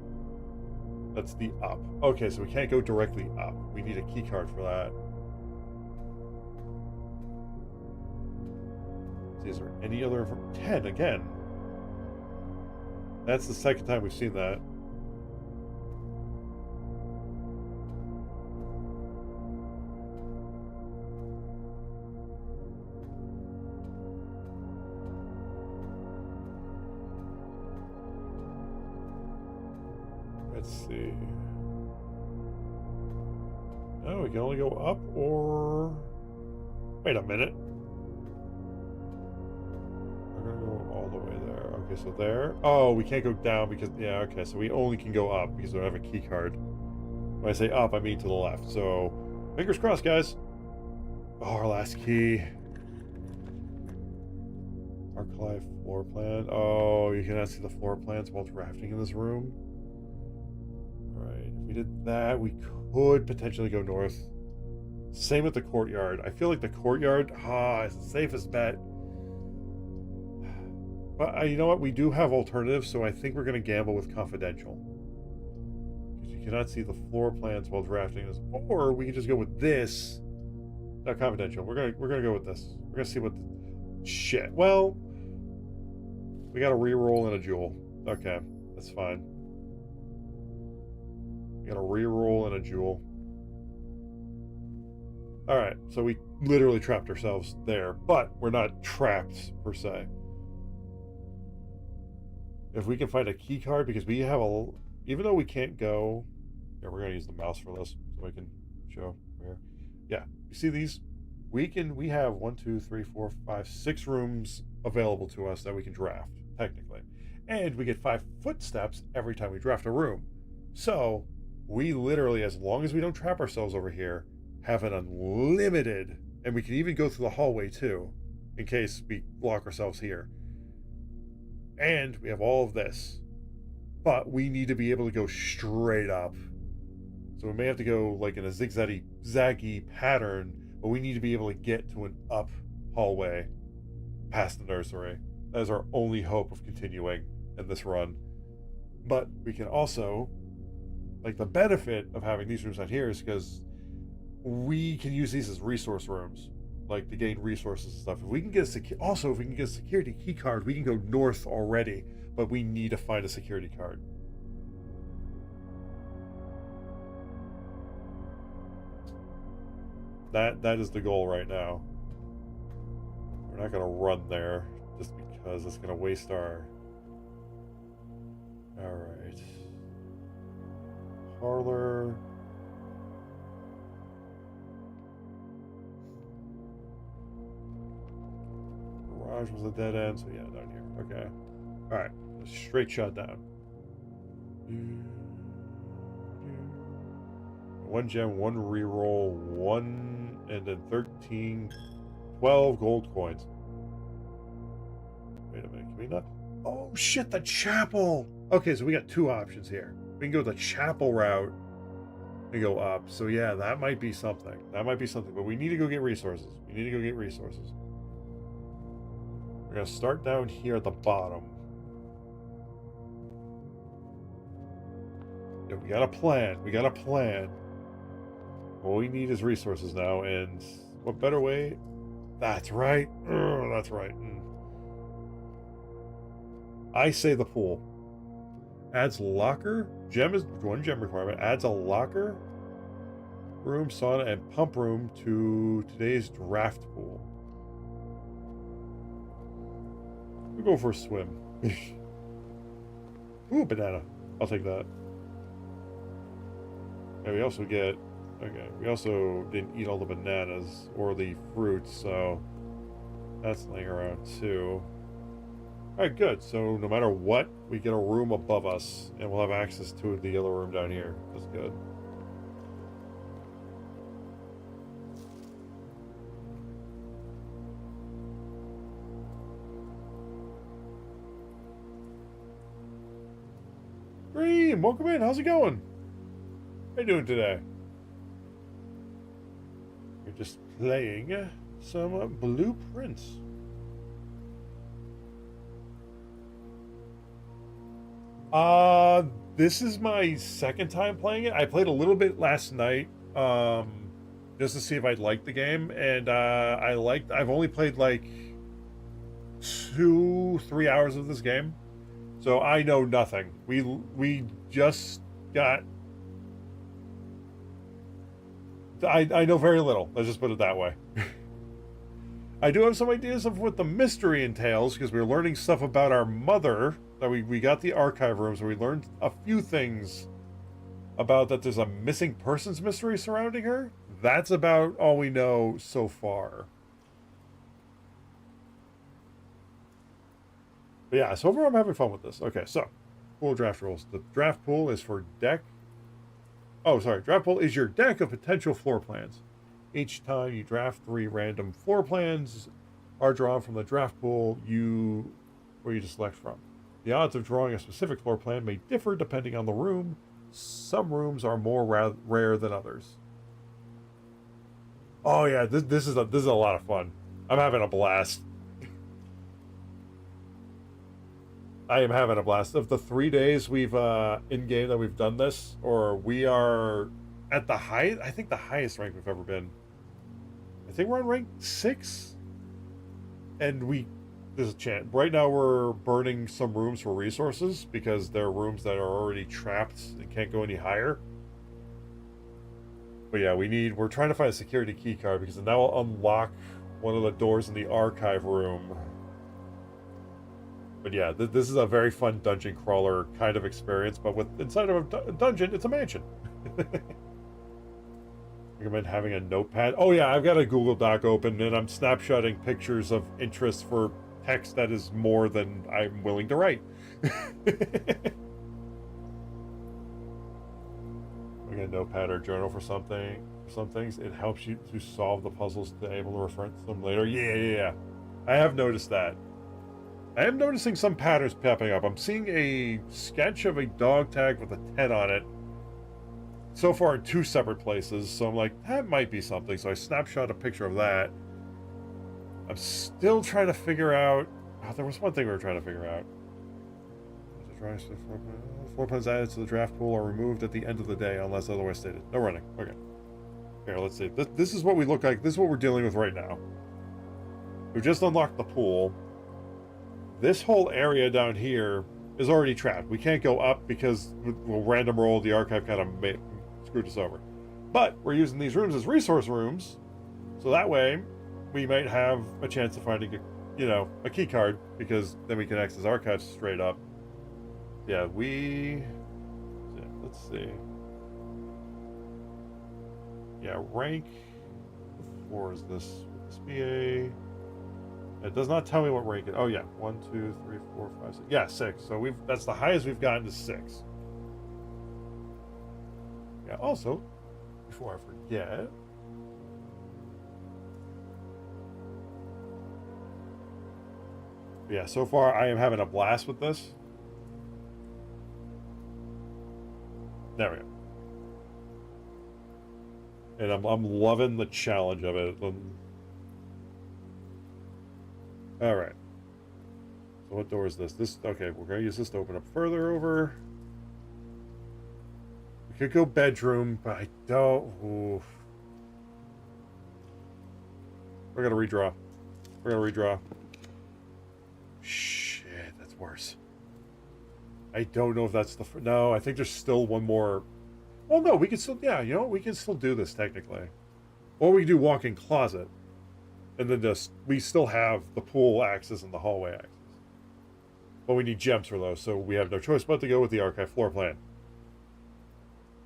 That's the up. Okay, so we can't go directly up. We need a key card for that. Is there any other 10 again? That's the second time we've seen that. Let's see. Oh, we can only go up or... Wait a minute. We're gonna go all the way there. Okay, so there. Oh, we can't go down because... Yeah, okay, so we only can go up because we don't have a key card. When I say up, I mean to the left. So, fingers crossed, guys. Oh, our last key. Archive floor plan. Oh, you cannot see the floor plans while drafting in this room. Alright, if we did that, we could potentially go north. Same with the courtyard. I feel like the courtyard, is the safest bet. But you know what? We do have alternatives, so I think we're going to gamble with confidential. Because you cannot see the floor plans while drafting this. Or we can just go with this. Not confidential. We're gonna go with this. We're gonna see what shit. Well, we got a reroll and a jewel. Okay, that's fine. We got a reroll and a jewel. Alright, so we literally trapped ourselves there, but we're not trapped per se. If we can find a key card, because we have a... Even though we can't go... Yeah, we're going to use the mouse for this, so I can show here. Yeah, you see these? We have 1, 2, 3, 4, 5, 6 rooms available to us that we can draft, technically. And we get 5 footsteps every time we draft a room. So, we literally, as long as we don't trap ourselves over here, have an unlimited... And we can even go through the hallway, too, in case we lock ourselves here. And we have all of this. but we need to be able to go straight up. So we may have to go like in a zigzaggy pattern, but we need to be able to get to an up hallway past the nursery. That is our only hope of continuing in this run. But we can also, like, the benefit of having these rooms out here is because we can use these as resource rooms, like to gain resources and stuff. If we can get if we can get a security key card, we can go north already, but we need to find a security card. That is the goal right now. We're not gonna run there just because it's gonna waste our. All right. Parlor. Garage was a dead end, so yeah, down here. Okay. All right. Straight shot down. 1 gem, 1 reroll, 1, and then 12 gold coins. Wait a minute, can we not? Oh shit, the chapel! Okay, so we got 2 options here. We can go the chapel route and go up. So yeah, that might be something. That might be something, but we need to go get resources. We need to go get resources. We're gonna start down here at the bottom. Yeah, we got a plan. We got a plan. All we need is resources now, and what better way? That's right. That's right. I say the pool. Adds locker. Gem is 1 gem requirement. Adds a locker, room, sauna, and pump room to today's draft pool. We'll go for a swim. Ooh, banana. I'll take that. And we also get... Okay, we also didn't eat all the bananas or the fruits, so that's laying around too. Alright, good. So no matter what, we get a room above us, and we'll have access to the other room down here. That's good. Green, welcome in. How's it going? How you doing today? We're just playing some blueprints. This is my second time playing it. I played a little bit last night, just to see if I'd like the game, and I've only played like 2-3 hours of this game, so I know nothing. We just got. I know very little. Let's just put it that way. I do have some ideas of what the mystery entails, because we were learning stuff about our mother. That we got the archive rooms, where we learned a few things about that there's a missing persons mystery surrounding her. That's about all we know so far. But yeah, so overall I'm having fun with this. Okay, so pool draft rules. The draft pool is for deck. Oh, sorry. Draft pool is your deck of potential floor plans. Each time you draft 3 random floor plans are drawn from the draft pool where you just select from. The odds of drawing a specific floor plan may differ depending on the room. Some rooms are more rare than others. Oh yeah, this is a lot of fun. I'm having a blast. I am having a blast. Of the 3 days we've in game that we've done this, or we are at the highest. I think the highest rank we've ever been. I think we're on rank 6, and there's a chance. Right now we're burning some rooms for resources because there are rooms that are already trapped and can't go any higher. But yeah, we're trying to find a security key card because that will unlock one of the doors in the archive room. But yeah, this is a very fun dungeon crawler kind of experience, but with inside of a dungeon, it's a mansion. Recommend having a notepad. Oh yeah, I've got a Google Doc open and I'm snapshotting pictures of interest for text that is more than I'm willing to write. We got a notepad or journal for something. For some things, it helps you to solve the puzzles to be able to reference them later. Yeah. I have noticed that. I am noticing some patterns popping up. I'm seeing a sketch of a dog tag with a 10 on it so far in 2 separate places, so I'm like, that might be something. So I snapshot a picture of that. I'm still trying to figure out... Oh, there was one thing we were trying to figure out. Floor plans added to the draft pool are removed at the end of the day unless otherwise stated. No running. Okay. Here, let's see. This is what we look like. This is what we're dealing with right now. We just unlocked the pool. This whole area down here is already trapped. We can't go up because we'll random roll. The archive kind of screwed us over. But we're using these rooms as resource rooms, so that way we might have a chance of finding a key card, because then we can access archives straight up. Yeah, let's see. Yeah, rank. What floor is this? Would this be a... It does not tell me what rank it. Oh yeah, 1, 2, 3, 4, 5, 6. Yeah, 6. So that's the highest we've gotten to 6. Yeah. Also, before I forget, yeah. So far, I am having a blast with this. There we go. And I'm loving the challenge of it. All right. So what door is this? Okay, we're going to use this to open up further over. We could go bedroom, but I don't... Oof. We're going to redraw. We're going to redraw. Shit, that's worse. I don't know if that's the... No, I think there's still one more... Well, no, we can still... Yeah, we can still do this, technically. Or we can do walk-in closet. And then we still have the pool access and the hallway access. But we need gems for those, so we have no choice but to go with the archive floor plan.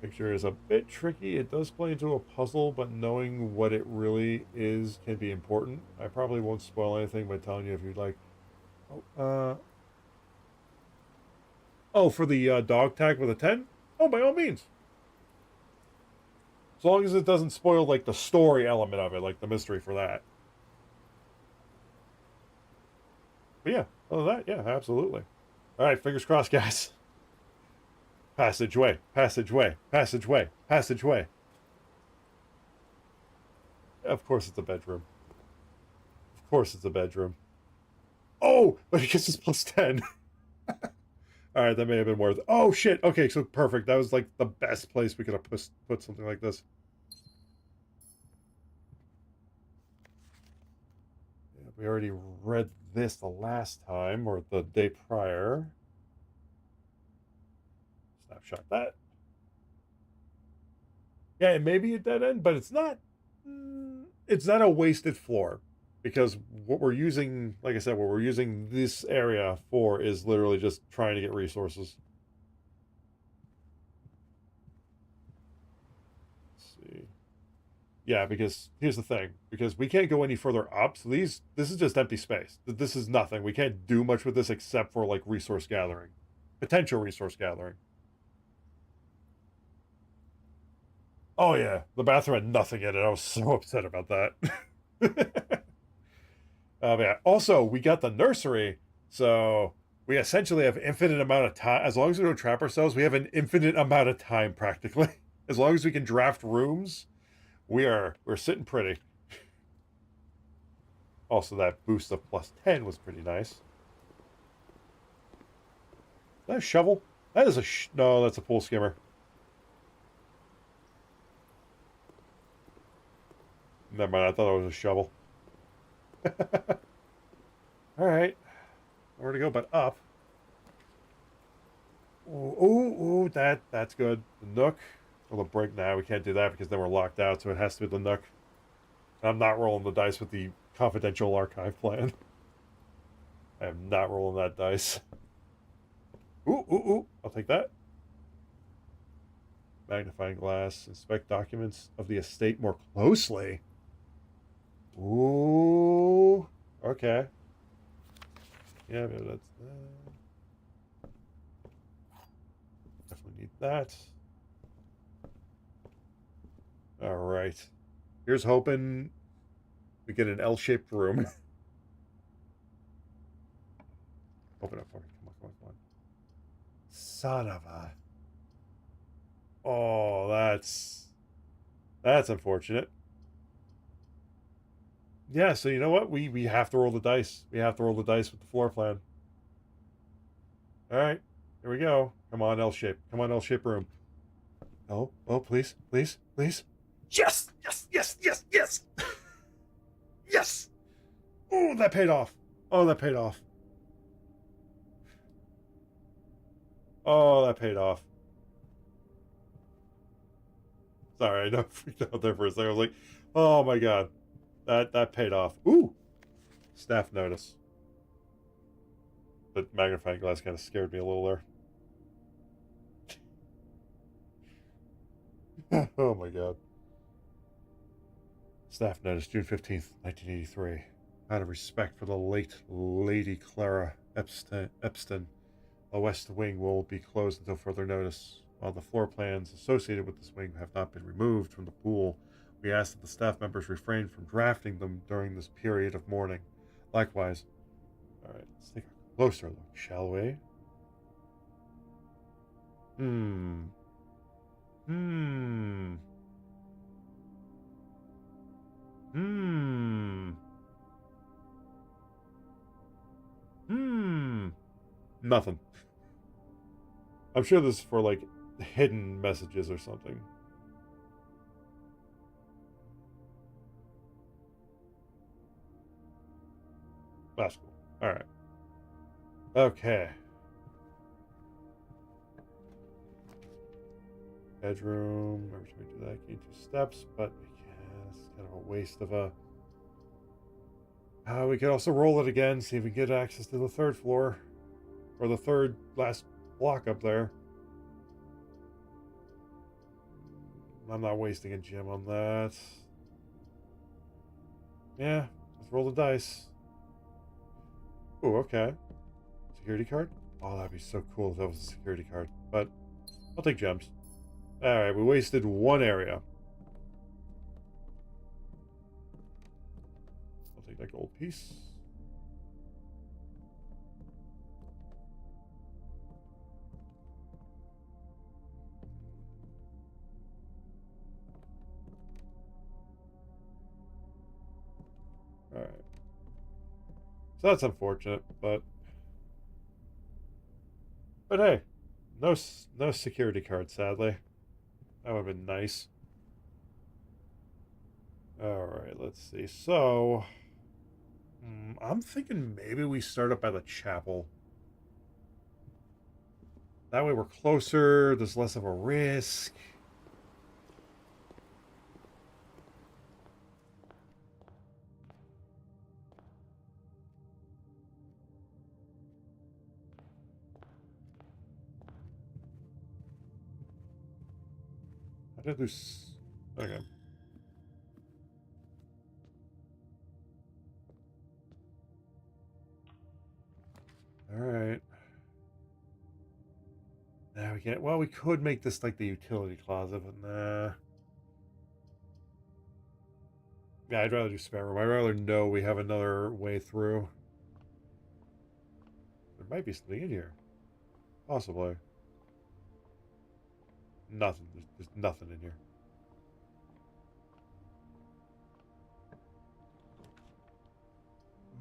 Picture is a bit tricky. It does play into a puzzle, but knowing what it really is can be important. I probably won't spoil anything by telling you if you'd like. Oh, for the dog tag with a 10? Oh, by all means. As long as it doesn't spoil, like, the story element of it, like the mystery for that. But yeah, other than that, yeah, absolutely. All right, fingers crossed, guys. Passageway, passageway, passageway, passageway. Of course it's a bedroom. Of course it's a bedroom. Oh, but it gets us plus 10. All right, that may have been worth it. Oh, shit. Okay, so perfect. That was like the best place we could have put something like this. Yeah, we already read this the last time, or the day prior. Snapshot that. Yeah, it may be a dead end, but it's not. It's not a wasted floor, because what we're using, like I said, what we're using this area for is literally just trying to get resources. Let's see. Yeah, because here's the thing, because we can't go any further up, so this is just empty space. This is nothing. We can't do much with this except for like resource gathering, potential resource gathering. Oh yeah, the bathroom had nothing in it. I was so upset about that. Yeah. Also, we got the nursery, so we essentially have infinite amount of time. As long as we don't trap ourselves, we have an infinite amount of time practically. As long as we can draft rooms, we're sitting pretty. Also, that boost of plus 10 was pretty nice. Is that a shovel? That is no, that's a pool skimmer. Never mind, I thought it was a shovel. All right. Where to go but up? Ooh, that's good. The nook. Well, the break now. We can't do that because then we're locked out, so it has to be the nook. I'm not rolling the dice with the confidential archive plan. I am not rolling that dice. Ooh. I'll take that. Magnifying glass. Inspect documents of the estate more closely. Ooh. Okay. Yeah, maybe that's that. Definitely need that. All right. Here's hoping we get an L-shaped room. Open up for me. Come on, come on, come on. Son of a... Oh, that's unfortunate. Yeah, so you know what? We have to roll the dice. We have to roll the dice with the floor plan. All right, here we go. Come on, L shape. Come on, L shape room. Oh, oh, please, please, please. Yes, yes, yes, yes, yes, yes. Oh, that paid off. Oh, that paid off. Oh, that paid off. Sorry, I know I freaked out there for a second. I was like, oh my god, that paid off. Ooh, staff notice. The magnifying glass kind of scared me a little there. Oh my god. Staff notice, June 15th, 1983. Out of respect for the late Lady Clara Epstein, the west wing will be closed until further notice. While the floor plans associated with this wing have not been removed from the pool, we ask that the staff members refrain from drafting them during this period of mourning. Likewise, all right, let's take a closer look, shall we? Hmm. Hmm. Hmm. Hmm. Nothing. I'm sure this is for like hidden messages or something. That's cool. All right. Okay. Bedroom. Every time we do that, gain 2 steps, but yeah, it's kind of a waste of a. We could also roll it again, see if we get access to the 3rd floor, or the 3rd last block up there. I'm not wasting a gem on that. Yeah, let's roll the dice. Oh, okay. Security card? Oh, that'd be so cool if that was a security card. But I'll take gems. Alright, we wasted 1 area. I'll take that gold piece. Alright. So that's unfortunate, but hey, no security card, sadly. That would have been nice. Alright, let's see. So I'm thinking maybe we start up by the chapel. That way we're closer, there's less of a risk. How did this... Okay. Alright. Now we can't... Well, we could make this like the utility closet, but nah. Yeah, I'd rather do spare room. I'd rather know we have another way through. There might be something in here. Possibly. Nothing. There's nothing in here.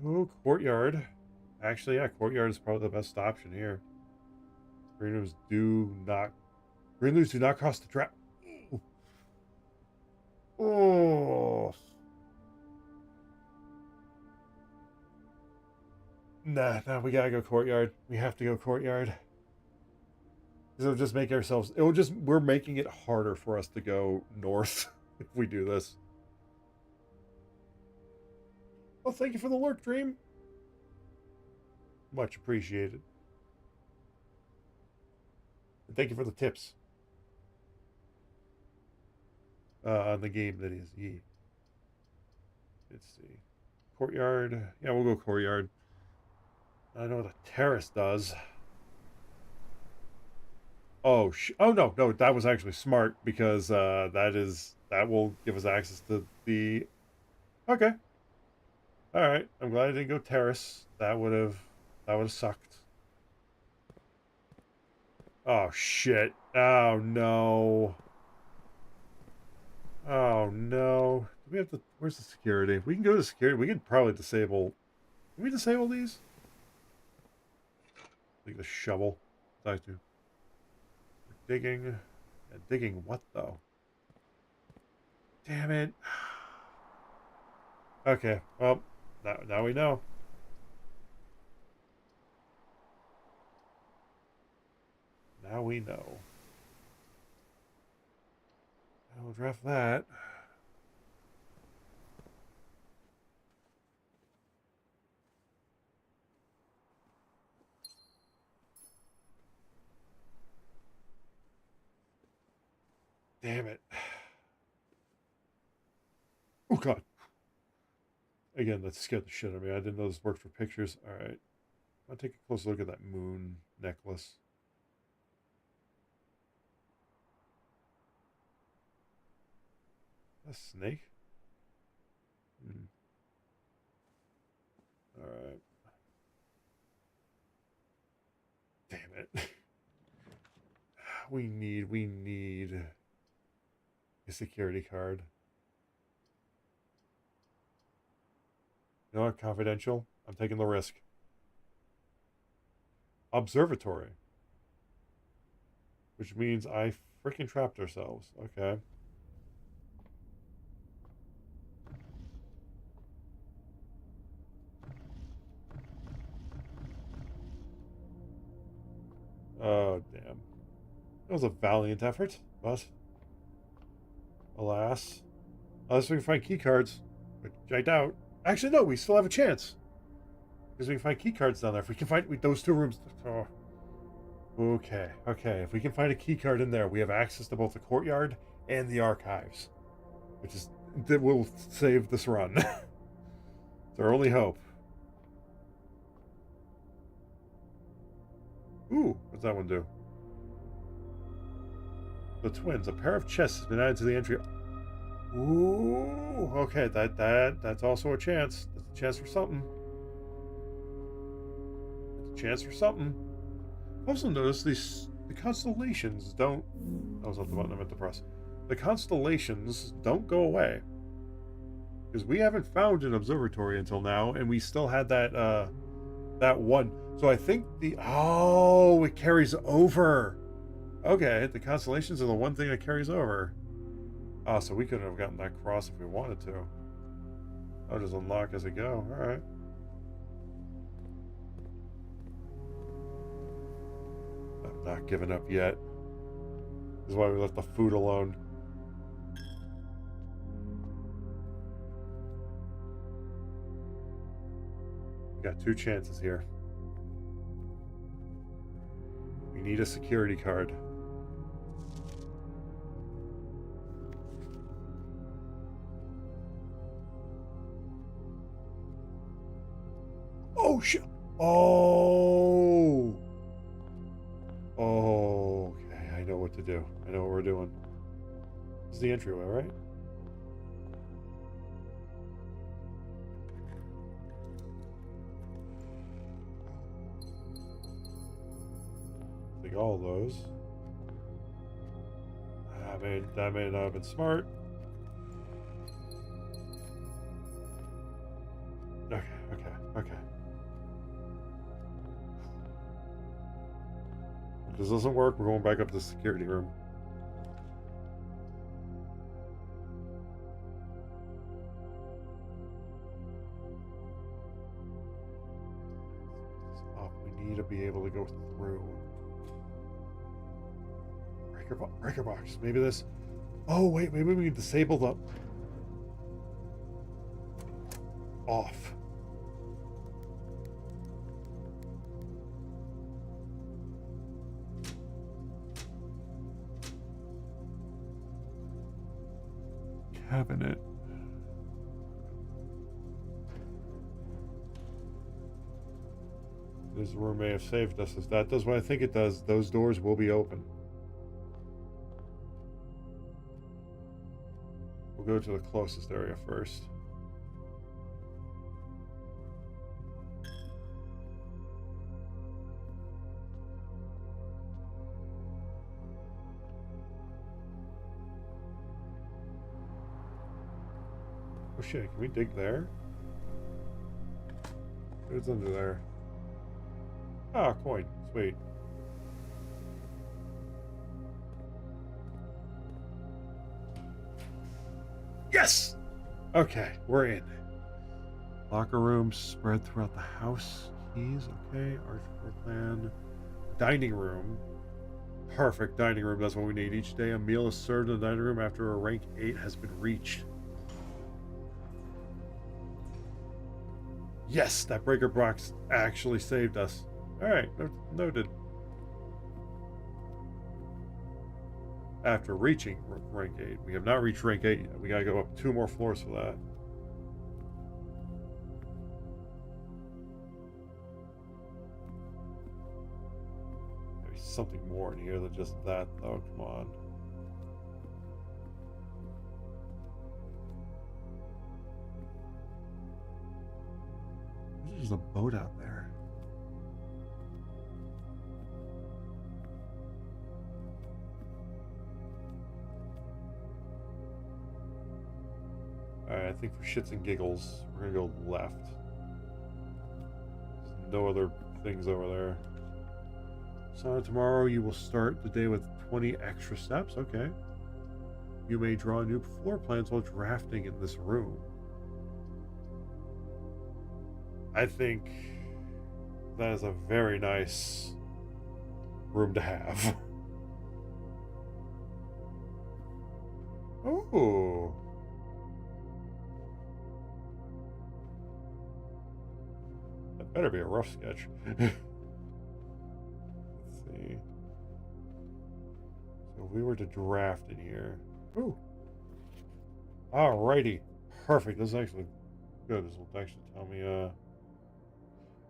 Oh, courtyard. Actually, yeah, courtyard is probably the best option here. Green rooms do not... Green rooms do not cost the trap. Oh. Nah, we gotta go courtyard. We have to go courtyard. It'll just make ourselves... It'll just... We're making it harder for us to go north if we do this. Well, thank you for the lurk, Dream. Much appreciated. And thank you for the tips. On the game, that is. Yeah. Let's see. Courtyard. Yeah, we'll go courtyard. I know what a terrace does. Oh, oh no, that was actually smart because that will give us access to the... Okay. All right. I'm glad I didn't go terrace. That would have sucked. Oh, shit. Oh, no. Oh, no. Do we have to... Where's the security? We can go to security. We can probably disable... Can we disable these? Like the shovel. Talk to. Digging. Yeah, digging what, though? Damn it. Okay, well, now we know. Now we know. I'll draft that. Damn it. Oh, God. Again, that scared the shit out of me. I didn't know this worked for pictures. All right. I'll take a closer look at that moon necklace. A snake? Hmm. All right. Damn it. We need a security card. You know what? Confidential. I'm taking the risk. Observatory. Which means I freaking trapped ourselves. Okay. Oh, damn. It was a valiant effort, but alas. Unless we can find key cards, which I doubt. Actually, no, we still have a chance. Because we can find key cards down there. If we can find those two rooms. Oh. Okay, okay. If we can find a key card in there, we have access to both the courtyard and the archives. Which is, that will save this run. It's our only hope. Ooh, what's that one do? The twins. A pair of chests has been added to the entry. Ooh, okay. That's also a chance. That's a chance for something. That's a chance for something. Also notice the constellations don't. That was not the button I meant to press. The constellations don't go away because we haven't found an observatory until now, and we still had that one. So I think it carries over. Okay, the constellations are the one thing that carries over. Oh, so we couldn't have gotten that cross if we wanted to. I'll just unlock as I go. All right. I'm not giving up yet. This is why we left the food alone. We got two chances here. We need a security card. Oh, shit. Oh. Oh, okay. I know what to do. I know what we're doing. This is the entryway, right? Take all those. That may not have been smart. Okay, okay, okay. If this doesn't work, we're going back up to the security room. Stop. We need to be able to go through. Breaker box. Maybe this. Oh, wait. Maybe we can disable the off. Cabinet. This room may have saved us. If that does what I think it does, those doors will be open. We'll go to the closest area first. Oh shit, can we dig there? What's under there? Ah, coin. Sweet. Yes! Okay, we're in. Locker rooms spread throughout the house. Keys, okay. Arch floor plan. Dining room. Perfect dining room. That's what we need. Each day a meal is served in the dining room after a rank 8 has been reached. Yes, that breaker box actually saved us. Alright, noted. After reaching rank 8. We have not reached rank 8 yet. We gotta go up 2 more floors for that. There's something more in here than just that, though. Come on. There's a boat out there. Alright, I think for shits and giggles, we're gonna go left. There's no other things over there. So tomorrow you will start the day with 20 extra steps. Okay. You may draw new floor plans while drafting in this room. I think that is a very nice room to have. Oh. That better be a rough sketch. Let's see. So if we were to draft in here. Ooh. Alrighty. Perfect. This is actually good. This will actually tell me,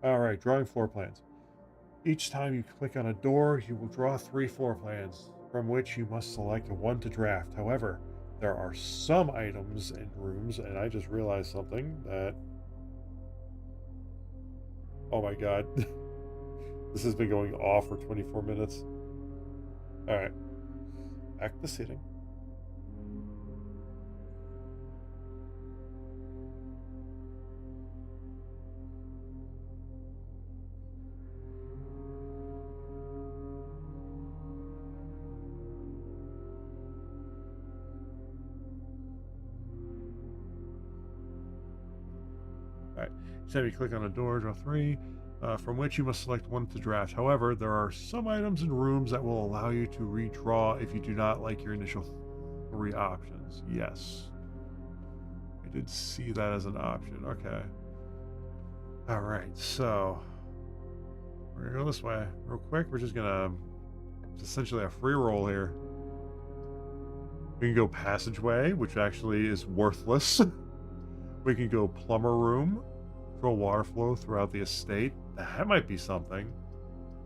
Alright, drawing floor plans. Each time you click on a door, you will draw 3 floor plans, from which you must select one to draft. However, there are some items and rooms, and I just realized something that... Oh my god. This has been going off for 24 minutes. Alright. Back to sitting. Alright, so you click on a door, draw 3, from which you must select one to draft. However, there are some items and rooms that will allow you to redraw if you do not like your initial 3 options. Yes. I did see that as an option. Okay. Alright, so we're gonna go this way real quick. We're just gonna... It's essentially a free roll here. We can go passageway, which actually is worthless. We can go plumber room, control water flow throughout the estate. That might be something.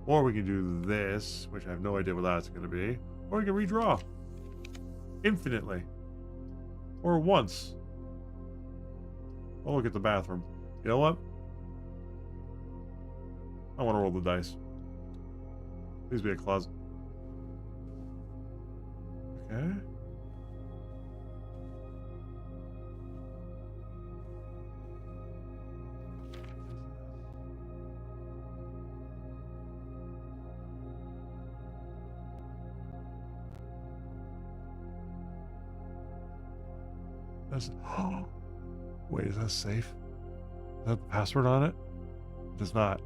Or we can do this, which I have no idea what that's going to be. Or we can redraw. Infinitely. Or once. Oh, look at the bathroom. You know what? I want to roll the dice. Please be a closet. Okay. Wait, is that safe? Is that the password on it? It does not.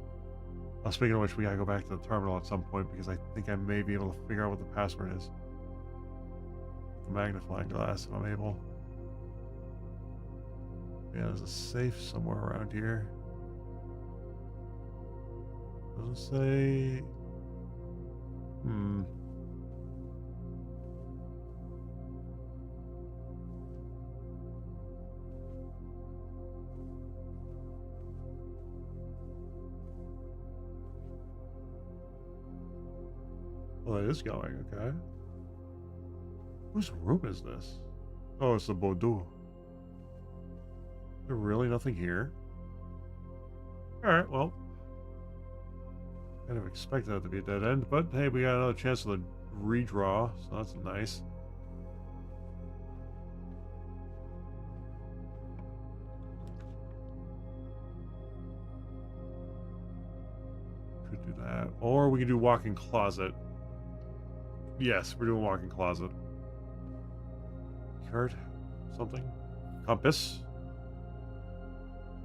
Speaking of which, we gotta go back to the terminal at some point because I think I may be able to figure out what the password is. The magnifying glass, if I'm able. Yeah, there's a safe somewhere around here. Doesn't say... Well, it is going, okay. Whose room is this? Oh, it's the Bordeaux. Is there really nothing here? Alright, well. Kind of expected that to be a dead end, but hey, we got another chance to redraw, so that's nice. that. Or we can do walk-in closet. Yes, we're doing walk-in closet. Card? Something? Compass?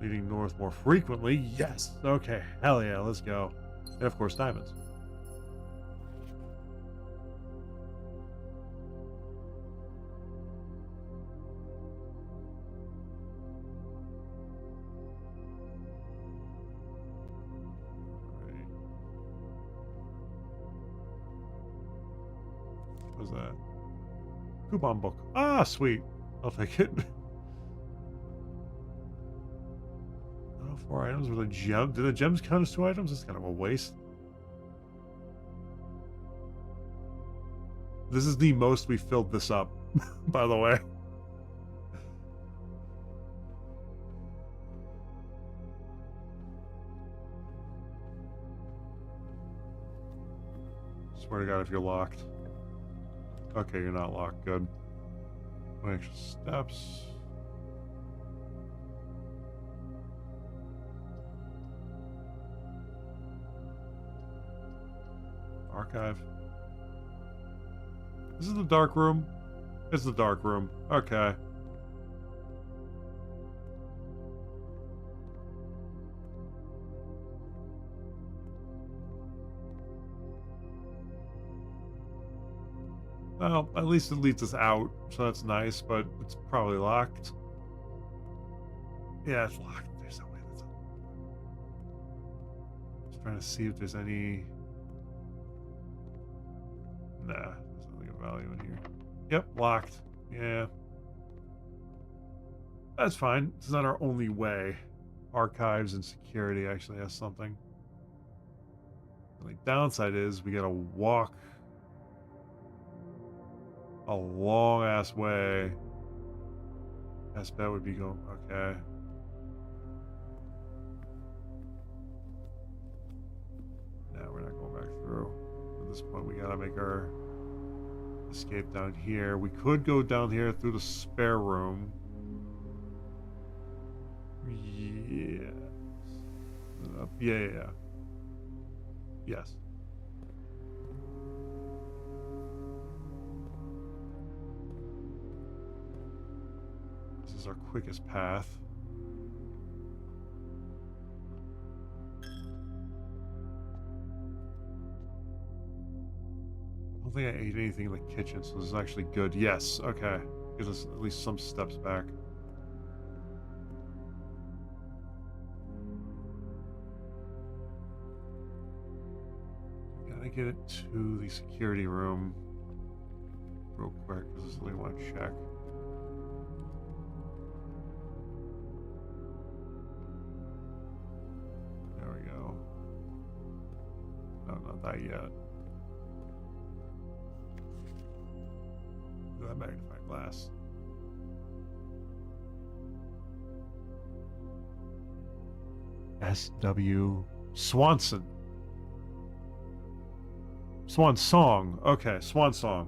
Leading north more frequently? Yes! Okay, hell yeah, let's go. And of course, diamonds. What's that? Coupon book. Ah, sweet. I'll take it. Oh, 4 items with a gem. Do the gems count as 2 items? That's kind of a waste. This is the most we filled this up, by the way. Swear to God, if you're locked. Okay, you're not locked. Good. 1 extra steps. Archive. This is the dark room. It's the dark room. Okay. Well, at least it leads us out, so that's nice, but it's probably locked. Yeah, it's locked. There's no way that's... Just trying to see if there's any... Nah, there's nothing of value in here. Yep, locked. Yeah. That's fine. It's not our only way. Archives and security actually has something. The only downside is we gotta walk a long ass way. Best bet would be going, okay. No, we're not going back through. At this point, we gotta make our escape down here. We could go down here through the spare room. Yes. Yeah. Yes. This is our quickest path. I don't think I ate anything in the kitchen, so this is actually good. Yes, okay. Gives us at least some steps back. Gotta get it to the security room real quick, because this is what we want to check. There we go. No, not that yet. That magnifying glass. S.W. Swanson. Swan Song. Okay, Swan Song.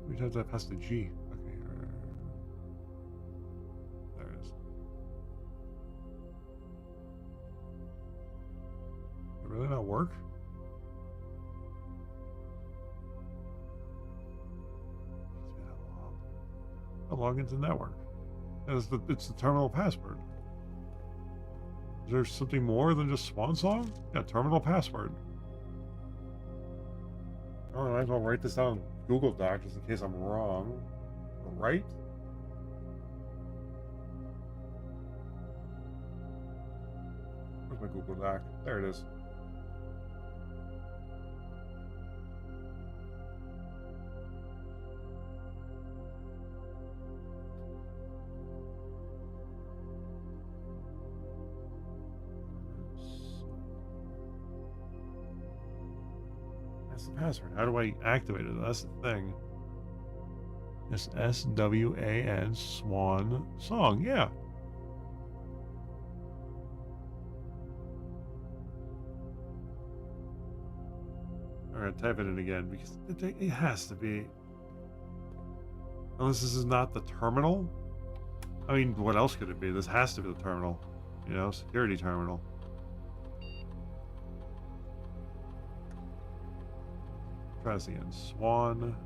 We have that past the G. Okay. There it is. Did it really not work? I'll log into the network. It's the terminal password. Is there something more than just Swan Song? Yeah, terminal password. Oh, I might as well write this down in Google Doc just in case I'm wrong. Right? Where's my Google Doc? There it is. That's the password. How do I activate it? That's the thing. It's SWAN Swan Song. Yeah. All right, type it in again because it has to be. Unless this is not the terminal. I mean, what else could it be? This has to be the terminal. You know, security terminal. Try this again. Swan.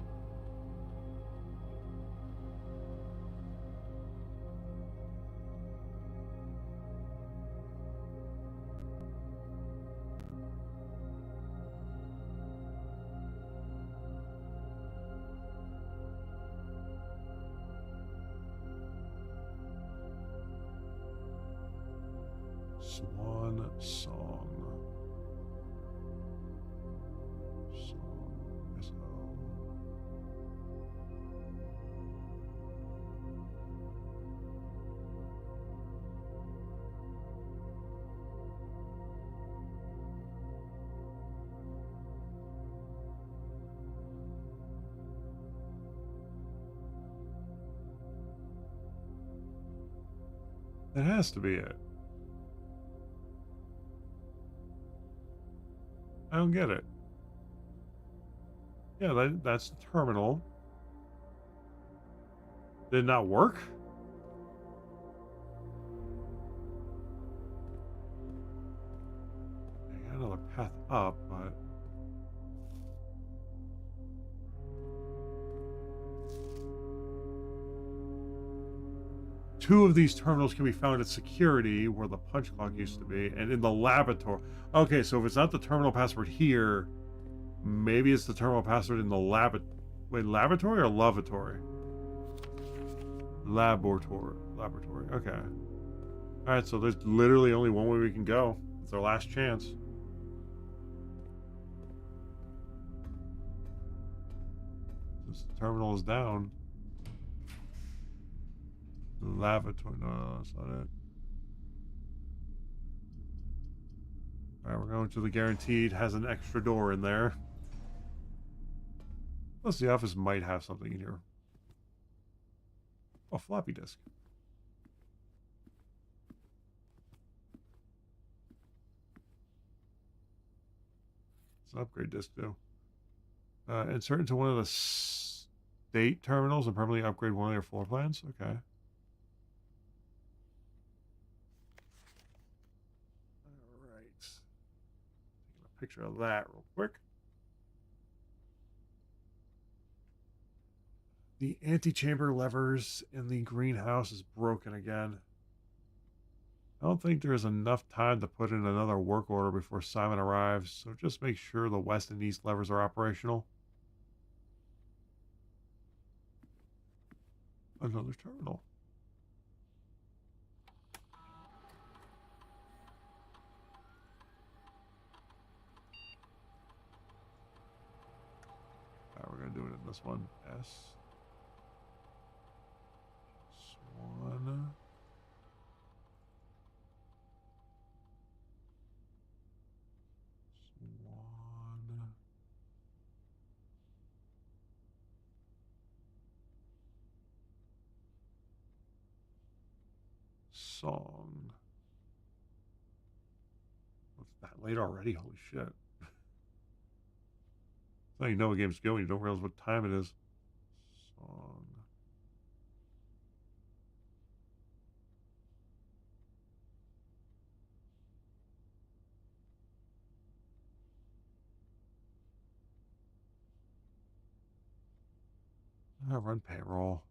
Swan Song. Song. S-O. That has to be it. I don't get it. Yeah, that's the terminal. Did it not work? I got another path up, but... Two of these terminals can be found at security, where the punch clock used to be, and in the laboratory. Okay, so if it's not the terminal password here, maybe it's the terminal password in the laboratory or lavatory? Laboratory. Okay. All right, so there's literally only one way we can go. It's our last chance. Since the terminal is down. Lavatory. No, that's not it. All right, we're going to the guaranteed. Has an extra door in there. Plus, the office might have something in here. Oh, floppy disk. It's an upgrade disk, too. Insert into one of the state terminals and permanently upgrade one of your floor plans. Okay. All right. Taking a picture of that real quick. The antechamber levers in the greenhouse is broken again. I don't think there is enough time to put in another work order before Simon arrives, so just make sure the west and east levers are operational. Another terminal. Alright, we're gonna do it in this one. S. Swan. Swan. Song. What's that late already? Holy shit. That's how you know a game's going. You don't realize what time it is. Song. Run payroll.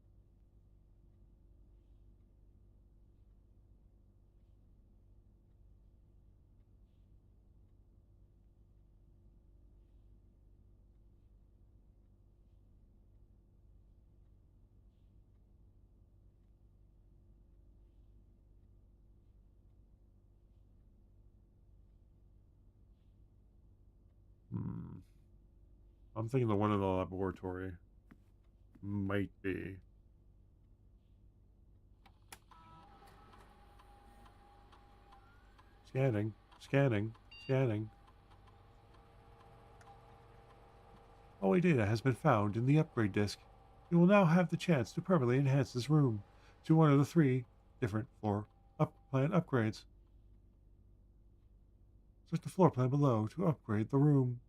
I'm thinking the one in the laboratory. Might be. Scanning, scanning, scanning. All data has been found in the upgrade disk. You will now have the chance to permanently enhance this room to one of the 3 different floor plan upgrades. Select the floor plan below to upgrade the room.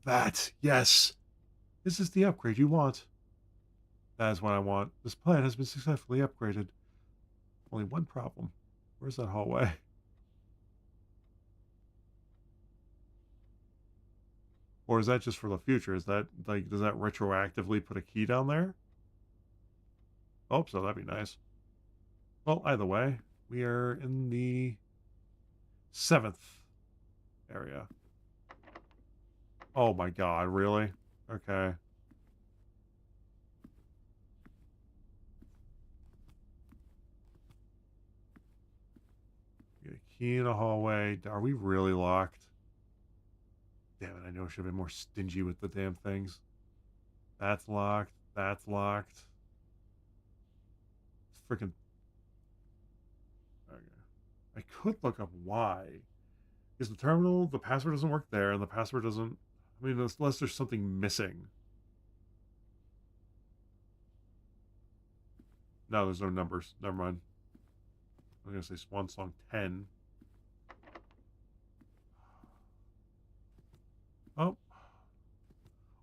That, yes! This is the upgrade you want. That is what I want. This plan has been successfully upgraded. Only one problem. Where's that hallway? Or is that just for the future? Is that, like, does that retroactively put a key down there? Oh, so that'd be nice. Well, either way, we are in the 7th area. Oh my god, really? Okay. Get a key in a hallway. Are we really locked? Damn it, I know I should have been more stingy with the damn things. That's locked. That's locked. It's freaking... Okay. I could look up why. Because the terminal, the password doesn't work there, and the password doesn't... I mean, unless there's something missing. No, there's no numbers. Never mind. I'm going to say Swan Song 10. Oh.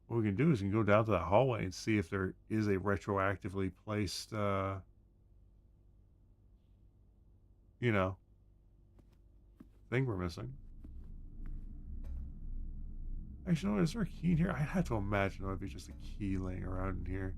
What we can do is we can go down to that hallway and see if there is a retroactively placed, you know, thing we're missing. Actually, no, is there a key in here? I had to imagine it would be just a key laying around in here.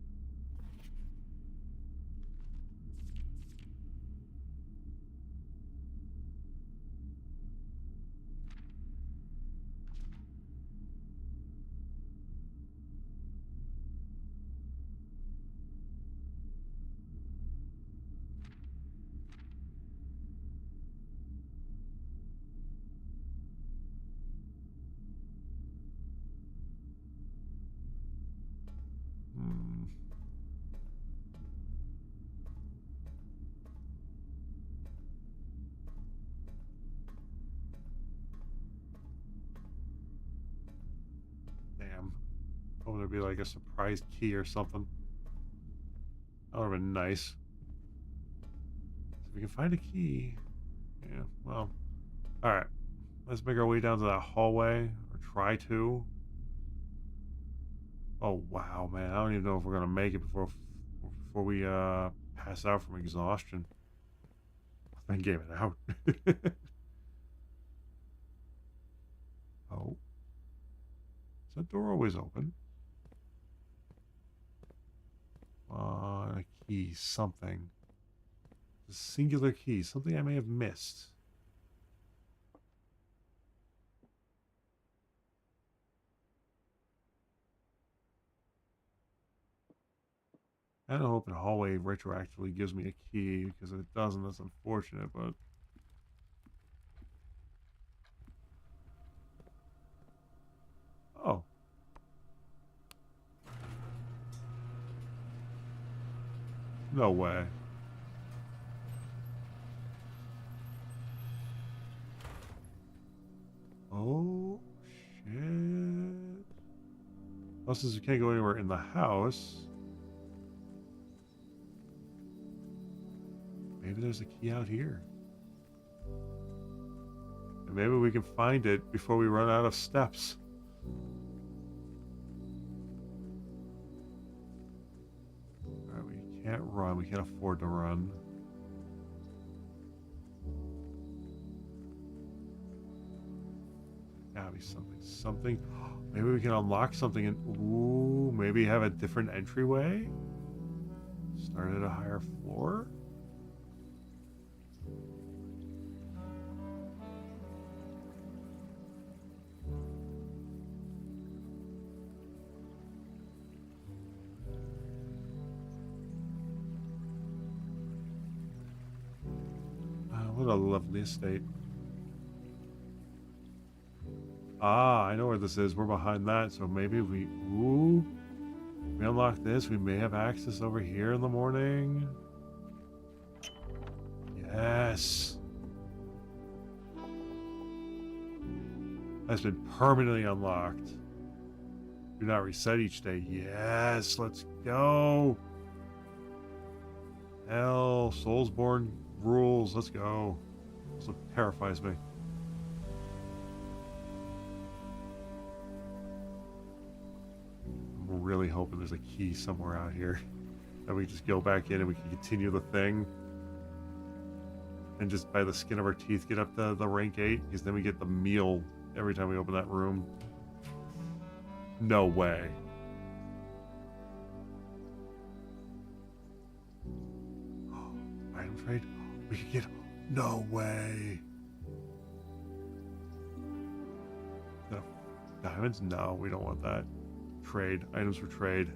Hmm. Damn. Oh, there'd be like a surprise key or something. That would have been nice. If we can find a key. Yeah, well. Alright. Let's make our way down to that hallway. Or try to. Oh, wow, man. I don't even know if we're going to make it before we pass out from exhaustion. Then gave it out. Oh. Is that door always open? A key, something. A singular key, something I may have missed. I don't hope the hallway retroactively gives me a key, because if it doesn't, that's unfortunate, but... Oh. No way. Oh, shit. Well, since we can't go anywhere in the house... Maybe there's a key out here. And maybe we can find it before we run out of steps. Alright, we can't run. We can't afford to run. Gotta be something. Something. Maybe we can unlock something and... Ooh, maybe have a different entryway? Start at a higher floor? What a lovely estate. Ah, I know where this is. We're behind that, so maybe we... Ooh. We unlock this. We may have access over here in the morning. Yes. That's been permanently unlocked. Do not reset each day. Yes, let's go. Hell, Soulsborne rules. Let's go. This terrifies me. I'm really hoping there's a key somewhere out here that we just go back in and we can continue the thing. And just by the skin of our teeth get up to the rank 8, because then we get the meal every time we open that room. No way. Item trade? We could get... No way. No. Diamonds? No, we don't want that. Trade. Items for trade.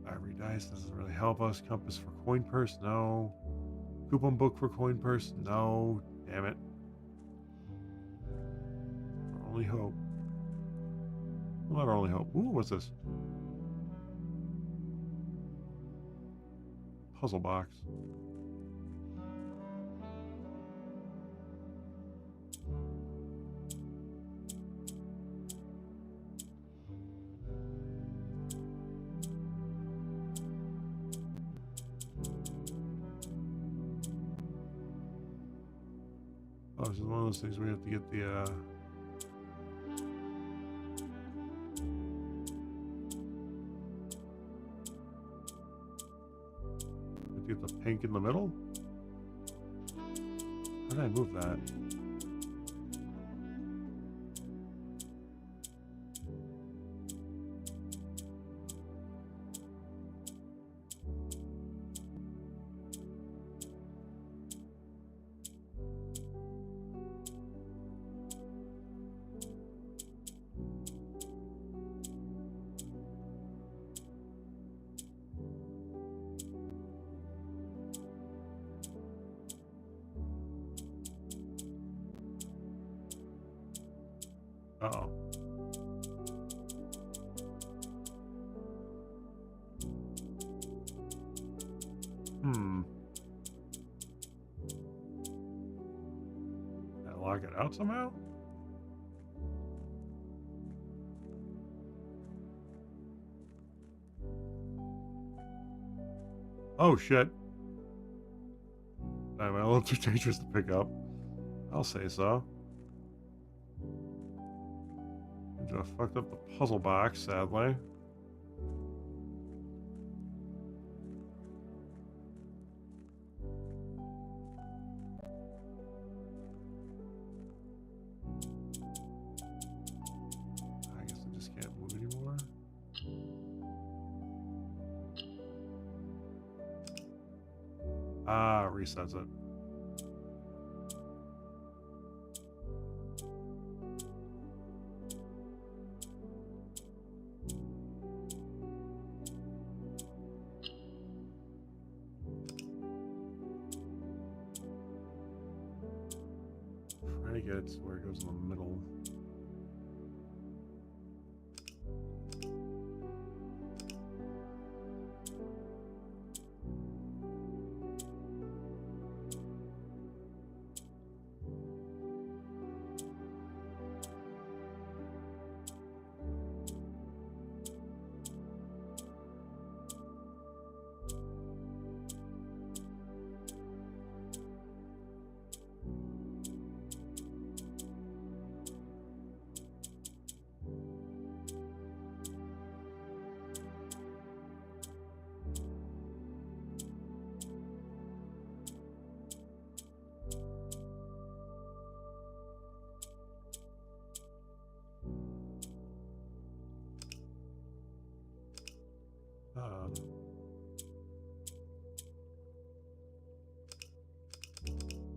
Ivory dice doesn't really help us. Compass for coin purse? No. Coupon book for coin purse? No. Damn it. Our only hope. Well, not our only hope. Ooh, what's this? Puzzle box. Oh, this is one of those things where we have to get the, get the pink in the middle? How did I move that? Uh-oh. Gotta lock it out somehow? Oh, shit. Am I a little too dangerous to pick up? I'll say so. I fucked up the puzzle box, sadly. I guess I just can't move anymore. Ah, resets it. Trying to get it to where it goes in the middle.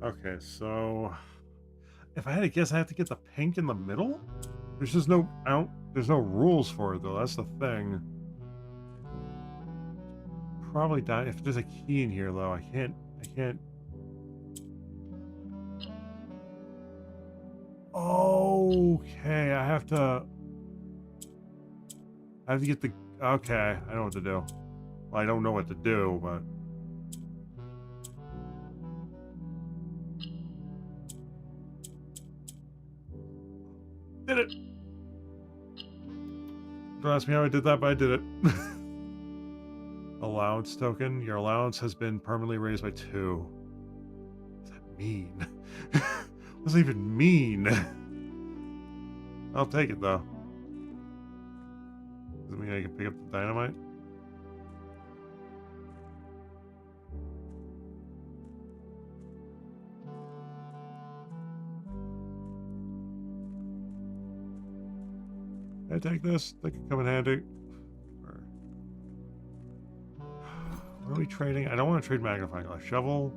Okay, so if I had to guess, I have to get the pink in the middle? There's just no, there's no rules for it though. That's the thing. Probably die if there's a key in here though. I can't. Okay, I have to get the, okay, I know what to do. Well, I don't know what to do, but did it. Don't ask me how I did that, but I did it. Allowance token. Your allowance has been permanently raised by 2. What does that mean? What does that even mean? I'll take it though. Does it mean I can pick up the dynamite? Can I take this? That could come in handy. What are we trading? I don't want to trade magnifying glass. Shovel.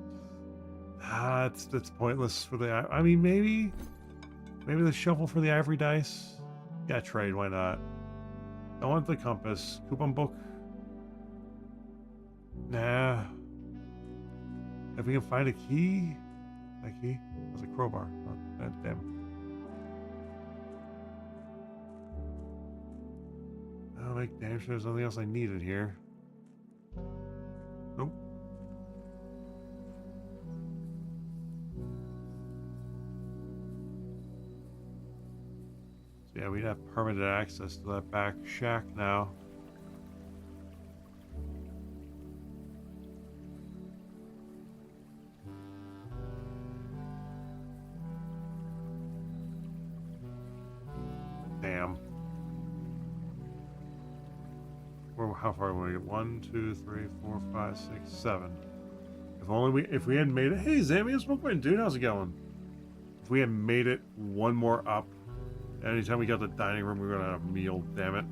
That's pointless for the. I mean, maybe the shovel for the ivory dice. Yeah, trade. Why not? I want the compass. Coupon book. Nah. If we can find a key. A key? There's a crowbar. Oh, damn. I'll make damn sure there's nothing else I need in here. Nope. So yeah, we'd have permanent access to that back shack now. Damn. How far away? 1, 2, 3, 4, 5, 6, 7. If we had made it. Hey, Zammy, Smokeman, dude, how's it going? If we had made it one more up, anytime we got the dining room, we were gonna have a meal. Damn it.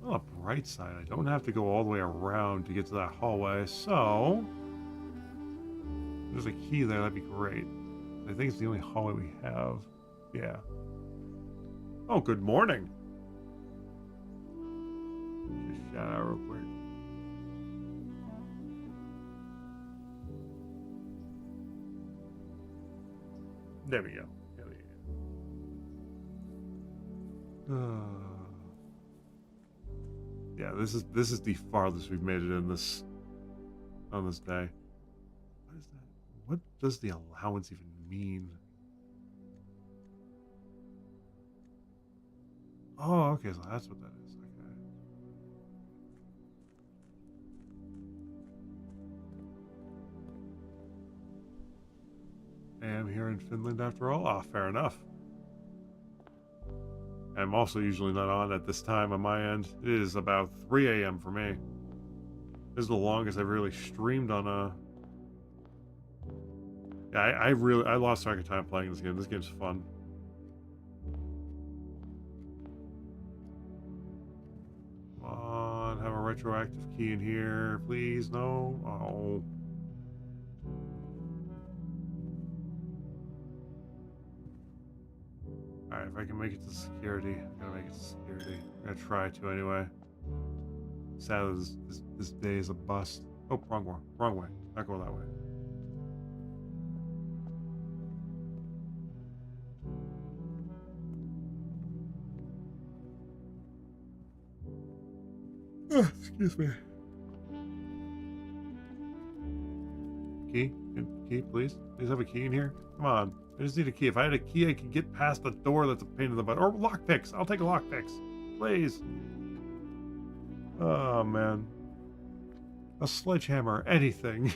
On the bright side, I don't have to go all the way around to get to that hallway. So, if there's a key there. That'd be great. I think it's the only hallway we have. Yeah. Oh, good morning. Just shout out real quick. There we go. Yeah, this is the farthest we've made it in this on this day. What is that? What does the allowance even mean? Oh, okay, so that's what that is. Okay. I am here in Finland after all. Ah, fair enough. I'm also usually not on at this time on my end. It is about 3 a.m. for me. This is the longest I've really streamed on a... Yeah, I lost track of time playing this game. This game's fun. Come on, have a retroactive key in here. Please, no. Oh. Alright, if I can make it to security, I'm gonna make it to security. I'm gonna try to anyway. Sadly, this day is a bust. Oh, wrong way. Not going that way. Oh, excuse me. Key, please. Please have a key in here. Come on. I just need a key. If I had a key, I could get past the door that's a pain in the butt. Or lockpicks. I'll take a lockpicks. Please. Oh, man. A sledgehammer. Anything.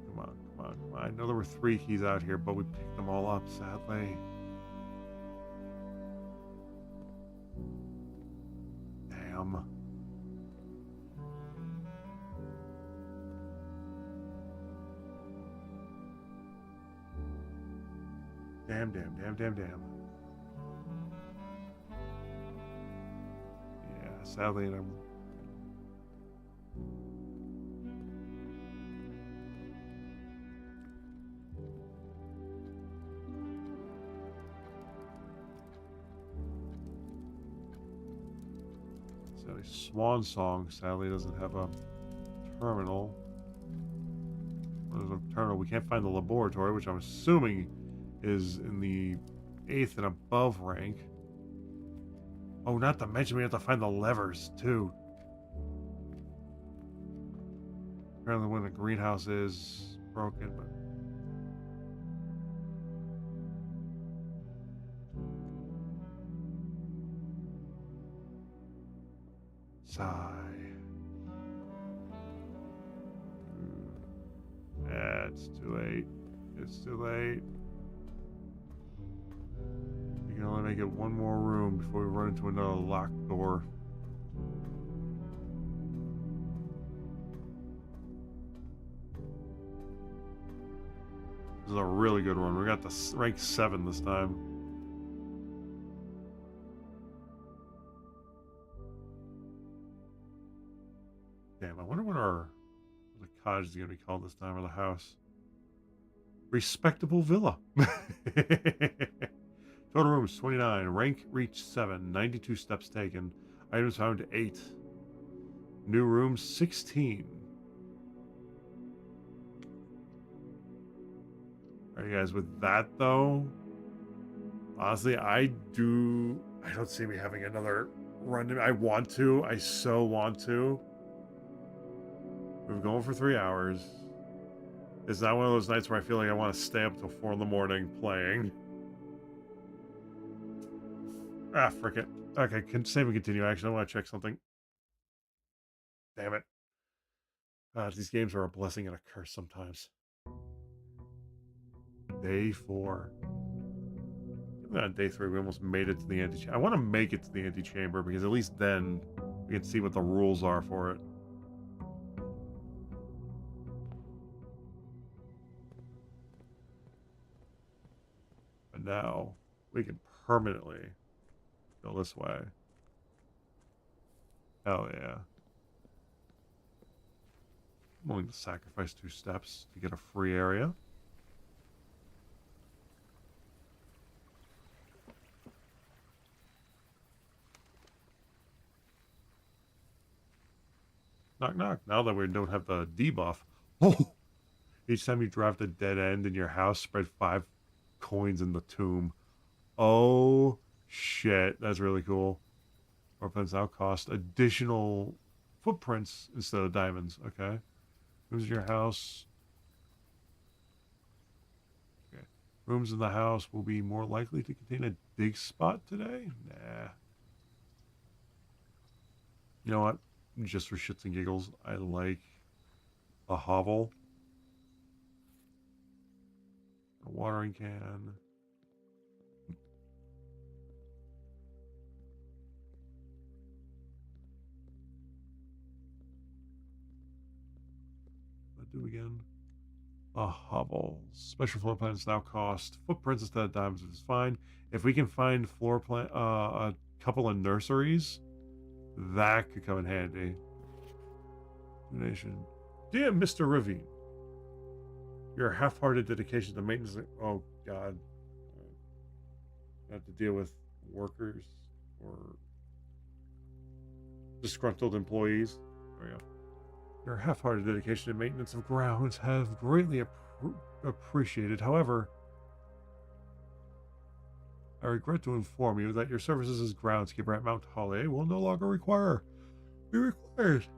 Come on. I know there were 3 keys out here, but we picked them all up, sadly. Damn. Damn. Yeah, sadly, a Swan Song. Sadly, doesn't have a terminal. There's a terminal. We can't find the laboratory, which I'm assuming is in the 8th and above rank. Oh, not to mention we have to find the levers, too. Apparently when the greenhouse is broken, but... Sigh. It's too late. It's too late. We can only make it one more room before we run into another locked door. This is a really good one. We got the rank 7 this time. Damn, I wonder what the cottage is going to be called this time, or the house. Respectable Villa. Total rooms 29. Rank reached 7. 92 steps taken. Items found 8. New rooms 16. Alright guys, with that though, honestly I don't see me having another run. I want to. I so want to. We're going for 3 hours. It's not one of those nights where I feel like I want to stay up till 4 in the morning playing. Ah, frick it. Okay, save and continue. Actually, I want to check something. Damn it. These games are a blessing and a curse sometimes. Day 4. On day 3, we almost made it to the antechamber. I want to make it to the antechamber because at least then we can see what the rules are for it. But now we can permanently go this way. Hell yeah. I'm willing to sacrifice 2 steps to get a free area. Knock, knock. Now that we don't have the debuff. Oh! Each time you drive the dead end in your house, spread 5 coins in the tomb. Oh, shit. That's really cool. Footprints now cost additional footprints instead of diamonds. Okay. Who's your house? Okay. Rooms in the house will be more likely to contain a dig spot today? Nah. You know what? Just for shits and giggles, I like a hovel. A watering can. What do again? A hovel. Special floor plans now cost footprints instead of diamonds, which is fine. If we can find floor plan, a couple of nurseries, that could come in handy. Donation. Dear Mr. Ravine, your half-hearted dedication to maintenance. Oh God, I have to deal with workers or disgruntled employees. There we go. Your half-hearted dedication to maintenance of grounds have greatly appreciated. However, I regret to inform you that your services as groundskeeper at Mount Holly will no longer be required.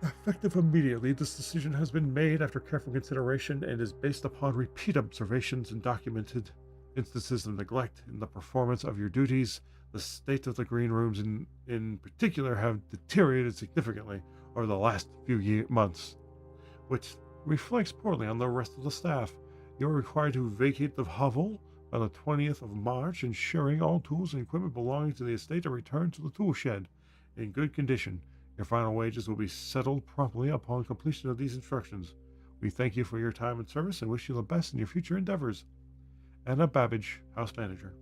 Effective immediately, this decision has been made after careful consideration and is based upon repeat observations and documented instances of neglect in the performance of your duties. The state of the green rooms in particular have deteriorated significantly over the last few months, which reflects poorly on the rest of the staff. You are required to vacate the hovel by the 20th of March, ensuring all tools and equipment belonging to the estate are returned to the tool shed in good condition. Your final wages will be settled promptly upon completion of these instructions. We thank you for your time and service and wish you the best in your future endeavors. Anna Babbage, House Manager.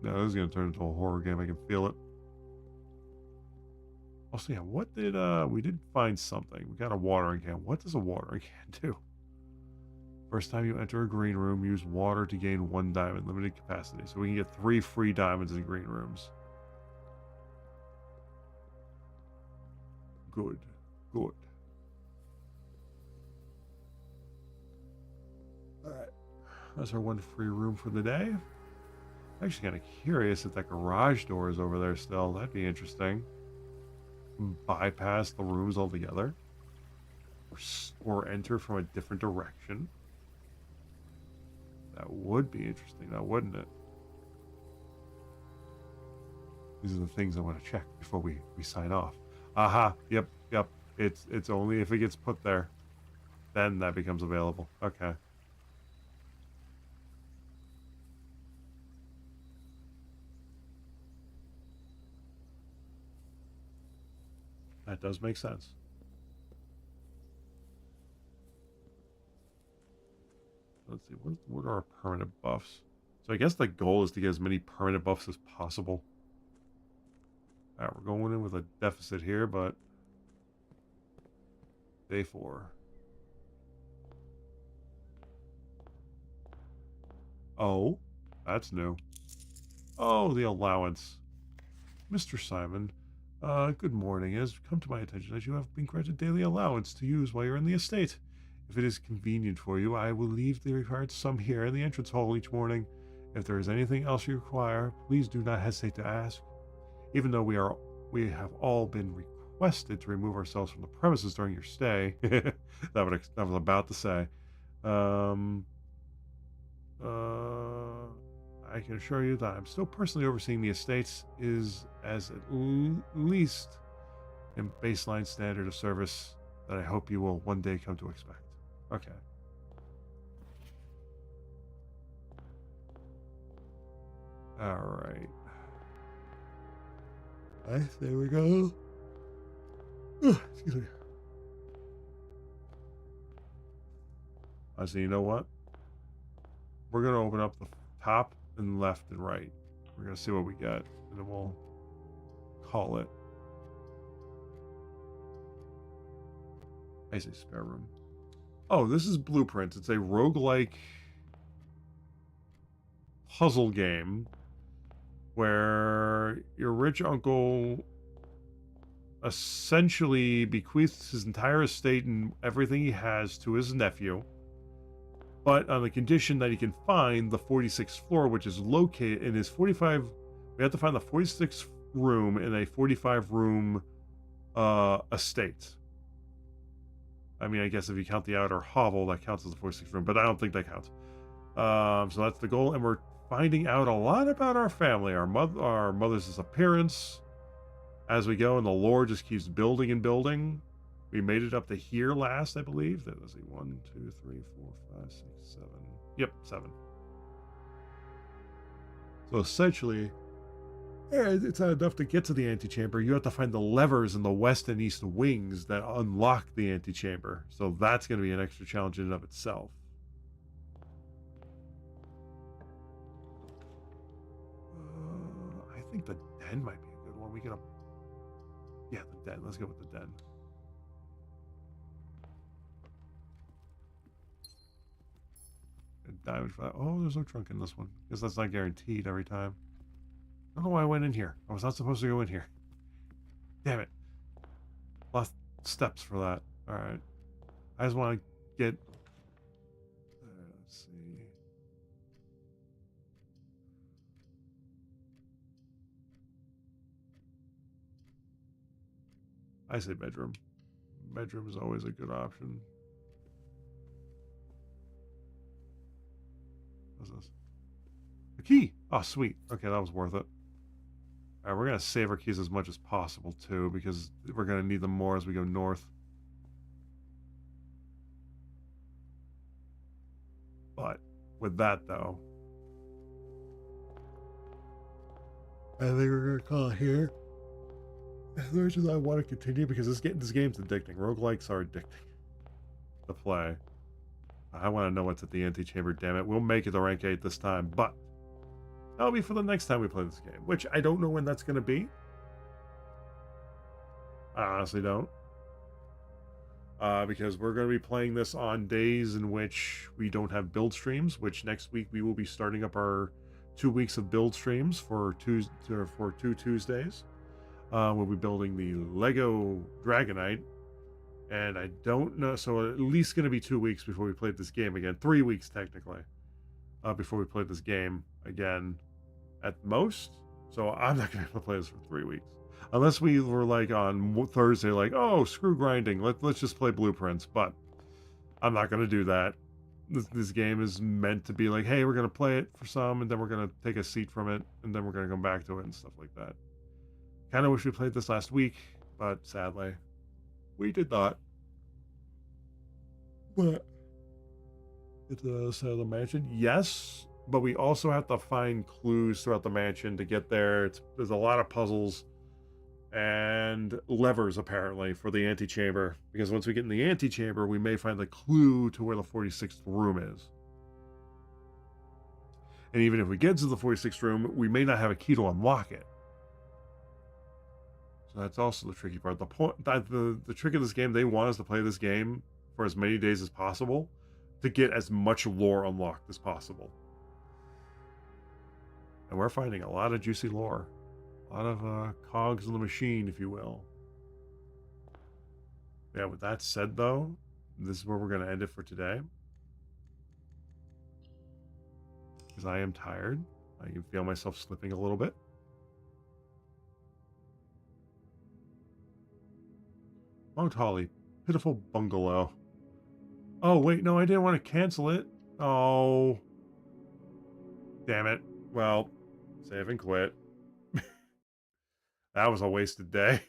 No, this is going to turn into a horror game. I can feel it. Also, yeah, what we did find something. We got a watering can. What does a watering can do? First time you enter a green room, use water to gain 1 diamond, limited capacity. So we can get 3 free diamonds in green rooms. Good. Good. Alright. That's our 1 free room for the day. I'm actually kind of curious if that garage door is over there still. That'd be interesting. Bypass the rooms altogether. Or enter from a different direction. That would be interesting, now wouldn't it? These are the things I want to check before we sign off. Aha, yep. It's only if it gets put there. Then that becomes available. Okay. That does make sense. Let's see, what are our permanent buffs? So I guess the goal is to get as many permanent buffs as possible. Alright, we're going in with a deficit here, but day 4. Oh, that's new. Oh, the allowance. Mr. Simon, good morning. It has come to my attention that you have been granted daily allowance to use while you're in the estate. If it is convenient for you, I will leave the required sum here in the entrance hall each morning. If there is anything else you require, please do not hesitate to ask. Even though we have all been requested to remove ourselves from the premises during your stay. that was about to say. I can assure you that I'm still personally overseeing the estates is as at least a baseline standard of service that I hope you will one day come to expect. Okay. All right. There we go. Excuse me. So you know what? We're going to open up the top and left and right. We're going to see what we get, and then we'll call it. I say spare room. Oh, this is Blueprint. It's a roguelike puzzle game where your rich uncle essentially bequeaths his entire estate and everything he has to his nephew, but on the condition that he can find the 46th floor, which is located in his 45. We have to find the 46th room in a 45-room estate. I mean, I guess if you count the outer hovel, that counts as the 46th room, but I don't think that counts. So that's the goal, and we're finding out a lot about our family, our mother's disappearance as we go, and the lore just keeps building and building. We made it up to here last, I believe. Let's see, 1, 2, 3, 4, 5, 6, 7. Yep, 7. So essentially, it's not enough to get to the antechamber. You have to find the levers in the west and east wings that unlock the antechamber. So that's going to be an extra challenge in and of itself. I think the den might be a good one. Yeah, the den. Let's go with the den. Diamond for that. Oh, there's no trunk in this one. Because that's not guaranteed every time. I don't know why I went in here. I was not supposed to go in here. Damn it. Lost steps for that. Alright. I just want to get... let's see. I say bedroom. Bedroom is always a good option. What's this? A key! Oh, sweet. Okay, that was worth it. Alright, we're going to save our keys as much as possible, too, because we're going to need them more as we go north. But, with that, though, I think we're going to call it here. As much as I want to continue, because this game's addicting. Roguelikes are addicting to play. I want to know what's at the antechamber, damn it. We'll make it to rank 8 this time, but that'll be for the next time we play this game, which I don't know when that's going to be. I honestly don't. because we're going to be playing this on days in which we don't have build streams, which next week we will be starting up our 2 weeks of build streams for two Tuesdays. We'll be building the Lego Dragonite, and I don't know, so at least going to be 2 weeks before we play this game again. 3 weeks technically, before we play this game again at most. So I'm not going to be able to play this for 3 weeks. Unless we were like on Thursday, like, oh, screw grinding. Let's just play Blueprints. But I'm not going to do that. This game is meant to be like, hey, we're going to play it for some, and then we're going to take a seat from it, and then we're going to come back to it and stuff like that. Kind of wish we played this last week, but sadly, we did not. But it's the side of the mansion. Yes, but we also have to find clues throughout the mansion to get there. There's a lot of puzzles and levers apparently for the antechamber, because once we get in the antechamber we may find the clue to where the 46th room is, and even if we get to the 46th room we may not have a key to unlock it. So that's also the tricky part. The point that the trick of this game, they want us to play this game for as many days as possible to get as much lore unlocked as possible, and we're finding a lot of juicy lore. A lot of cogs in the machine, if you will. Yeah, with that said, though, this is where we're going to end it for today. Because I am tired. I can feel myself slipping a little bit. Mount Holly, pitiful bungalow. Oh, wait, no, I didn't want to cancel it. Oh. Damn it. Well, save and quit. That was a wasted day.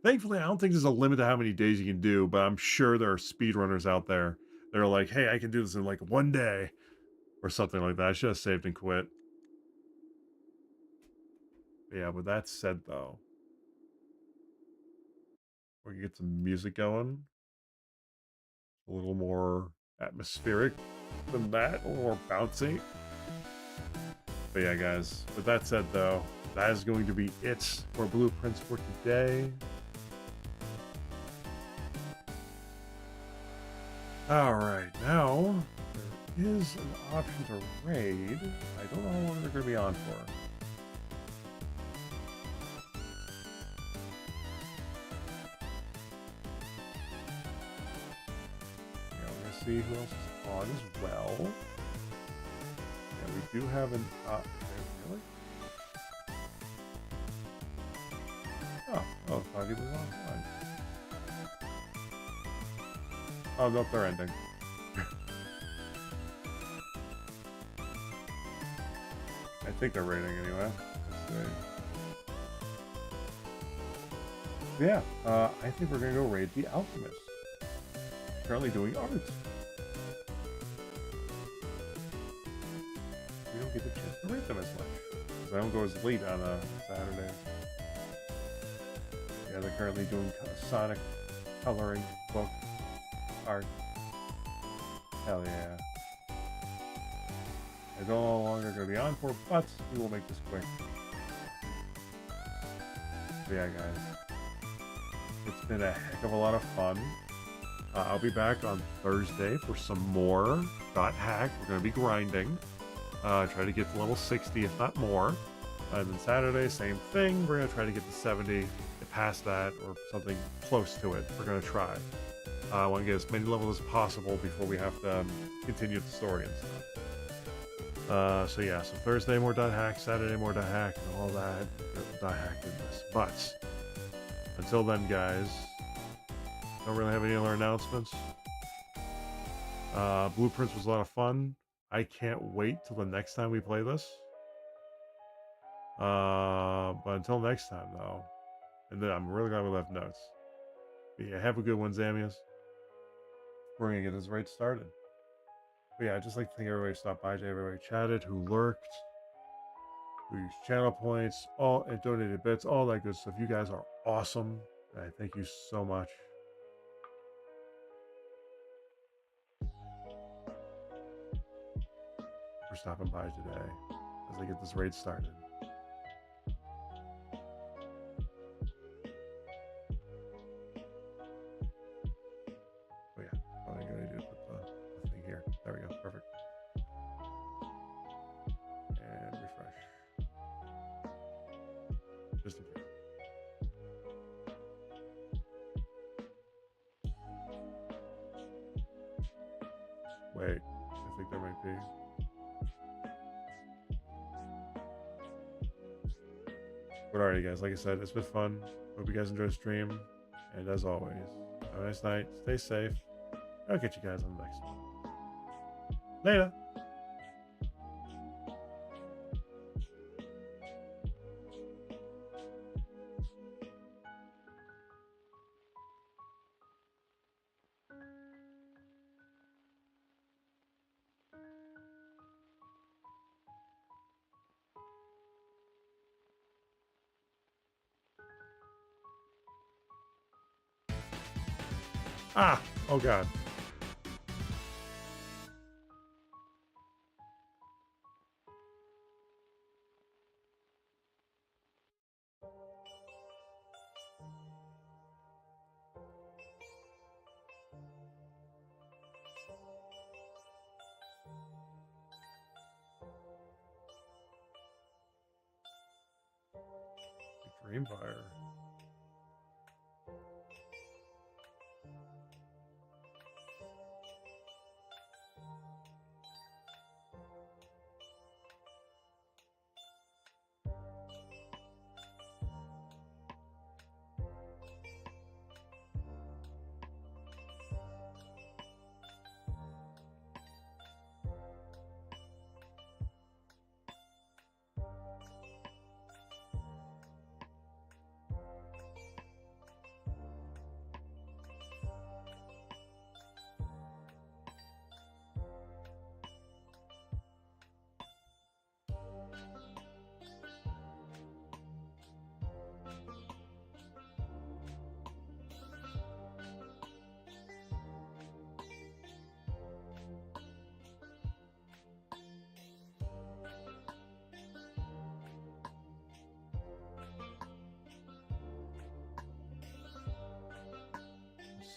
Thankfully, I don't think there's a limit to how many days you can do, but I'm sure there are speedrunners out there that are like, hey, I can do this in like 1 day or something like that. I should have saved and quit. But yeah, with that said, though, we can get some music going. A little more atmospheric than that, a little more bouncy. But yeah, guys, with that said, though, that is going to be it for Blueprints for today. Alright, now there is an option to raid. I don't know how long they're going to be on for. Yeah, we're going to see who else is on as well. Yeah, we do have an really? Oh, Foggy was offline. Oh, nope, they're ending. I think they're raiding anyway. Let's see. Yeah, I think we're gonna go raid the Alchemist. Currently doing art. We don't get the chance to raid them as much, because I don't go as late on a Saturday. Yeah, they're currently doing Sonic coloring book art. Hell yeah. I don't know how long they're going to be on for, but we will make this quick. So yeah, guys. It's been a heck of a lot of fun. I'll be back on Thursday for some more .hack. We're going to be grinding. Try to get to level 60, if not more. And then Saturday, same thing. We're going to try to get to 70. Past that or something close to it. We're going to try. I want to get as many levels as possible before we have to continue the story and stuff. So yeah, so Thursday more .hack, Saturday more .hack, and all that .hack goodness. But until then, guys, don't really have any other announcements. Blueprints was a lot of fun. I can't wait till the next time we play this. But until next time, though. And then I'm really glad we left notes. But yeah, have a good one, Zamias. We're going to get this raid started. But yeah, I'd just like to thank everybody who stopped by, everybody who chatted, who lurked, who used channel points, all and donated bits, all that good stuff. You guys are awesome. And I thank you so much. For stopping by today as I get this raid started. Wait, I think there might be. But alright, guys, like I said, it's been fun. Hope you guys enjoy the stream. And as always, have a nice night. Stay safe. I'll catch you guys on the next one. Later. Ah! Oh god. Dreamfire.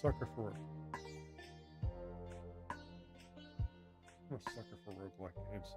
Sucker for I'm a sucker for roguelike games.